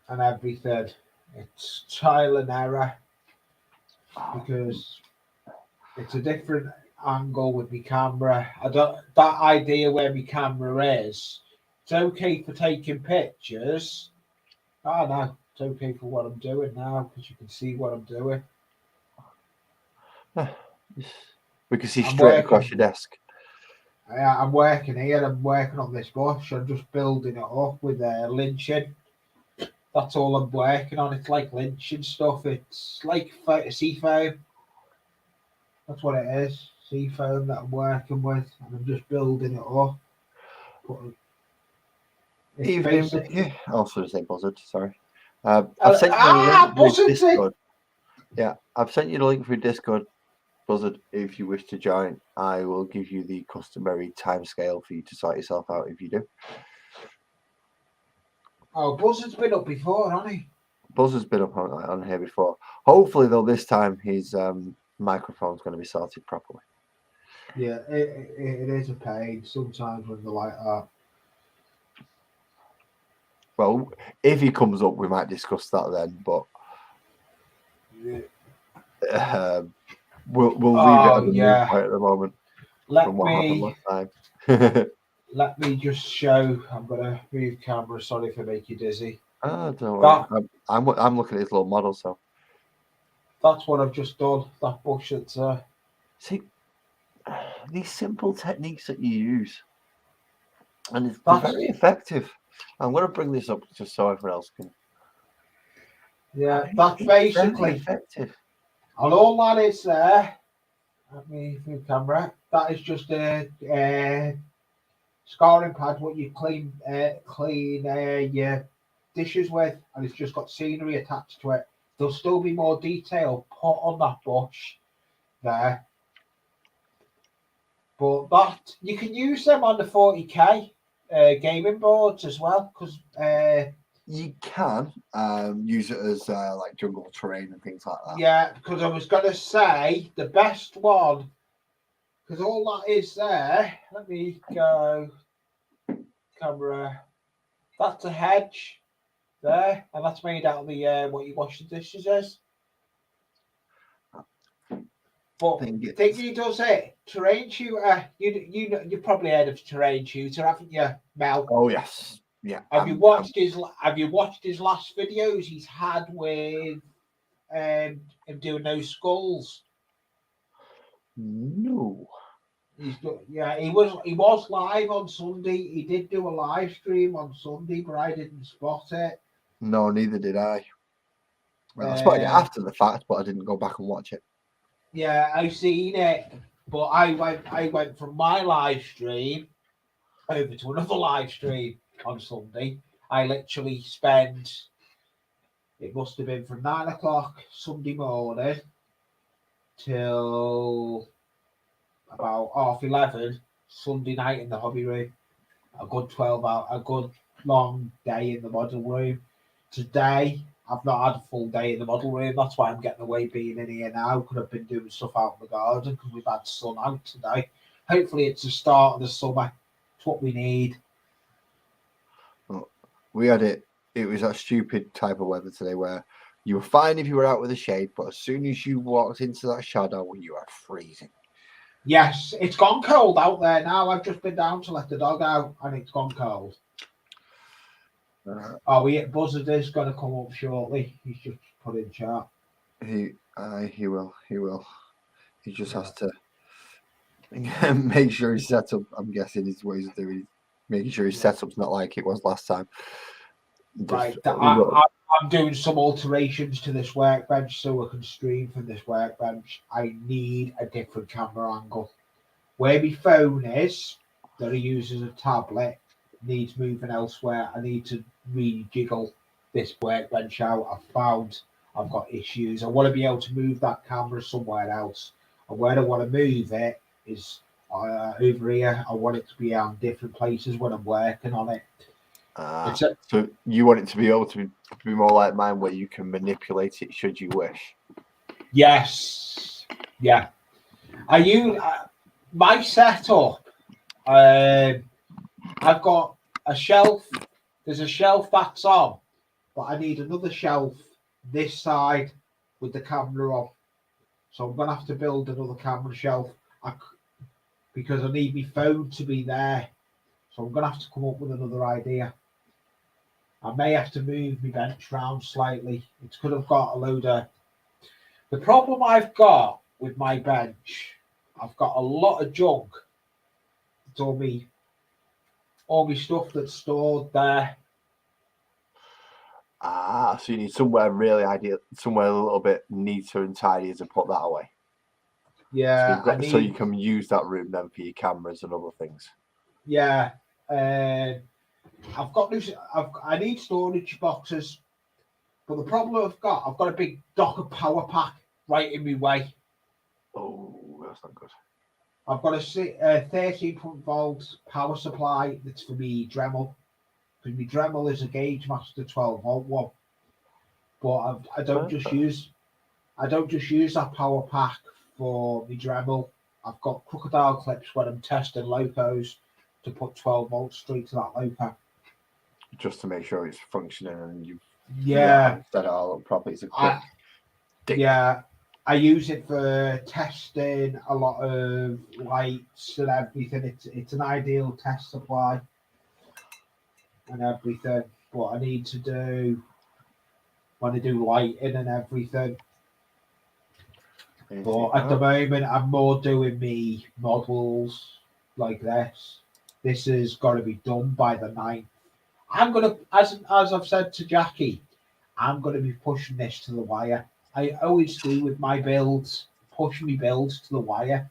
and everything. It's trial and error because it's a different angle with my camera. That idea where my camera is. It's okay for taking pictures. No, it's okay for what I'm doing now because you can see what I'm doing. We can see straight across your desk. I'm working here. I'm working on this bush. I'm just building it up with lynching. That's all I'm working on. It's like lynching stuff. It's like seafoam. That's what it is. seafoam that I'm working with, and I'm just building it up. But it's Evening, basically Vicky. Oh, sorry to say Buzzard. Sorry. I've sent you the link through Buzzard's in. Discord. Yeah, I've sent you the link through Discord, Buzzard. If you wish to join, I will give you the customary timescale for you to sort yourself out if you do. Oh, Buzzard's been up before, hasn't he? Buzzard's been up on here before. Hopefully, though, this time his microphone's going to be sorted properly. Yeah, it is a pain sometimes when they're like that. Well, if he comes up, we might discuss that then. But we'll leave it at the mood point at the moment. From what happened last time. Let me just show. I'm gonna move camera. Sorry if I make you dizzy. Oh, don't worry. I'm looking at his little model, so that's what I've just done. That bush that's there. See, these simple techniques that you use, and it's very effective. I'm going to bring this up just so everyone else can. Yeah, that's basically effective. And all that is there. Let me move camera. That is just a scoring pad. What you clean your dishes with, and it's just got scenery attached to it. There'll still be more detail put on that bush there. But that you can use them on the 40k gaming boards as well, because you can use it as like jungle terrain and things like that. Yeah, because I was gonna say the best one, because all that is there. Let me go camera. That's a hedge there, and that's made out of the what you wash the dishes is. But think he does it. Terrain tutor. You probably heard of terrain tutor, haven't you, Mel? Oh yes, yeah. Have you watched his last videos he's had with him doing those skulls? No. He was live on Sunday. He did do a live stream on Sunday, but I didn't spot it. No, neither did I. Well, I spotted it after the fact, but I didn't go back and watch it. Yeah, I seen it, but I went from my live stream over to another live stream on Sunday. I literally spent, it must have been from 9 o'clock Sunday morning till about 11:30 Sunday night in the hobby room. A good 12 hour, a good long day in the model room. Today, I've not had a full day in the model room. That's why I'm getting away being in here now. Could have been doing stuff out in the garden because we've had sun out today. Hopefully, it's the start of the summer. It's what we need. Well, we had it. It was that stupid type of weather today where you were fine if you were out with a shade, but as soon as you walked into that shadow, you are freezing. Yes, it's gone cold out there now. I've just been down to let the dog out, and it's gone cold. Buzzard is going to come up shortly. He's just put in chat. He will. He just has to make sure he's set up. I'm guessing his ways of doing, making sure his setup's not like it was last time. Right, I'm doing some alterations to this workbench so I can stream from this workbench. I need a different camera angle. Where my phone is, that I use as a tablet, needs moving elsewhere. I need to rejiggle this workbench out. I've found I've got issues. I want to be able to move that camera somewhere else. And where I want to move it is over here. I want it to be on different places when I'm working on it. So you want it to be able to be more like mine, where you can manipulate it should you wish. Yes. Yeah. Are you my setup? I've got a shelf. There's a shelf that's on, but I need another shelf this side with the camera on. So I'm gonna have to build another camera shelf because I need my phone to be there. So I'm gonna have to come up with another idea. I may have to move my bench round slightly. It could have got a load of. The problem I've got with my bench, I've got a lot of junk. It's all my stuff that's stored there. So you need somewhere really ideal, somewhere a little bit neater and tidier to put that away. Yeah, so you can use that room then for your cameras and other things. Yeah, I've got this. I need storage boxes, but the problem I've got a big Docker power pack right in my way. Oh, that's not good. I've got a 13-volt power supply that's for me Dremel. Because my Dremel is a Gauge Master 12-volt one, but I don't just use that power pack for my Dremel. I've got crocodile clips when I'm testing locos to put 12 volts straight to that loco. Just to make sure it's functioning and you've set it all up properly. It's a quick ding. Yeah, I use it for testing a lot of lights and everything. It's an ideal test supply and everything. What I need to do when I do lighting and everything. But at the moment, I'm more doing me models like this. This has got to be done by the 9th. I'm gonna, as I've said to Jackie, I'm gonna be pushing this to the wire. I always do with my builds, push me builds to the wire.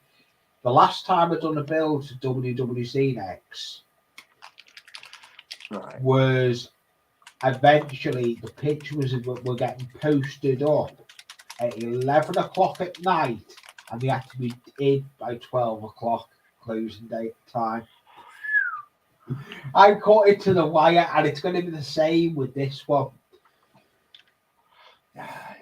The last time I done a build for WWC Next was eventually the pictures were getting posted up at 11 o'clock at night, and they had to be in by 12 o'clock closing date time. I cut it to the wire, and it's going to be the same with this one.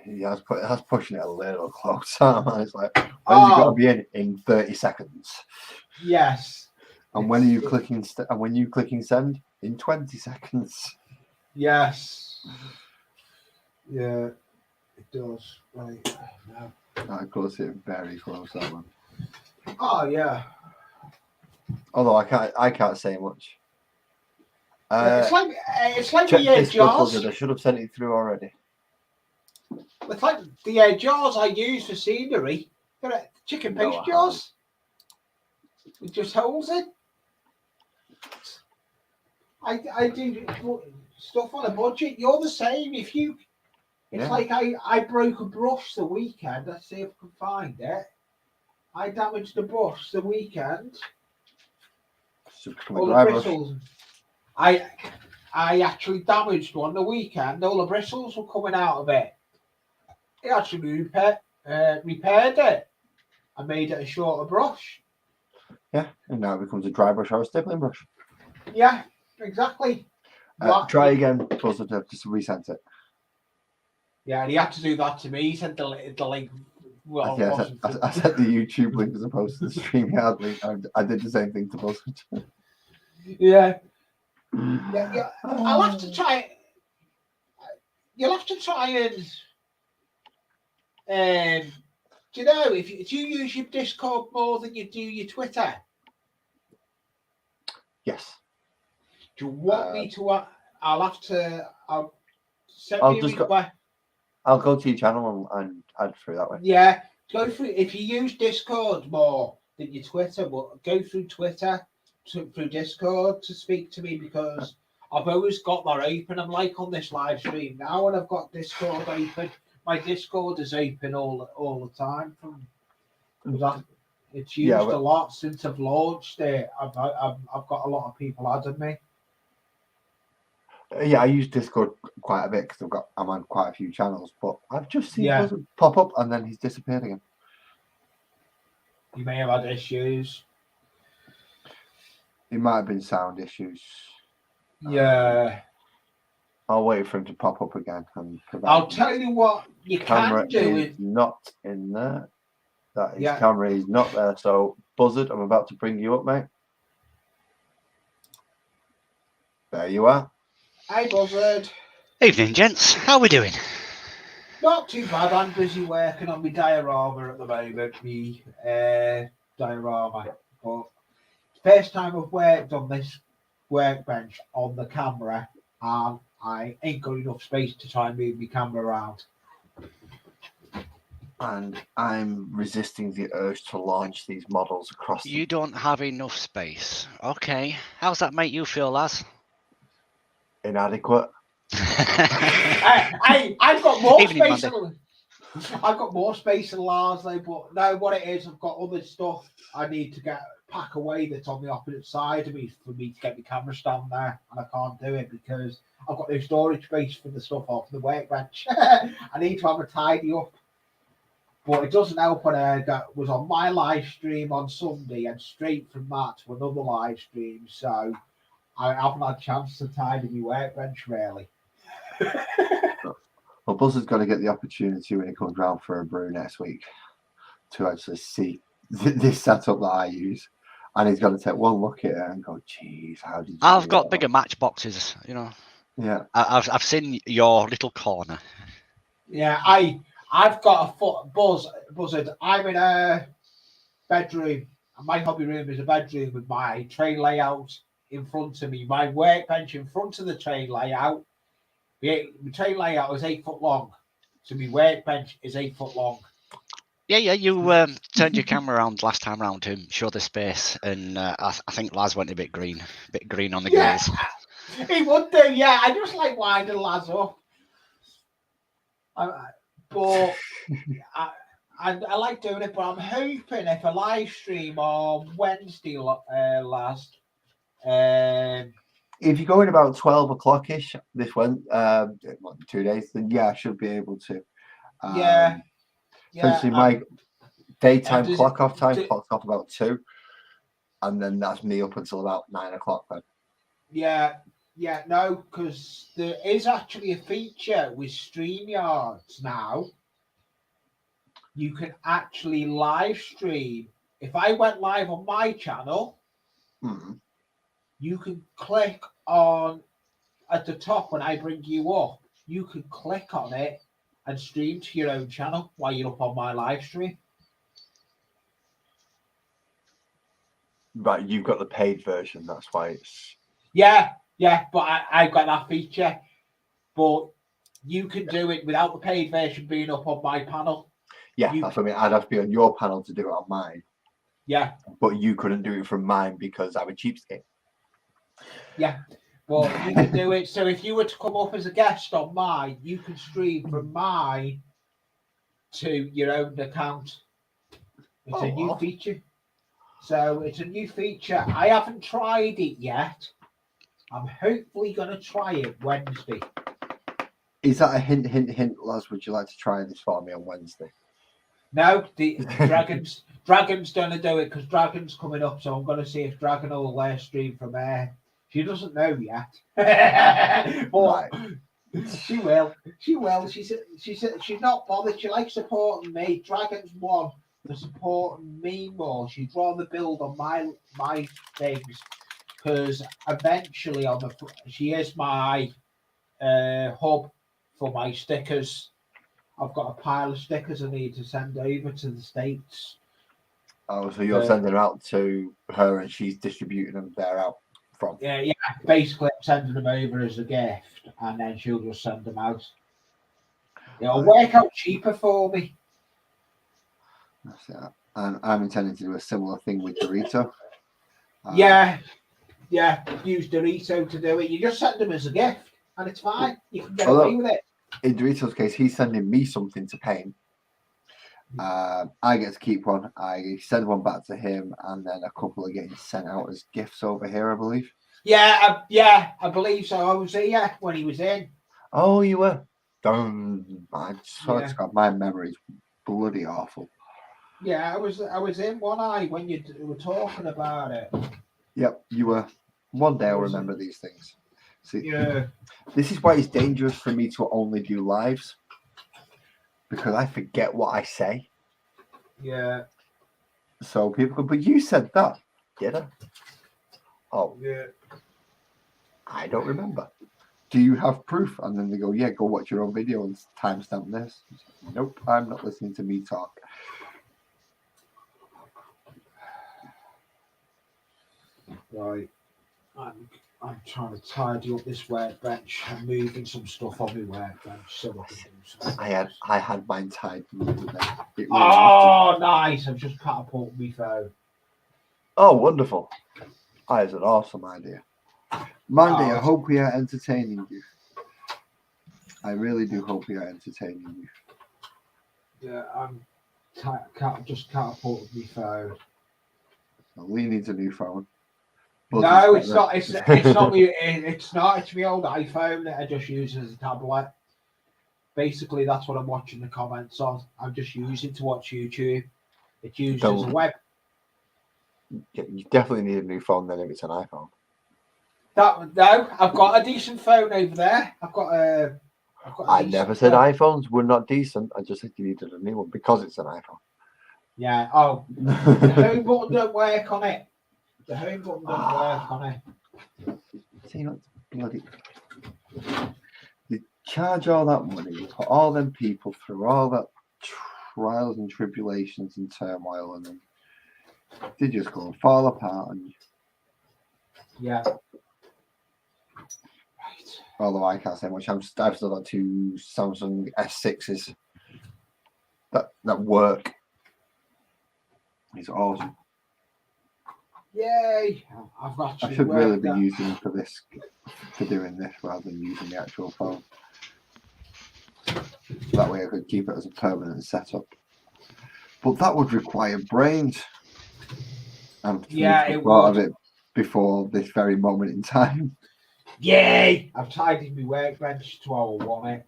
Yeah, that's pushing it a little closer. It's like, when's it got to be in 30 seconds? Yes. And when are you clicking? And when you clicking send in 20 seconds? Yes. Yeah, it does. Right now. Of course, it very close that one. Oh yeah. Although I can't say much. It's like the jars. I should have sent it through already. It's like the jars I use for scenery. Chicken paste jars. It just holds it. I do stuff on a budget. You're the same. It's like I broke a brush the weekend. Let's see if I can find it. I damaged the brush the weekend. All the bristles. I actually damaged one the weekend. All the bristles were coming out of it. It actually repaired it. I made it a shorter brush. Yeah, and now it becomes a dry brush or a stippling brush. Yeah, exactly. Try again, closer to just resent it. Yeah, and he had to do that to me. He sent the link. Well, I sent the YouTube link as opposed to the StreamYard link. I did the same thing to Buzzard. Yeah. I'll have to try. You'll have to try and. Do you know do you use your Discord more than you do your Twitter? Yes. Do you want me to? I'll send I'll me a link I'll go to your channel and add through that way. Yeah, go through. If you use Discord more than your Twitter, but go through Twitter through Discord to speak to me, because I've always got that open. I'm like on this live stream now, and I've got Discord open. My Discord is open all the time. It's used a lot since I've launched it. I've got a lot of people adding me. Yeah, I use Discord quite a bit because I'm on quite a few channels, but I've just seen Buzzard pop up and then he's disappeared again. You may have had issues. It might have been sound issues. Yeah. I'll wait for him to pop up again. And I'll tell you what you can do. Is not in there. Camera is not there. So, Buzzard, I'm about to bring you up, mate. There you are. Hi, Buzzard. Evening, gents. How are we doing? Not too bad. I'm busy working on my diorama at the moment. My diorama. But first time I've worked on this workbench on the camera, and I ain't got enough space to try and move my camera around. And I'm resisting the urge to launch these models across. You don't have enough space. Okay. How's that make you feel, lads? Inadequate. I've got more space. I've got more space than Lars though, but no, what it is, I've got other stuff I need to pack away that's on the opposite side of me for me to get my camera stand there, and I can't do it because I've got no storage space for the stuff off the workbench. I need to have a tidy up. But it doesn't help when I was on my live stream on Sunday and straight from that to another live stream, so I haven't had a chance to tidy my workbench really. Well, Buzz has got to get the opportunity when he comes round for a brew next week to actually see this setup that I use. And he's got to take one look at it and go, geez, how did you I've do got that? bigger matchboxes, you know. Yeah. I've seen your little corner. Yeah, I've got a Buzzard. I'm in a bedroom. My hobby room is a bedroom with my train layout in front of me, my workbench in front of the train layout. The train layout is 8 foot long, so my workbench is 8 foot long. Yeah, you turned your camera around last time round to show the space, and I think Laz went a bit green on the gills. He would do, yeah. I just like winding Laz up. But I like doing it, but I'm hoping if a live stream on Wednesday, last. If you go in about 12 o'clock ish this one, 2 days, then yeah, I should be able to. Yeah. Essentially, my daytime clock off time clocks off about 2, and then that's me up until about 9 o'clock then. Yeah, no, because there is actually a feature with StreamYards now. You can actually live stream. If I went live on my channel, you can click on at the top when I bring you up. You can click on it and stream to your own channel while you're up on my live stream. Right, you've got the paid version. That's why it's. Yeah, but I've got that feature. But you can do it without the paid version being up on my panel. Yeah, that's what I mean. I'd have to be on your panel to do it on mine. Yeah. But you couldn't do it from mine because I'm a cheapskate. Yeah. But you can do it. So if you were to come up as a guest on mine, you can stream from mine to your own account. It's a new feature. So it's a new feature. I haven't tried it yet. I'm hopefully going to try it Wednesday. Is that a hint, Laz? Would you like to try this for me on Wednesday? No, the Dragon's going to do it because Dragon's coming up. So I'm going to see if Dragon will stream from there. She doesn't know yet. But she will. She will. She said she's not bothered. She likes supporting me. Dragon's one for supporting me more. She'd rather build on my things because eventually she is my hub for my stickers. I've got a pile of stickers I need to send over to the States. Oh, so you're sending them out to her and she's distributing them there out from? Yeah. Basically, I'm sending them over as a gift and then she'll just send them out. It'll work out cheaper for me. That's it. And I'm intending to do a similar thing with Dorito. Yeah. Use Dorito to do it. You just send them as a gift and it's fine. You can get away with it. In Dorito's case, he's sending me something to paint. I get to keep one. I send one back to him, and then a couple are getting sent out as gifts over here, I believe. Yeah, I believe so. I was there when he was in. Oh, you were? I swear to God, my memory's bloody awful. Yeah, I was in one eye when you were talking about it. Yep, you were. One day I'll remember these things. See, yeah. This is why it's dangerous for me to only do lives, because I forget what I say. Yeah. So people go, but you said that, did I? Oh. Yeah. I don't remember. Do you have proof? And then they go, yeah, go watch your own video and timestamp this. Nope, I'm not listening to me talk. Right. I'm trying to tidy up this workbench. I'm moving some stuff on my workbench so I can do something. I had mine tied. Really nice! I've just catapulted my phone. Oh, wonderful! That is an awesome idea. Mandy, I hope we are entertaining you. I really do hope we are entertaining you. I'm just catapulted my phone. Lee needs a new phone. No, it's not. It's not me. It's not. It's my old iPhone that I just use as a tablet. Basically, that's what I'm watching the comments on. I'm just using it to watch YouTube. It's used as a web. Yeah, you definitely need a new phone then if it's an iPhone. No, I've got a decent phone over there. I never said iPhones were not decent. I just said you needed a new one because it's an iPhone. Yeah. Oh, the home button don't work on it. The home button don't work on it. See, that's bloody. You charge all that money, you put all them people through all that trials and tribulations and turmoil, and then they just go and fall apart. And yeah. Although I can't say much, I've still got 2 Samsung S6s that work. It's awesome. Yay! I should really be using for doing this rather than using the actual phone. That way I could keep it as a permanent setup. But that would require brains. And it thought would. of it before this very moment in time. Yay! I've tidied my workbench to all I want it.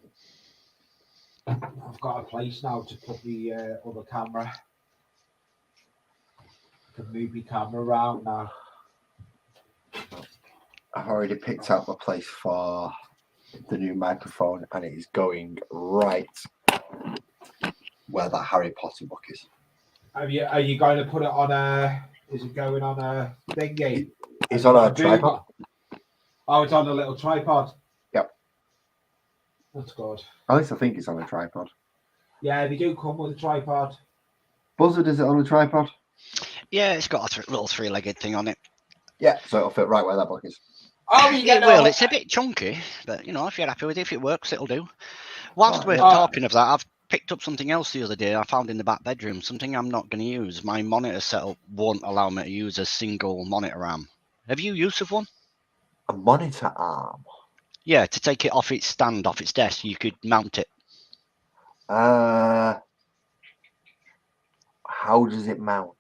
I've got a place now to put the other camera. I can move my camera around now. I've already picked out a place for the new microphone, and it is going right where that Harry Potter book is. Are you going to put it on a? Is it going on a thingy? It's on a tripod. Oh, it's on a little tripod. Yep. That's good. At least I think it's on a tripod. Yeah, they do come with a tripod. Buzzard, is it on a tripod? Yeah, it's got a little 3-legged thing on it. Yeah, so it'll fit right where that book is. Oh, it will. It's a bit chunky, but if you're happy with it, if it works, it'll do. Whilst we're talking of that, I've picked up something else the other day. I found in the back bedroom, something I'm not going to use. My monitor setup won't allow me to use a single monitor arm. Have you use of one? A monitor arm? Yeah, to take it off its stand, off its desk, you could mount it. How does it mount?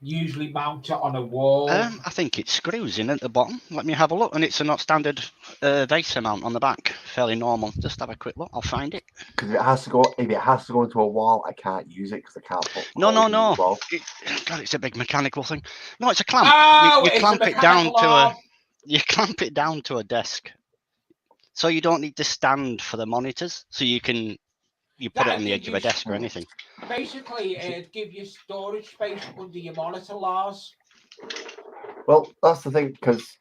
Usually mount it on a wall. I think it screws in at the bottom. Let me have a look. And it's a not standard Vesa mount on the back. Fairly normal. Just have a quick look. I'll find it. Because if it has to go into a wall, I can't use it because I can't put No. God, it's a big mechanical thing. No, it's a clamp. You clamp it down you clamp it down to a desk. So you don't need to stand for the monitors. So you put it on the edge of a desk or anything. Basically, it'd give you storage space under your monitor, Lars. Well, that's the thing, because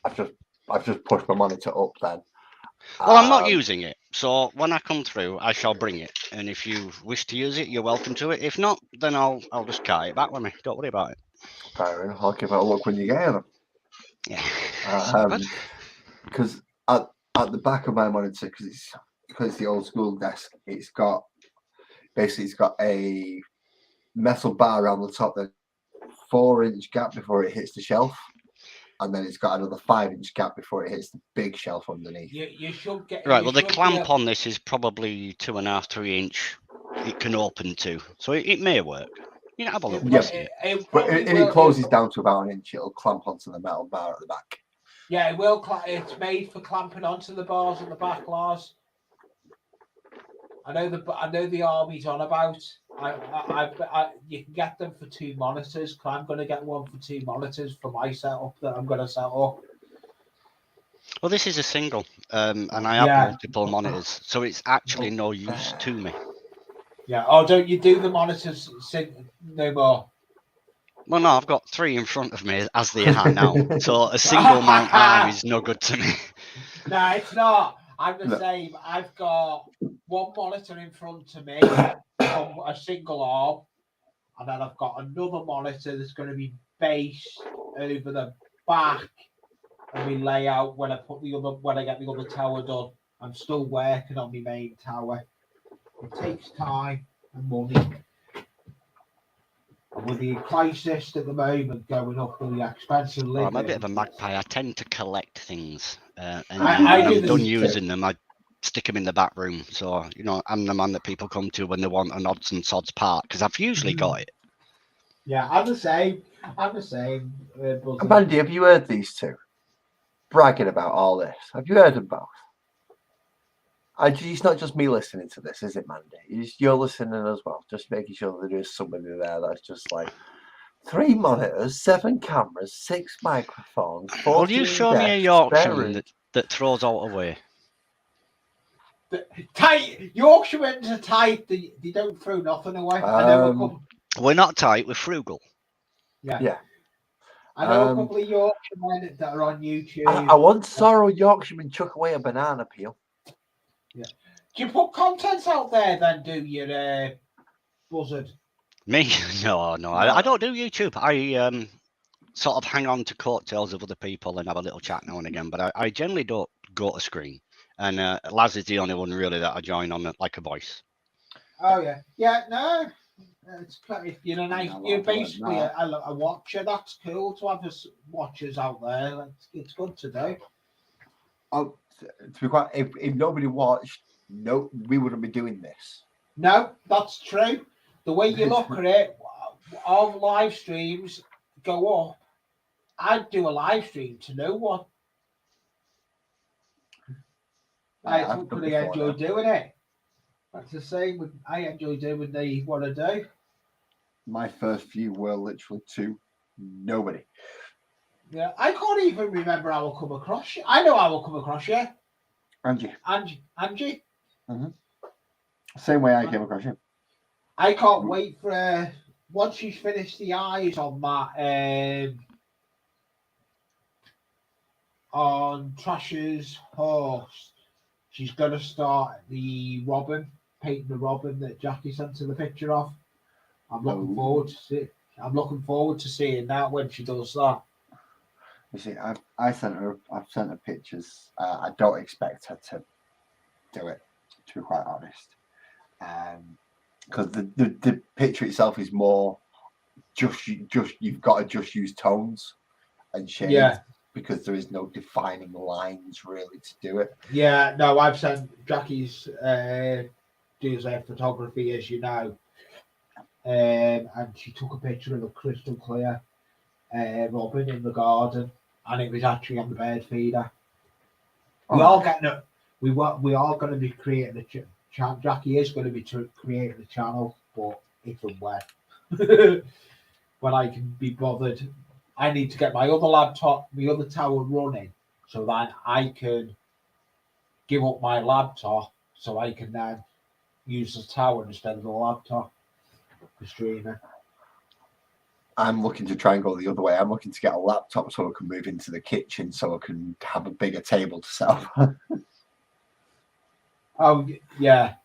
I've just pushed my monitor up then. Well, I'm not using it, so when I come through, I shall bring it. And if you wish to use it, you're welcome to it. If not, then I'll just carry it back with me. Don't worry about it. Fair enough. I'll give it a look when you get here. Yeah. Because at the back of my monitor, because it's the old school desk, it's got a metal bar around the top, then 4-inch gap before it hits the shelf, and then it's got another 5-inch gap before it hits the big shelf underneath. You should get right. Well, the clamp on this is probably 2.5, 3-inch. It can open to, so it may work. You know, have a look. Yes, but if it closes down to about 1 inch, it'll clamp onto the metal bar at the back. Yeah, it will. It's made for clamping onto the bars at the back, Lars. I know the army's on about. You can get them for 2 monitors. Cause I'm going to get one for 2 monitors for my setup that I'm going to set up. Well, this is a single, and I have multiple monitors, so it's actually no use to me. Yeah. Oh, don't you do the monitors no more? Well, no, I've got 3 in front of me as they are now, so a single mount arm is no good to me. No, it's not. I'm the same. I've got 1 monitor in front of me on a single arm, and then I've got another monitor that's going to be based over the back of my layout when I get the other tower done. I'm still working on my main tower. It takes time and money. And with the crisis at the moment going up with the expense of living, I'm a bit of a magpie. I tend to collect things, and I when do I'm the done same. using them, I stick them in the back room. So, you know, I'm the man that people come to when they want an odds and sods part, because I've usually got it. Yeah, I'm the same. But, Mandy, have you heard these two bragging about all this? Have you heard them both? It's not just me listening to this, is it, Mandy? You're listening as well, just making sure that there's somebody there that's just like 3 monitors, 7 cameras, 6 microphones, 14 Will you show me a desks, Yorkshireman that throws all away? tight Yorkshiremen are tight. They don't throw nothing away. I know a couple. We're not tight. We're frugal. Yeah. I know a couple of Yorkshiremen that are on YouTube. I once saw a Yorkshireman chuck away a banana peel. Yeah. Do you put content out there then, do you, Buzzard? Me? No. I don't do YouTube. I sort of hang on to coattails of other people and have a little chat now and again, but I generally don't go to screen. And Laz is the only one really that I join on like a voice. Oh yeah, no. It's you're nice. You're basically a watcher. That's cool to have watchers out there. It's good to do. To be quite, if nobody watched, we wouldn't be doing this. No, that's true. The way you look at it, our live streams go up. I'd do a live stream to know what. I really enjoy doing it. That's the same. I enjoy doing what I want to do. My first few were literally to nobody. Yeah, I can't even remember how I come across you. I know how I come across you. Angie. Mm-hmm. Same way I came across you. I can't wait for once she's finished the eyes on that on Trash's horse. She's gonna start the robin, painting the robin that Jackie sent to the picture of. I'm looking forward to seeing that when she does that. You see, I've sent her pictures. I don't expect her to do it, to be quite honest, because the picture itself is more just you've got to just use tones and shades, because there is no defining lines really to do it. Yeah, no, I've sent Jackie's does their photography, as you know, and she took a picture of a crystal clear robin in the garden, and it was actually on the bird feeder. We are going to be creating the channel. Jackie is going to be creating the channel, but if and when when I can be bothered, I need to get my other laptop, my other tower running, so that I can give up my laptop, so I can then use the tower instead of the laptop for streaming. I'm looking to try and go the other way. I'm looking to get a laptop so I can move into the kitchen, so I can have a bigger table to set up. Oh yeah.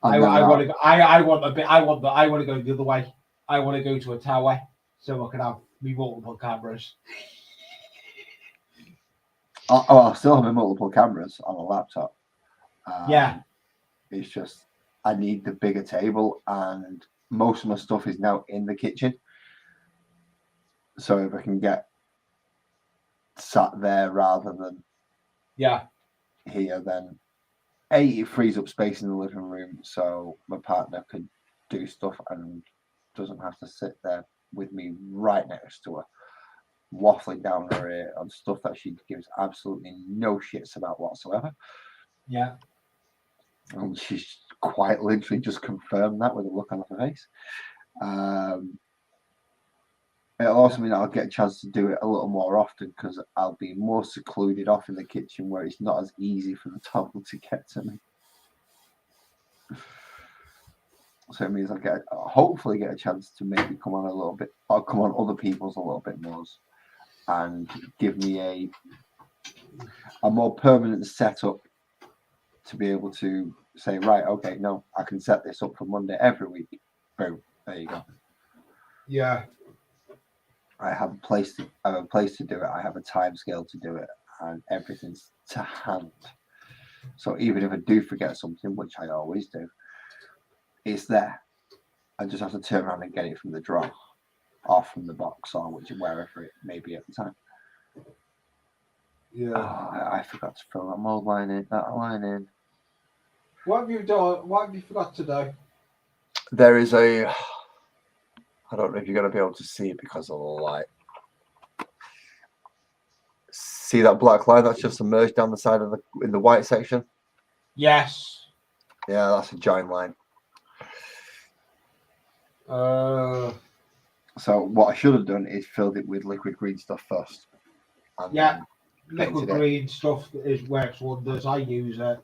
I want to go. I want to go the other way. I want to go to a tower so I can have me multiple cameras. I'll still have my multiple cameras on a laptop. It's just I need the bigger table, and most of my stuff is now in the kitchen. So if I can get sat there rather than here, then it frees up space in the living room, so my partner could do stuff and doesn't have to sit there with me right next to her, waffling down her ear on stuff that she gives absolutely no shits about whatsoever. Yeah. And she's quite literally just confirmed that with a look on her face. It'll also mean I'll get a chance to do it a little more often, because I'll be more secluded off in the kitchen where it's not as easy for the towel to get to me. So it means I'll hopefully get a chance to maybe come on a little bit, or come on other people's a little bit more, and give me a more permanent setup to be able to say, right, okay, no, I can set this up for Monday every week. Boom, there you go. Yeah. I have a place to do it. I have a time scale to do it, and everything's to hand. So even if I do forget something, which I always do, it's there. I just have to turn around and get it from the drawer, or from the box, or wherever it may be at the time. Yeah. I forgot to fill that mold line in. That line in. What have you done? What have you forgot to do? There is a. I don't know if you're going to be able to see it because of the light. See that black line that's just emerged down the side of in the white section? Yes. Yeah, that's a giant line. So what I should have done is filled it with liquid green stuff first. And yeah, then liquid green stuff works wonders. I use it.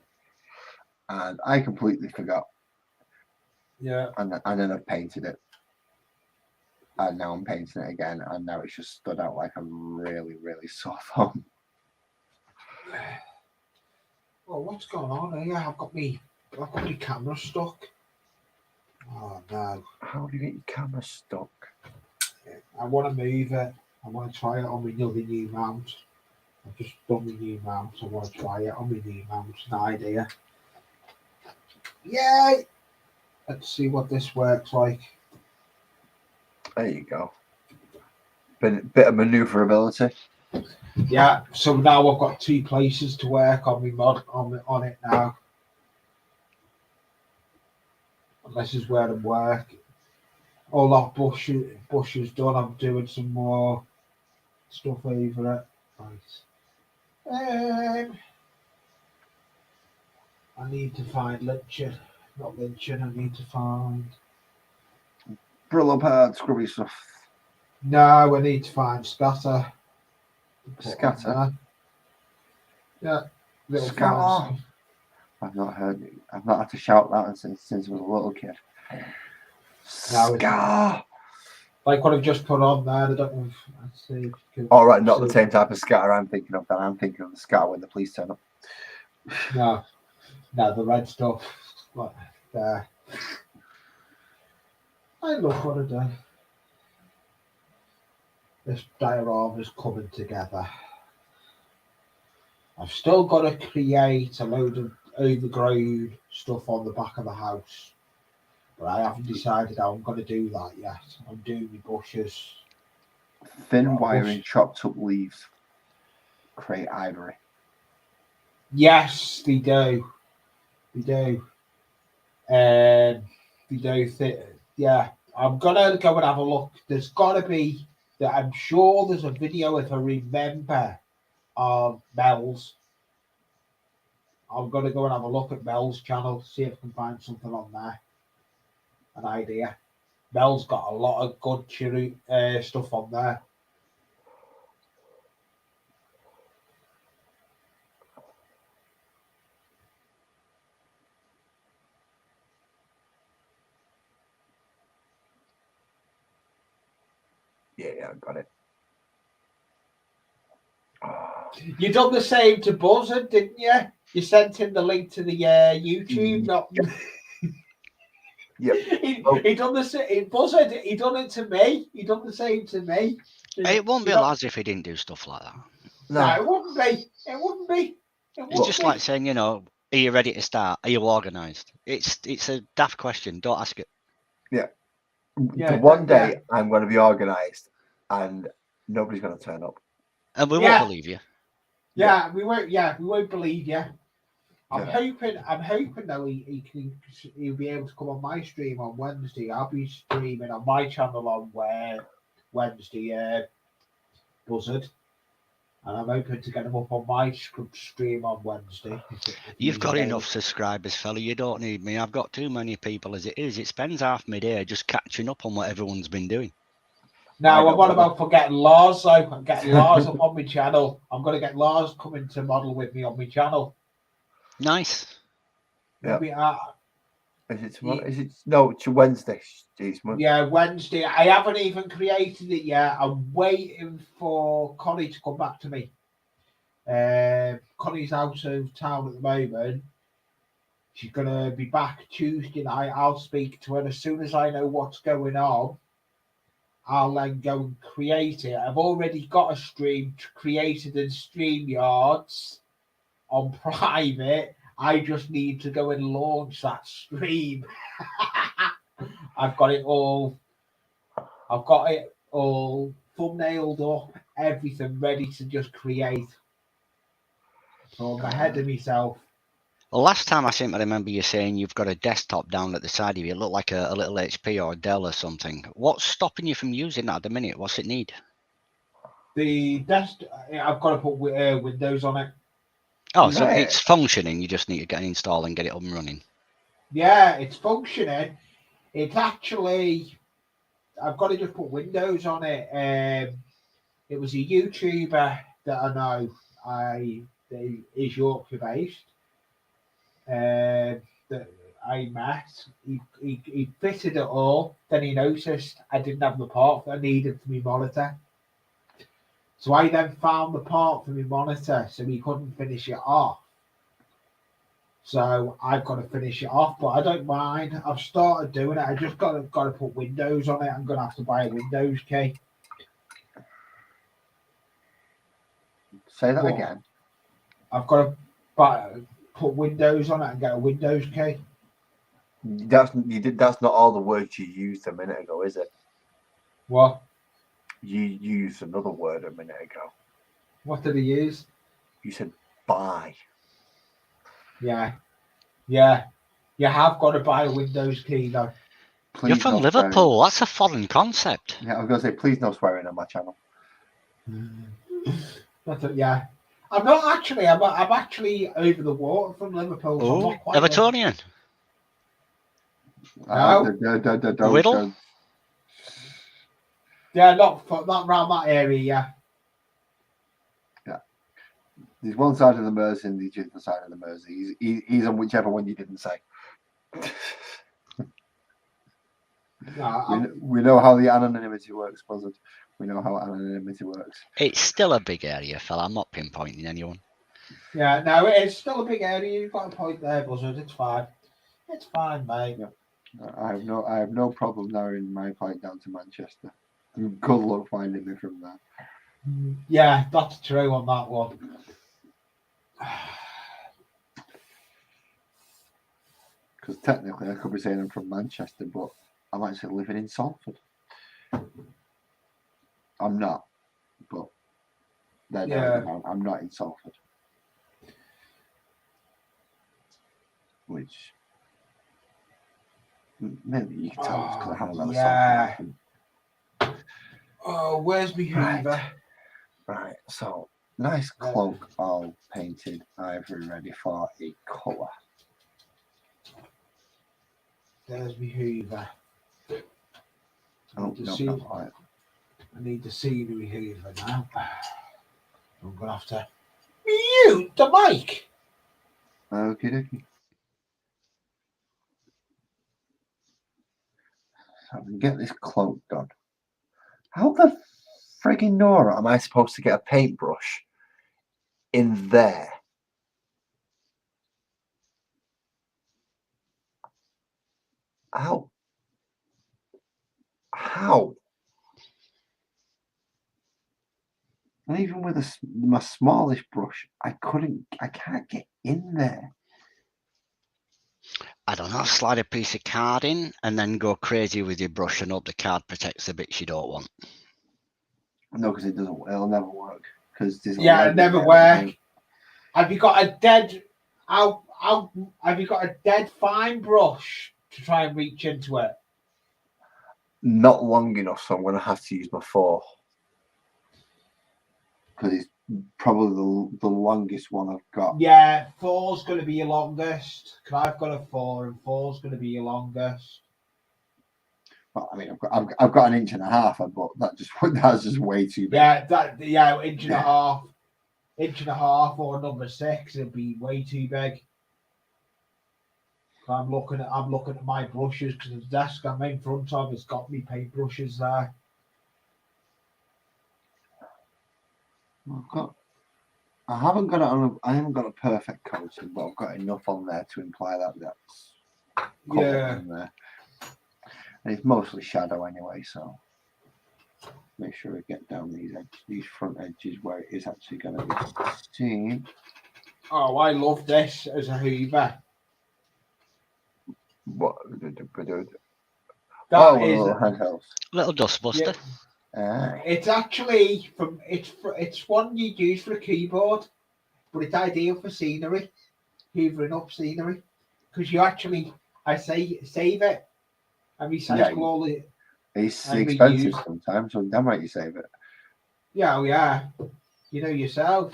And I completely forgot. Yeah. And then I painted it. And now I'm painting it again, and now it's just stood out like a really, really sore thumb. Oh, what's going on here? I've got my camera stuck. Oh no! How do you get your camera stuck? I want to move it. I want to try it on my new mount. I've just done my new mount. I want to try it on my new mount. An idea. Yay! Let's see what this works like. There you go. Bit of maneuverability. Yeah, so now I've got 2 places to work on my mod on it now. And this is where I'm working. All that bush is done. I'm doing some more stuff over it. Right. I need to find lynching. Not lynching. I need to find Brillo pad, scrubby stuff. No, I need to find scatter. Scatter? Yeah. Scatter. I've not heard it. I've not had to shout that since I was a little kid. Scar. Like what I've just put on there. I don't know if I see. All right, not the same type of scatter I'm thinking of. That I'm thinking of the scatter when the police turn up. No, the red stuff. Like there. I love what I do. This diorama is coming together. I've still got to create a load of overgrown stuff on the back of the house. But I haven't decided how I'm going to do that yet. I'm doing my bushes. Thin wiring, chopped up leaves create ivory. Yes, they do. They do. Yeah, I'm going to go and have a look. There's got to be, I'm sure there's a video, if I remember, of Mel's. I'm going to go and have a look at Mel's channel, see if I can find something on there. An idea. Mel's got a lot of good stuff on there. Yeah, I got it. You done the same to Buzzard, didn't you? You sent him the link to the YouTube. Not. Yep. He done the Buzzard. He done it to me. He done the same to me. It won't be a lads if he didn't do stuff like that. No, it wouldn't be. It wouldn't be. It's just like saying, are you ready to start? Are you organised? It's a daft question. Don't ask it. Yeah. One day I'm going to be organised, and nobody's going to turn up. And we won't believe you. Yeah, we won't. Yeah, we won't believe you. I'm hoping though he'll be able to come on my stream on Wednesday. I'll be streaming on my channel on Wednesday, Buzzard, and I'm hoping to get him up on my stream on Wednesday. You've got enough subscribers, fella. You don't need me. I've got too many people as it is. It spends half my day just catching up on what everyone's been doing. Now, I'm on about forgetting Lars, though. I'm getting Lars up on my channel. I'm going to get Lars coming to model with me on my channel. Nice. Yeah. Is it tomorrow? No, it's Wednesday. Jeez, yeah, Wednesday. I haven't even created it yet. I'm waiting for Connie to come back to me. Connie's out of town at the moment. She's going to be back Tuesday night. I'll speak to her as soon as I know what's going on. I'll then go and create it. I've already got a stream created in StreamYards on private. I just need to go and launch that stream. I've got it all thumbnailed up, everything ready to just create. So I'm ahead of myself. Well, last time I seem to remember you saying you've got a desktop down at the side of you. It looked like a little HP or a Dell or something. What's stopping you from using that at the minute? What's it need? The desk, I've got to put Windows on it. Oh, so Right. it's functioning. You just need to get it installed and get it up and running. Yeah, it's functioning. It's actually, I've got to just put Windows on it. It was a YouTuber that I know. That is Yorkshire based. That I met. He fitted it all. Then he noticed I didn't have the part that I needed for my monitor. So I then found the part for my monitor, so he couldn't finish it off. So I've got to finish it off, but I don't mind. I've started doing it. I just got to put Windows on it. I'm going to have to buy a Windows key. Say that What? again. I've got to put Windows on it and get a Windows key. That's not all the words you used a minute ago, is it? What? You used another word a minute ago. What did he use? You said buy. Yeah. You have got to buy a Windows key though. Please You're from no swearing. Liverpool. That's a foreign concept. Yeah, I was going to say, please no swearing on my channel. Yeah. I'm not actually. I'm actually over the water from Liverpool. So I'm Oh, not quite Evertonian. No. Whittle? Yeah, not around that area. Yeah. There's one side of the Mersey and the other side of the Mersey. He's on whichever one you didn't say. No, we know how the anonymity works, Buzzard. We know how anonymity works. It's still a big area, fella. I'm not pinpointing anyone. Yeah, no, it's still a big area. You've got a point there, Buzzard. It's fine. It's fine, mate. Yeah. I have no problem narrowing my flight down to Manchester. Good luck finding me from there. Yeah, that's true on that one. Because technically I could be saying I'm from Manchester, but I'm actually living in Salford. I'm not, but I'm not in Salford. Which maybe you can tell because I haven't got a Salford accent. Oh, where's me Hoover? Right, so nice cloak, all painted ivory, ready for a colour. There's me Hoover. Oh, no, I need to see me Hoover now. I'm gonna have to mute the mic. Okay, dokie. So I can get this cloak done. How the friggin' Nora am I supposed to get a paintbrush in there? How? And even with my smallest brush, I can't get in there. I don't know, slide a piece of card in and then go crazy with your brush and hope the card protects the bits you don't want. No, because it doesn't. It'll never work. It never work. Have you got a dead? Have you got a dead fine brush to try and reach into it? Not long enough, so I'm going to have to use my 4. Because it's probably the longest one I've got. Yeah, 4's going to be your longest. Because I've got a 4, and 4's going to be your longest. Well, I mean, I've got an 1.5 inch, but that's just way too big. Inch and a half. 1.5 or number 6, it'll be way too big. I'm looking at my brushes because the desk I'm in front of has got me paint brushes there. I haven't got a perfect coating, but I've got enough on there to imply that that's colour in there. And it's mostly shadow anyway, so make sure I get down these front edges where it is actually going to be seen. Oh, I love this as a Hoover. What? That is little handhelds. Little dustbuster. Yeah. It's actually it's one you use for a keyboard. but it's ideal for scenery, hoovering up scenery, because you actually, I say, save it and recycle all the. It's and expensive reuse. sometimes, so damn right you save it. Yeah, oh yeah. You know yourself,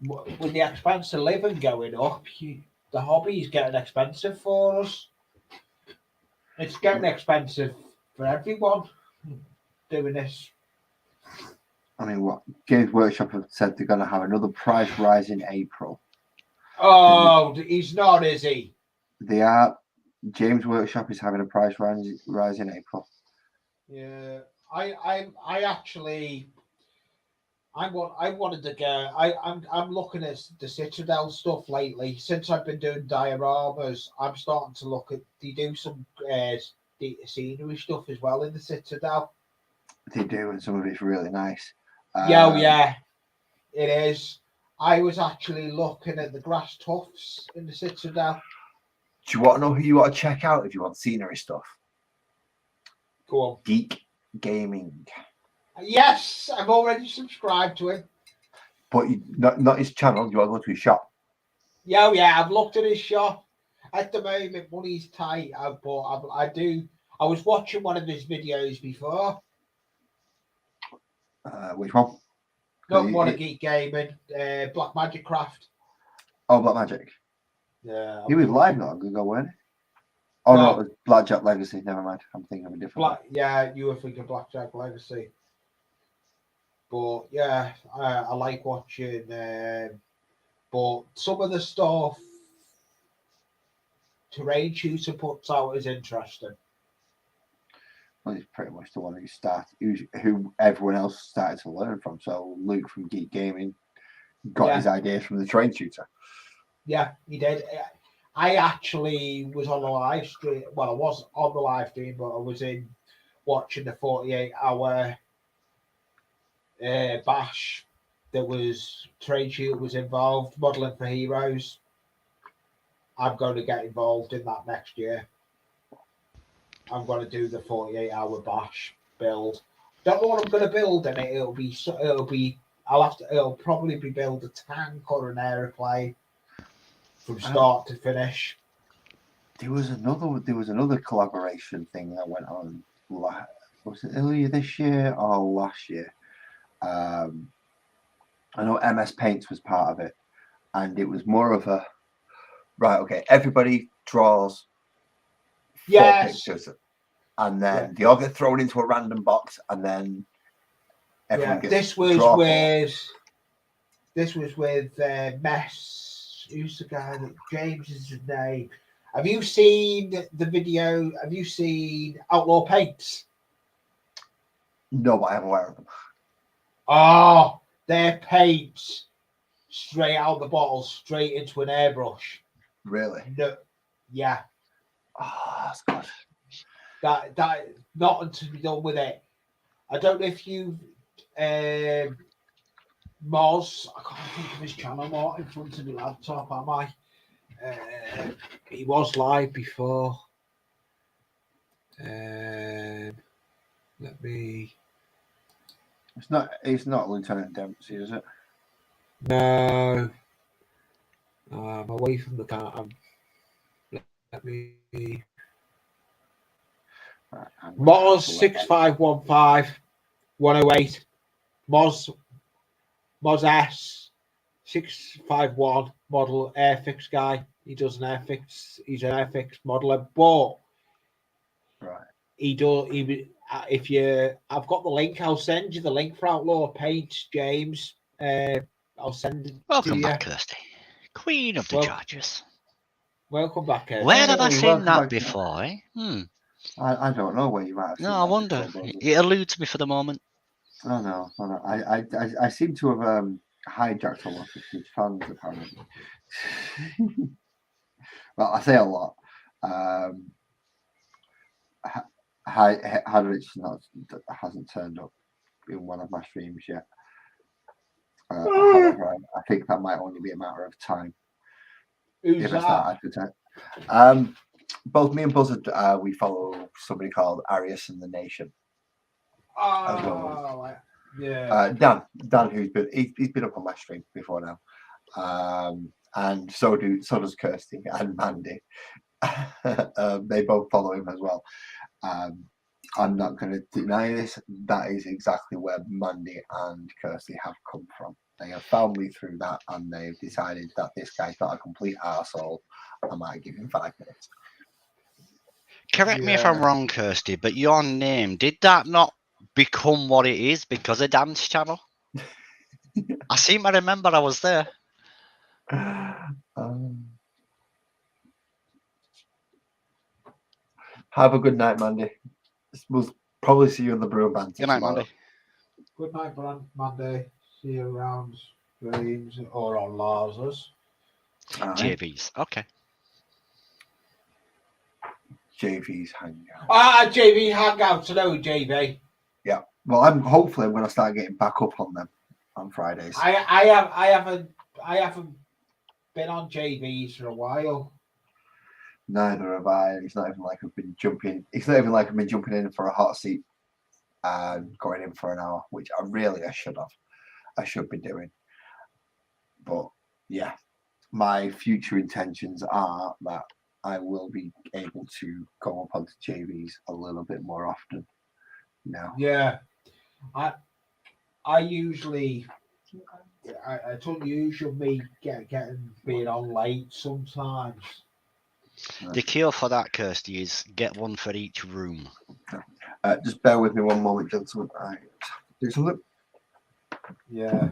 with the expense of living going up, the hobby is getting expensive for us. It's getting expensive for everyone doing this. I mean, what Games Workshop have said they're going to have another price rise in April. Oh, he's not, is he? They are. James Workshop is having a price rise in April. Yeah, I actually, I wanted to go. I'm looking at the Citadel stuff lately. Since I've been doing dioramas, I'm starting to look at. They do some the scenery stuff as well in the Citadel. They do, and some of it's really nice. Yeah, it is. I was actually looking at the grass tufts in the Citadel. Do you want to know who you want to check out if you want scenery stuff? Go on. Geek Gaming. Yes, I've already subscribed to him. But not his channel. You want to go to his shop? Yeah, I've looked at his shop. At the moment, money's tight. I was watching one of his videos before. Which one? Not one of Geek Gaming. Black Magic Craft. Oh, Black Magic. Yeah. He was live not long ago, weren't he? Oh no, it was Blackjack Legacy. Never mind. I'm thinking of a different one. Yeah, you were thinking Blackjack Legacy. But yeah, I like watching. But some of the stuff Terrain Shooter puts out is interesting. Well, he's pretty much the one who everyone else started to learn from. So Luke from Geek Gaming got his ideas from the Terrain Shooter. Yeah, he did. I actually was on the live stream. Well, I was on the live stream, but I was watching the 48-hour bash. There was Terrain Shooter was involved, modelling for heroes. I'm going to get involved in that next year. I'm going to do the 48-hour bash build. Don't know what I'm going to build in it. It'll probably be build a tank or an aeroplane from start to finish. There was another collaboration thing that went on. Was it earlier this year or last year? I know MS Paints was part of it, and it was more of a right. Okay, everybody draws 4 pictures, and then they all get thrown into a random box, and then everyone gets. This was with Mess. Who's the guy that James is his name? Have you seen the video? Have you seen Outlaw Paints? No, but I'm aware of them. Oh, their paints straight out the bottle, straight into an airbrush. Really? No, yeah. Oh, that's good. That nothing to be done with it. I don't know if you Moz, I can't think of his channel more in front of the laptop, am I? He was live before. Let me. It's not Lieutenant Dempsey, is it? No. I'm away from the camera. Let me. Right, Moz 6515 108. Moz S 651 model Airfix guy. He does an Airfix. He's an Airfix modeler, but he does. If you, I've got the link. I'll send you the link for Outlaw Paints, James. I'll send it. Welcome back, Kirsty, Queen of the Chargers. Welcome back, Kirsty. Where have I seen that before? I don't know where you might have seen. No, I wonder. It eludes me for the moment. Oh no. I seem to have hijacked a lot of his fans apparently. Well, I say a lot. Hadrich hasn't turned up in one of my streams yet. However, I think that might only be a matter of time. Who's if that? I start advertising. Both me and Buzzard, we follow somebody called Arius and the Nation. Oh, yeah. Dan, who's been up on my stream before now. and so does Kirsty and Mandy. They both follow him as well. I'm not going to deny this. That is exactly where Mandy and Kirsty have come from. They have found me through that, and they've decided that this guy's not a complete arsehole. I might give him 5 minutes. Correct me if I'm wrong, Kirsty, but your name, did that not become what it is because of Dance Channel? I seem to remember I was there. Have a good night, Mandy. We'll probably see you in the Brew Band. Good night, Mandy. Good night, Mandy. See you around streams or on Lars's. JV's. Okay. JV's Hangout. JV Hangouts. Hello, JV. Yeah. Well, I'm going to start getting back up on them on Fridays. I haven't been on JV's for a while. Neither have I. It's not even like I've been jumping. It's not even like I've been jumping in for a hot seat and going in for an hour, which I should have. I should be doing. But yeah, my future intentions are that I will be able to go up onto JVs a little bit more often now. Yeah, I usually. It's unusual me being on late sometimes. The cure for that, Kirsty, is get one for each room. Just bear with me one moment, gentlemen. I do something. Yeah.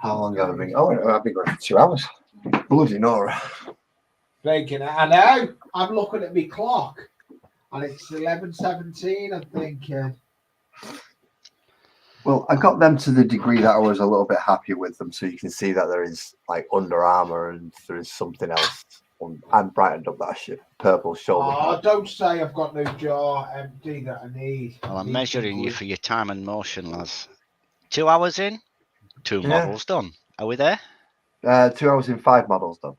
How long have I been? Oh, I've been going for 2 hours. Bloody Nora. Thinking, I know. I'm looking at my clock, and it's 11:17. I'm thinking. Well, I got them to the degree that I was a little bit happier with them, so you can see that there is like Under Armour and there is something else. And brightened up that shit. Purple shoulder. Oh, don't say I've got no jar empty that I need. Well, I'm measuring you for your time and motion, lads. 2 hours in, 2 models done. Are we there? 2 hours in 5 models done.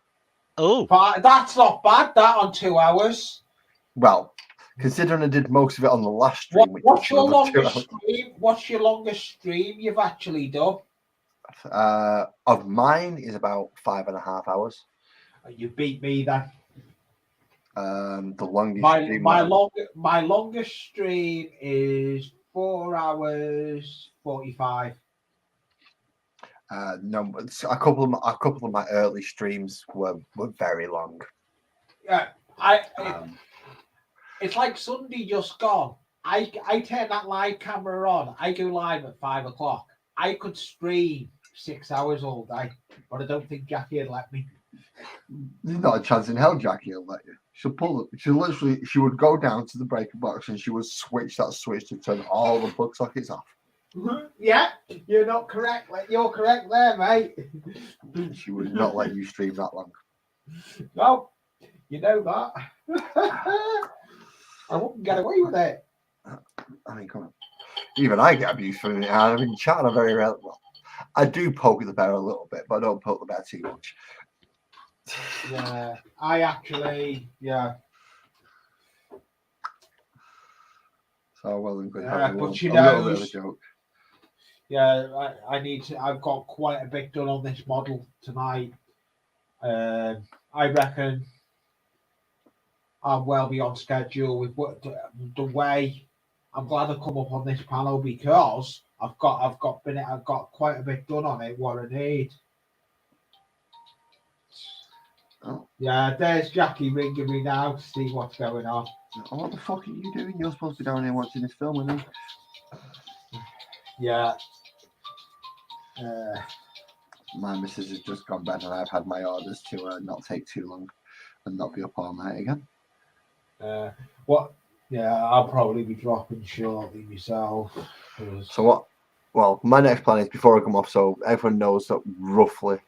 Oh, that's not bad. That on 2 hours. Well, considering I did most of it on the last stream. What's your longest stream? What's your longest stream you've actually done? Of mine is about 5.5 hours. You beat me then. The longest my longest stream is 4 hours 45. No, a couple of my early streams were very long. Yeah, it's like Sunday just gone. I turn that live camera on. I go live at 5 o'clock. I could stream 6 hours all day, but I don't think Jackie would let me. There's not a chance in hell Jackie will let you. She would go down to the breaker box and she would switch that switch to turn all the plug sockets off. Yeah, you're not correct. You're correct there, mate. She would not let you stream that long. No, you know that. I wouldn't get away with it. I mean, come on. Even I get abused for it. I mean, chat are very rare. Well, I do poke the bear a little bit, but I don't poke the bear too much. Yeah, I actually, yeah. So well and good. Yeah, but a little bit of a joke. Yeah, I need to. I've got quite a bit done on this model tonight. I reckon I'll well be on schedule with what the way. I'm glad I've come up on this panel because I've got quite a bit done on it. What I need. Oh. Yeah, there's Jackie ringing me now to see what's going on. Oh, what the fuck are you doing? You're supposed to be down here watching this film with me. Yeah. My missus has just gone bed and I've had my orders to not take too long and not be up all night again. What? Yeah, I'll probably be dropping shortly myself. So what? Well, my next plan is before I come off, so everyone knows that roughly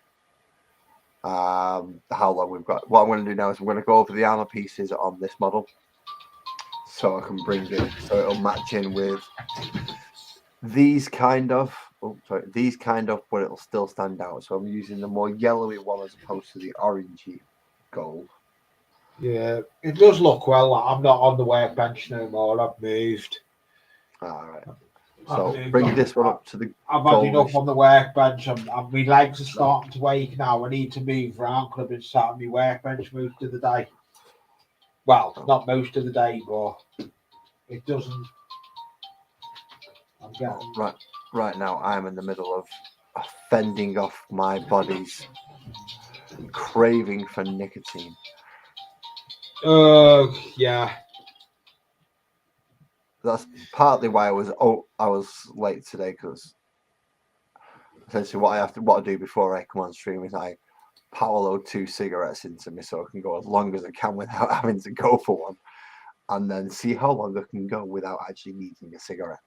how long we've got. What I'm going to do now is I'm going to go over the armor pieces on this model, so I can bring it so it'll match in with these kind of oh, sorry, these kind of, but it'll still stand out. So I'm using the more yellowy one as opposed to the orangey gold. Yeah, it does look well. I'm not on the workbench no more. I've moved. All right. I've So moved bring on. this one up to the I've had enough goldish. on the workbench. My legs are starting to ache now. I need to move around because I've been sat on my workbench most of the day. Well, not most of the day, but it doesn't. I'm getting Right now, I'm in the middle of fending off my body's craving for nicotine. Yeah. That's partly why I was late today, because essentially what I do before I come on stream is I power load 2 cigarettes into me so I can go as long as I can without having to go for one, and then see how long I can go without actually needing a cigarette.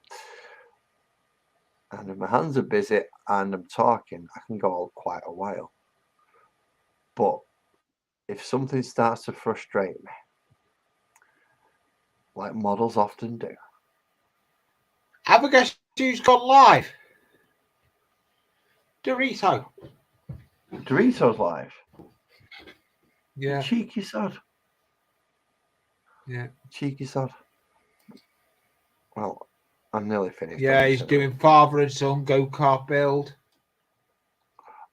And if my hands are busy and I'm talking, I can go quite a while. But if something starts to frustrate me, like models often do. Have a guess who's gone live? Dorito. Dorito's live. Yeah. Cheeky sod. Yeah. Cheeky sod. Well, I'm nearly finished. Yeah, he's doing father and son go-kart build.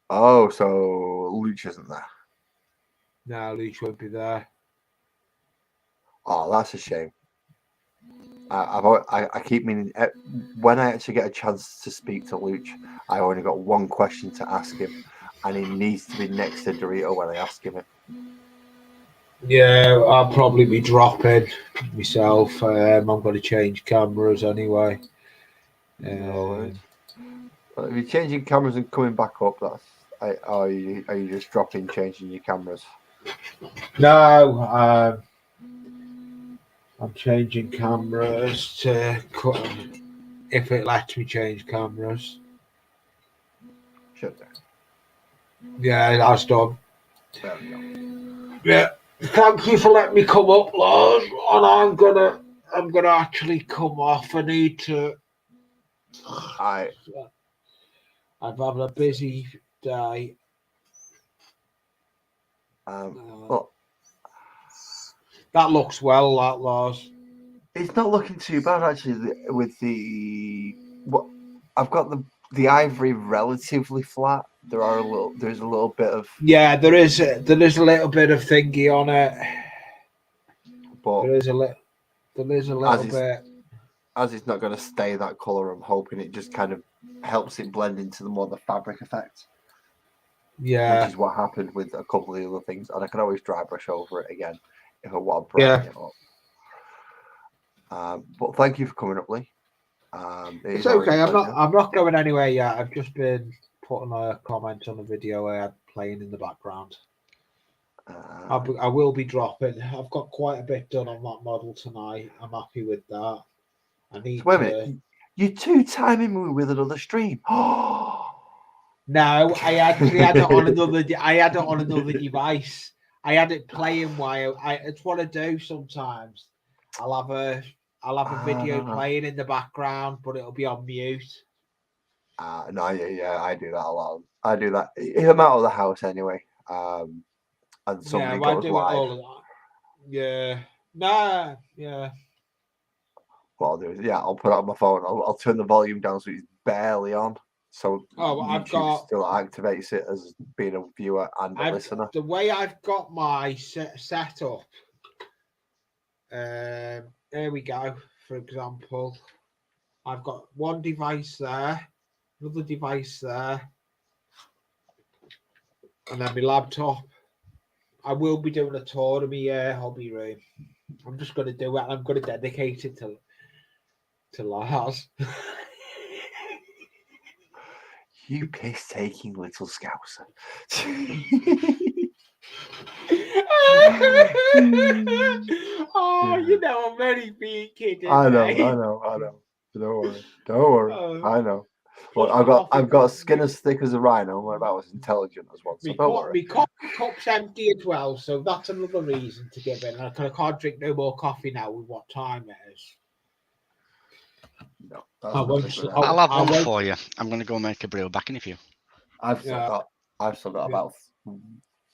Oh, so Luch isn't there? No, Luch won't be there. Oh, that's a shame. I keep meaning, when I actually get a chance to speak to Luch, I only got one question to ask him, and he needs to be next to Dorito when I ask him it. Yeah, I'll probably be dropping myself. I'm going to change cameras anyway. No, if you're changing cameras and coming back up, are you just dropping, changing your cameras? No, I'm changing cameras to if it lets me change cameras. Should do. Yeah, that's done. There we go. Yeah, thank you for letting me come up, Lars. And I'm gonna actually come off. I need to. I've had a busy day. Well, that looks well, that Lars. It's not looking too bad actually. I've got the ivory relatively flat. There's a little bit of there is a little bit of thingy on it. But there is a little bit. As it's not going to stay that color, I'm hoping it just kind of helps it blend into the fabric effect. Yeah, which is what happened with a couple of the other things, and I can always dry brush over it again if I want to brighten it up. But thank you for coming up, Lee. It's okay. I'm not going anywhere yet. I've just been putting a comment on a video I had playing in the background. I will be dropping. I've got quite a bit done on that model tonight. I'm happy with that. I need so wait a minute. You 2-timing me with another stream. No, I actually had it on another. I had it on another device. I had it playing while it's what I do sometimes. I'll have a video playing in the background, but it'll be on mute. No, yeah, I do that a lot. I do that if I'm out of the house anyway. And somebody goes live. Yeah, nah, yeah. What I'll do is, I'll put it on my phone. I'll turn the volume down so it's barely on. So YouTube still activates it as being a viewer and a listener. The way I've got my set up, there we go. For example, I've got one device there, another device there, and then my laptop. I will be doing a tour of my hobby room. I'm just going to do it. I'm going to dedicate it to Lars. You piss-taking little scouser. Oh, you know, I'm very big kid. I know. Don't worry. I know. Well, I've got skin as thick as a rhino. I'm about as intelligent as one. So don't worry. My cup's empty as well, so that's another reason to give it. I can't drink no more coffee now with what time it is. No, That's I not a won't good s- idea. I'll have I one won't- for you. I'm going to go make a brew back in a few. I've still Yeah. got Yeah. about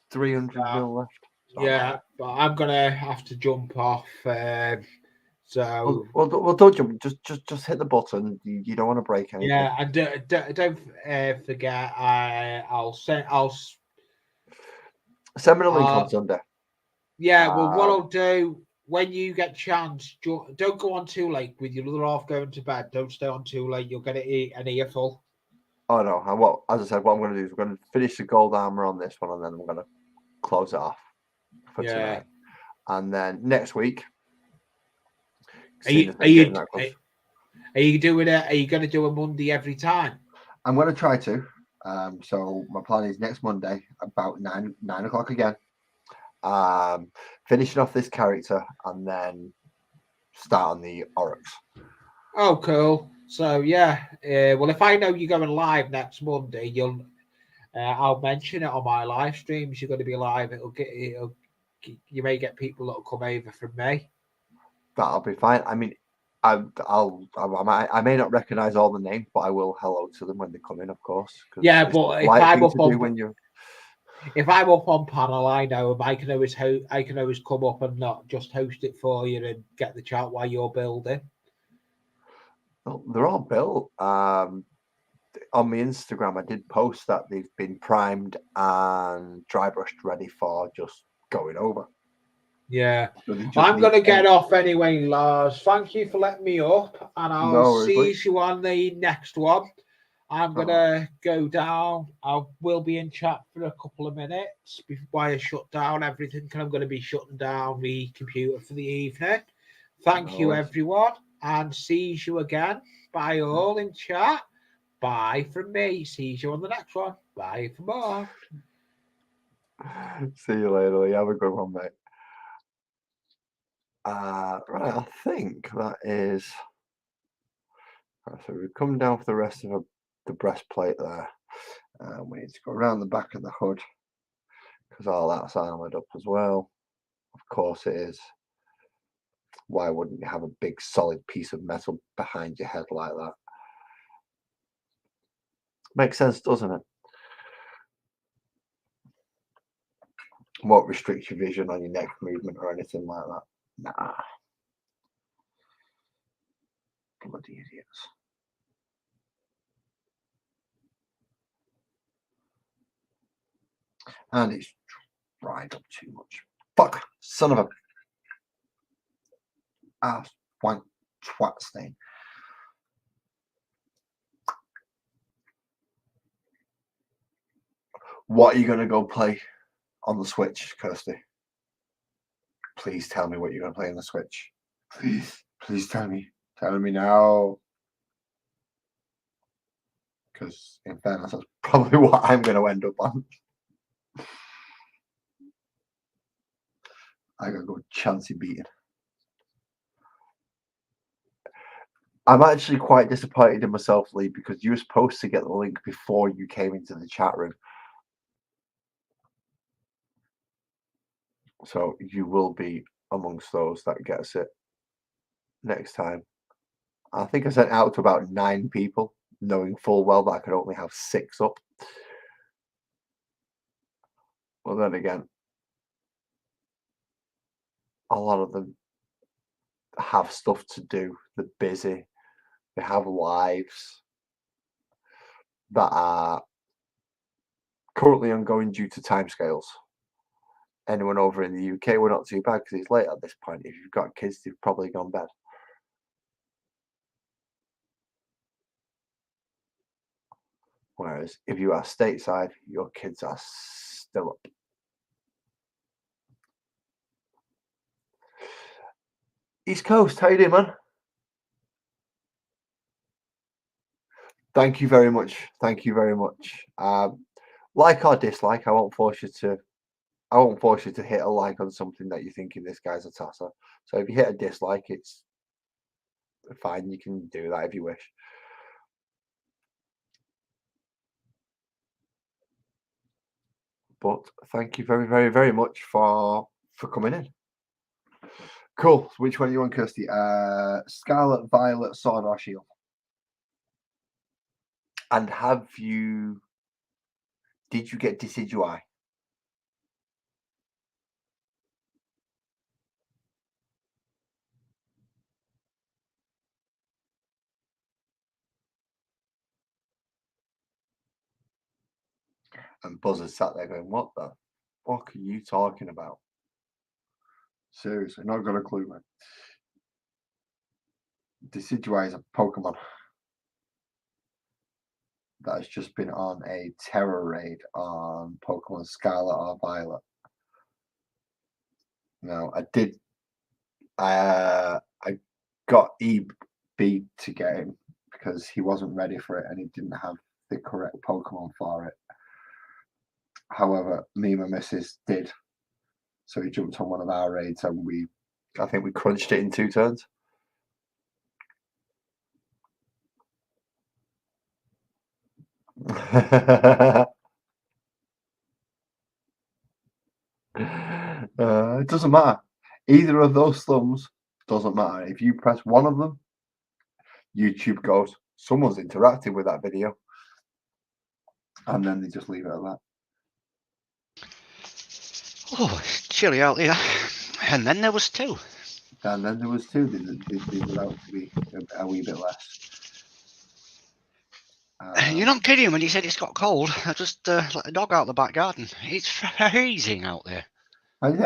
300 Yeah. mil left. So Yeah, but I'm gonna have to jump off. So well, don't jump. Just hit the button. You don't want to break anything. yeah, and don't forget. I'll send. Send me the link on Sunday. Yeah, well, what I'll do when you get chance, don't go on too late with your other half going to bed. Don't stay on too late. You'll get an earful. Oh no! And as I said, what I'm going to do is we're going to finish the gold armor on this one, and then I'm going to close it off for tonight. And then next week, Are you doing it? Are you going to do a Monday every time? I'm going to try to. So my plan is next Monday about 9 o'clock again. Finishing off this character and then start on the orruks. Oh, cool. So yeah, well, if I know you're going live next Monday, I'll mention it on my live streams. You're going to be live. You may get people that'll come over from me. That'll be fine. I mean, I may not recognize all the names, but I will hello to them when they come in, of course. Yeah, but if I'm up on panel, I know I can always come up and not just host it for you and get the chat while you're building. Well, they're all built. On my Instagram, I did post that they've been primed and dry brushed, ready for just going over. Yeah, so I'm going to get off anyway, Lars. Thank you for letting me up, and I'll see you on the next one. I'm going to go down. I will be in chat for a couple of minutes before I shut down everything, because I'm going to be shutting down the computer for the evening. Thank you, everyone, and see you again. Bye all in chat. Bye from me. See you on the next one. Bye for more. See you later. You have a good one, mate. Right, I think that is. So we come down for the rest of the breastplate there. We need to go around the back of the hood because all that's armored up as well. Of course it is. Why wouldn't you have a big solid piece of metal behind your head like that? Makes sense, doesn't it? Won't restrict your vision on your next movement or anything like that. Nah. Bloody idiots. And it's dried up too much. Fuck! Son of a ass wank twat stain. What are you going to go play on the Switch, Kirsty? Please tell me what you're going to play on the Switch. Please tell me. Tell me now. Because in fairness, that's probably what I'm going to end up on. I got to go chancy beating. I'm actually quite disappointed in myself, Lee, because you were supposed to get the link before you came into the chat room. So you will be amongst those that gets it next time. I think I sent out to about 9 people, knowing full well that I could only have 6 up. Well, then again, a lot of them have stuff to do. They're busy. They have lives that are currently ongoing due to timescales. Anyone over in the UK, we're not too bad because it's late at this point. If you've got kids, they've probably gone bed. Whereas if you are stateside, your kids are still up. East Coast, how you doing, man? Thank you very much. Thank you very much. Like or dislike, I won't force you to hit a like on something that you're thinking this guy's a tosser. So if you hit a dislike, it's fine. You can do that if you wish. But thank you very, very, very much for coming in. Cool. Which one are you on, Kirsty? Scarlet, Violet, Sword, or Shield? And did you get Decidueye? And Buzzard sat there going, what the fuck are you talking about? Seriously, not got a clue, man. Decidueye is a Pokemon that has just been on a terror raid on Pokemon Scarlet or Violet. Now, I got EB to get him because he wasn't ready for it and he didn't have the correct Pokemon for it. However, me and my missus did. So he jumped on one of our raids and I think we crunched it in 2 turns. It doesn't matter. Either of those thumbs doesn't matter. If you press one of them, YouTube goes, someone's interacted with that video. And then they just leave it at that. Oh, it's chilly out here. And then there was 2. And then there was 2. They were out to be a wee bit less. You're not kidding when you said it's got cold. I just let the dog out the back garden. It's freezing out there. How do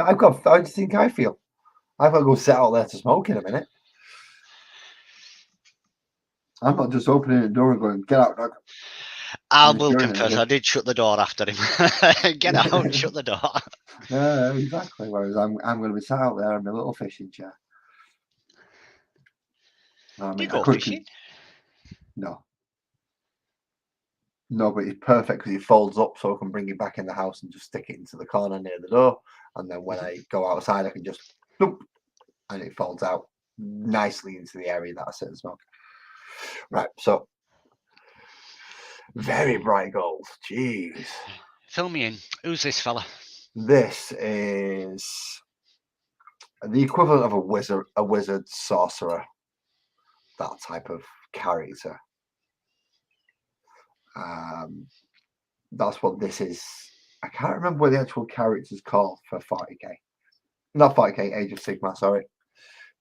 you think I feel? I've got to go sit out there to smoke in a minute. I'm not just opening the door and going, get out, dog. I will confess, I did shut the door after him. Get out, shut the door. Yeah, exactly. Whereas I'm going to be sat out there in my little fishing chair. Do you go fishing? No. No, but it's perfect because it folds up so I can bring it back in the house and just stick it into the corner near the door. And then when I go outside, I can just boop, and it folds out nicely into the area that I sit and smoke. Right, so very bright gold. Jeez. Fill me in. Who's this fella? This is the equivalent of a wizard sorcerer, that type of character. That's what this is. I can't remember what the actual character's called for 40k. Not 40k, Age of Sigmar, sorry.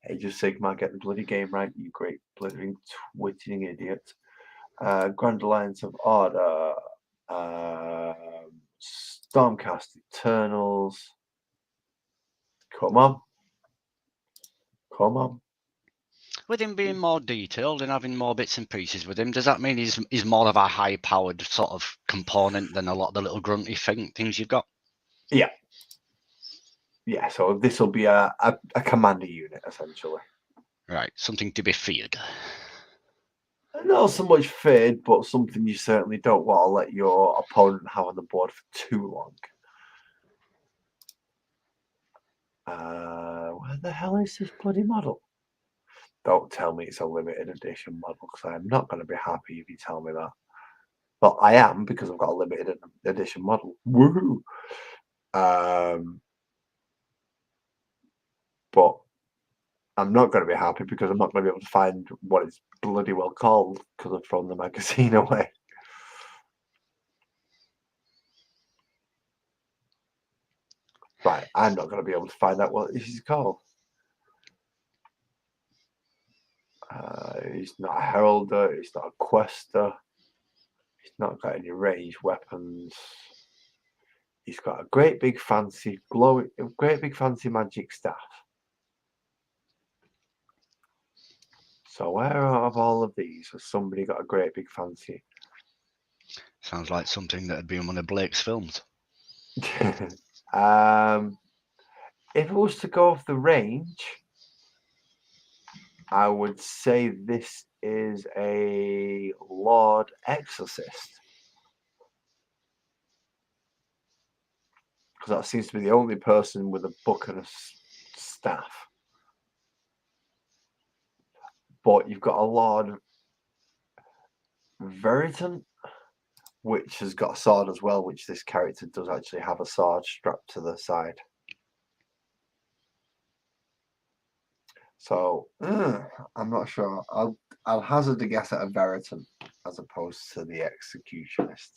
Age of Sigmar, get the bloody game right, you great blithering twitching idiot. Grand Alliance of Order, Stormcast Eternals. Come on. With him being more detailed and having more bits and pieces with him, does that mean he's more of a high-powered sort of component than a lot of the little grunty things you've got? Yeah. Yeah, so this will be a commander unit, essentially. Right, something to be feared. Not so much feared, but something you certainly don't want to let your opponent have on the board for too long. Where the hell is this bloody model? Don't tell me it's a limited edition model, because I'm not going to be happy if you tell me that. Well, I am, because I've got a limited edition model. Woohoo! But I'm not going to be happy because I'm not going to be able to find what it's bloody well called because I've thrown the magazine away. Right, I'm not going to be able to find out what this is called. He's not a heralder, he's not a quester, he's not got any ranged weapons. He's got a great big fancy magic staff. So where out of all of these has somebody got a great big fancy? Sounds like something that would be in one of Blake's films. If it was to go off the range, I would say this is a Lord Exorcist. Because that seems to be the only person with a book and a staff. But you've got a Lord Veritant, which has got a sword as well, which this character does actually have a sword strapped to the side. So I'm not sure. I'll hazard a guess at a Veritant. as opposed to the executionist.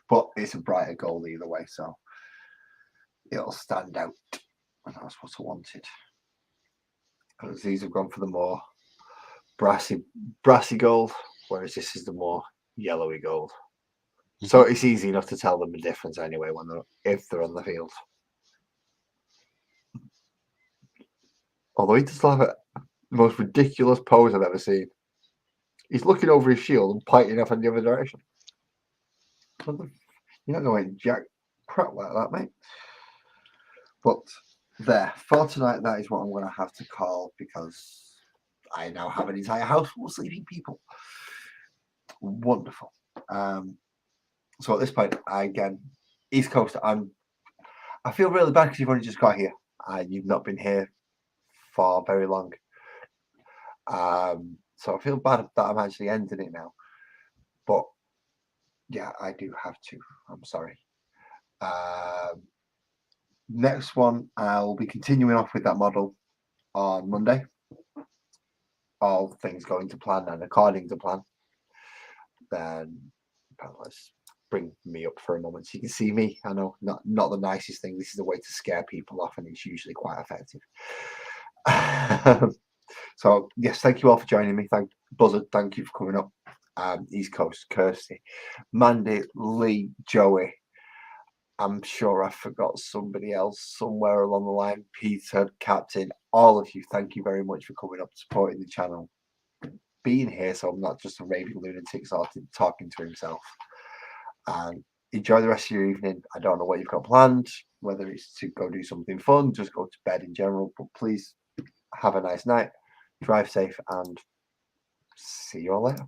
But it's a brighter gold either way, so it'll stand out, and that's what I wanted. Because these have gone for the more brassy gold, whereas this is the more yellowy gold. So it's easy enough to tell them the difference anyway if they're on the field. Although he does have the most ridiculous pose I've ever seen. He's looking over his shield and pointing off in the other direction. You're not going jack crap like that, mate. But there, for tonight, that is what I'm going to have to call, because I now have an entire house full of sleeping people. Wonderful. So at this point, again, East Coast, I feel really bad because you've only just got here and you've not been here for very long. So I feel bad that I'm actually ending it now. But yeah, I do have to. I'm sorry. Next one, I'll be continuing off with that model on Monday. All things going to plan and according to plan. Then let's bring me up for a moment so you can see me. I know, not the nicest thing. This is a way to scare people off, and it's usually quite effective. So yes, thank you all for joining me. Buzzard, thank you for coming up. East Coast, Kirsty, Mandy, Lee, Joey. I'm sure I forgot somebody else somewhere along the line. Peter, Captain, all of you, thank you very much for coming up, supporting the channel, being here, so I'm not just a raving lunatic talking to himself. And enjoy the rest of your evening. I don't know what you've got planned, whether it's to go do something fun, just go to bed in general, but please have a nice night, drive safe, and see you all later.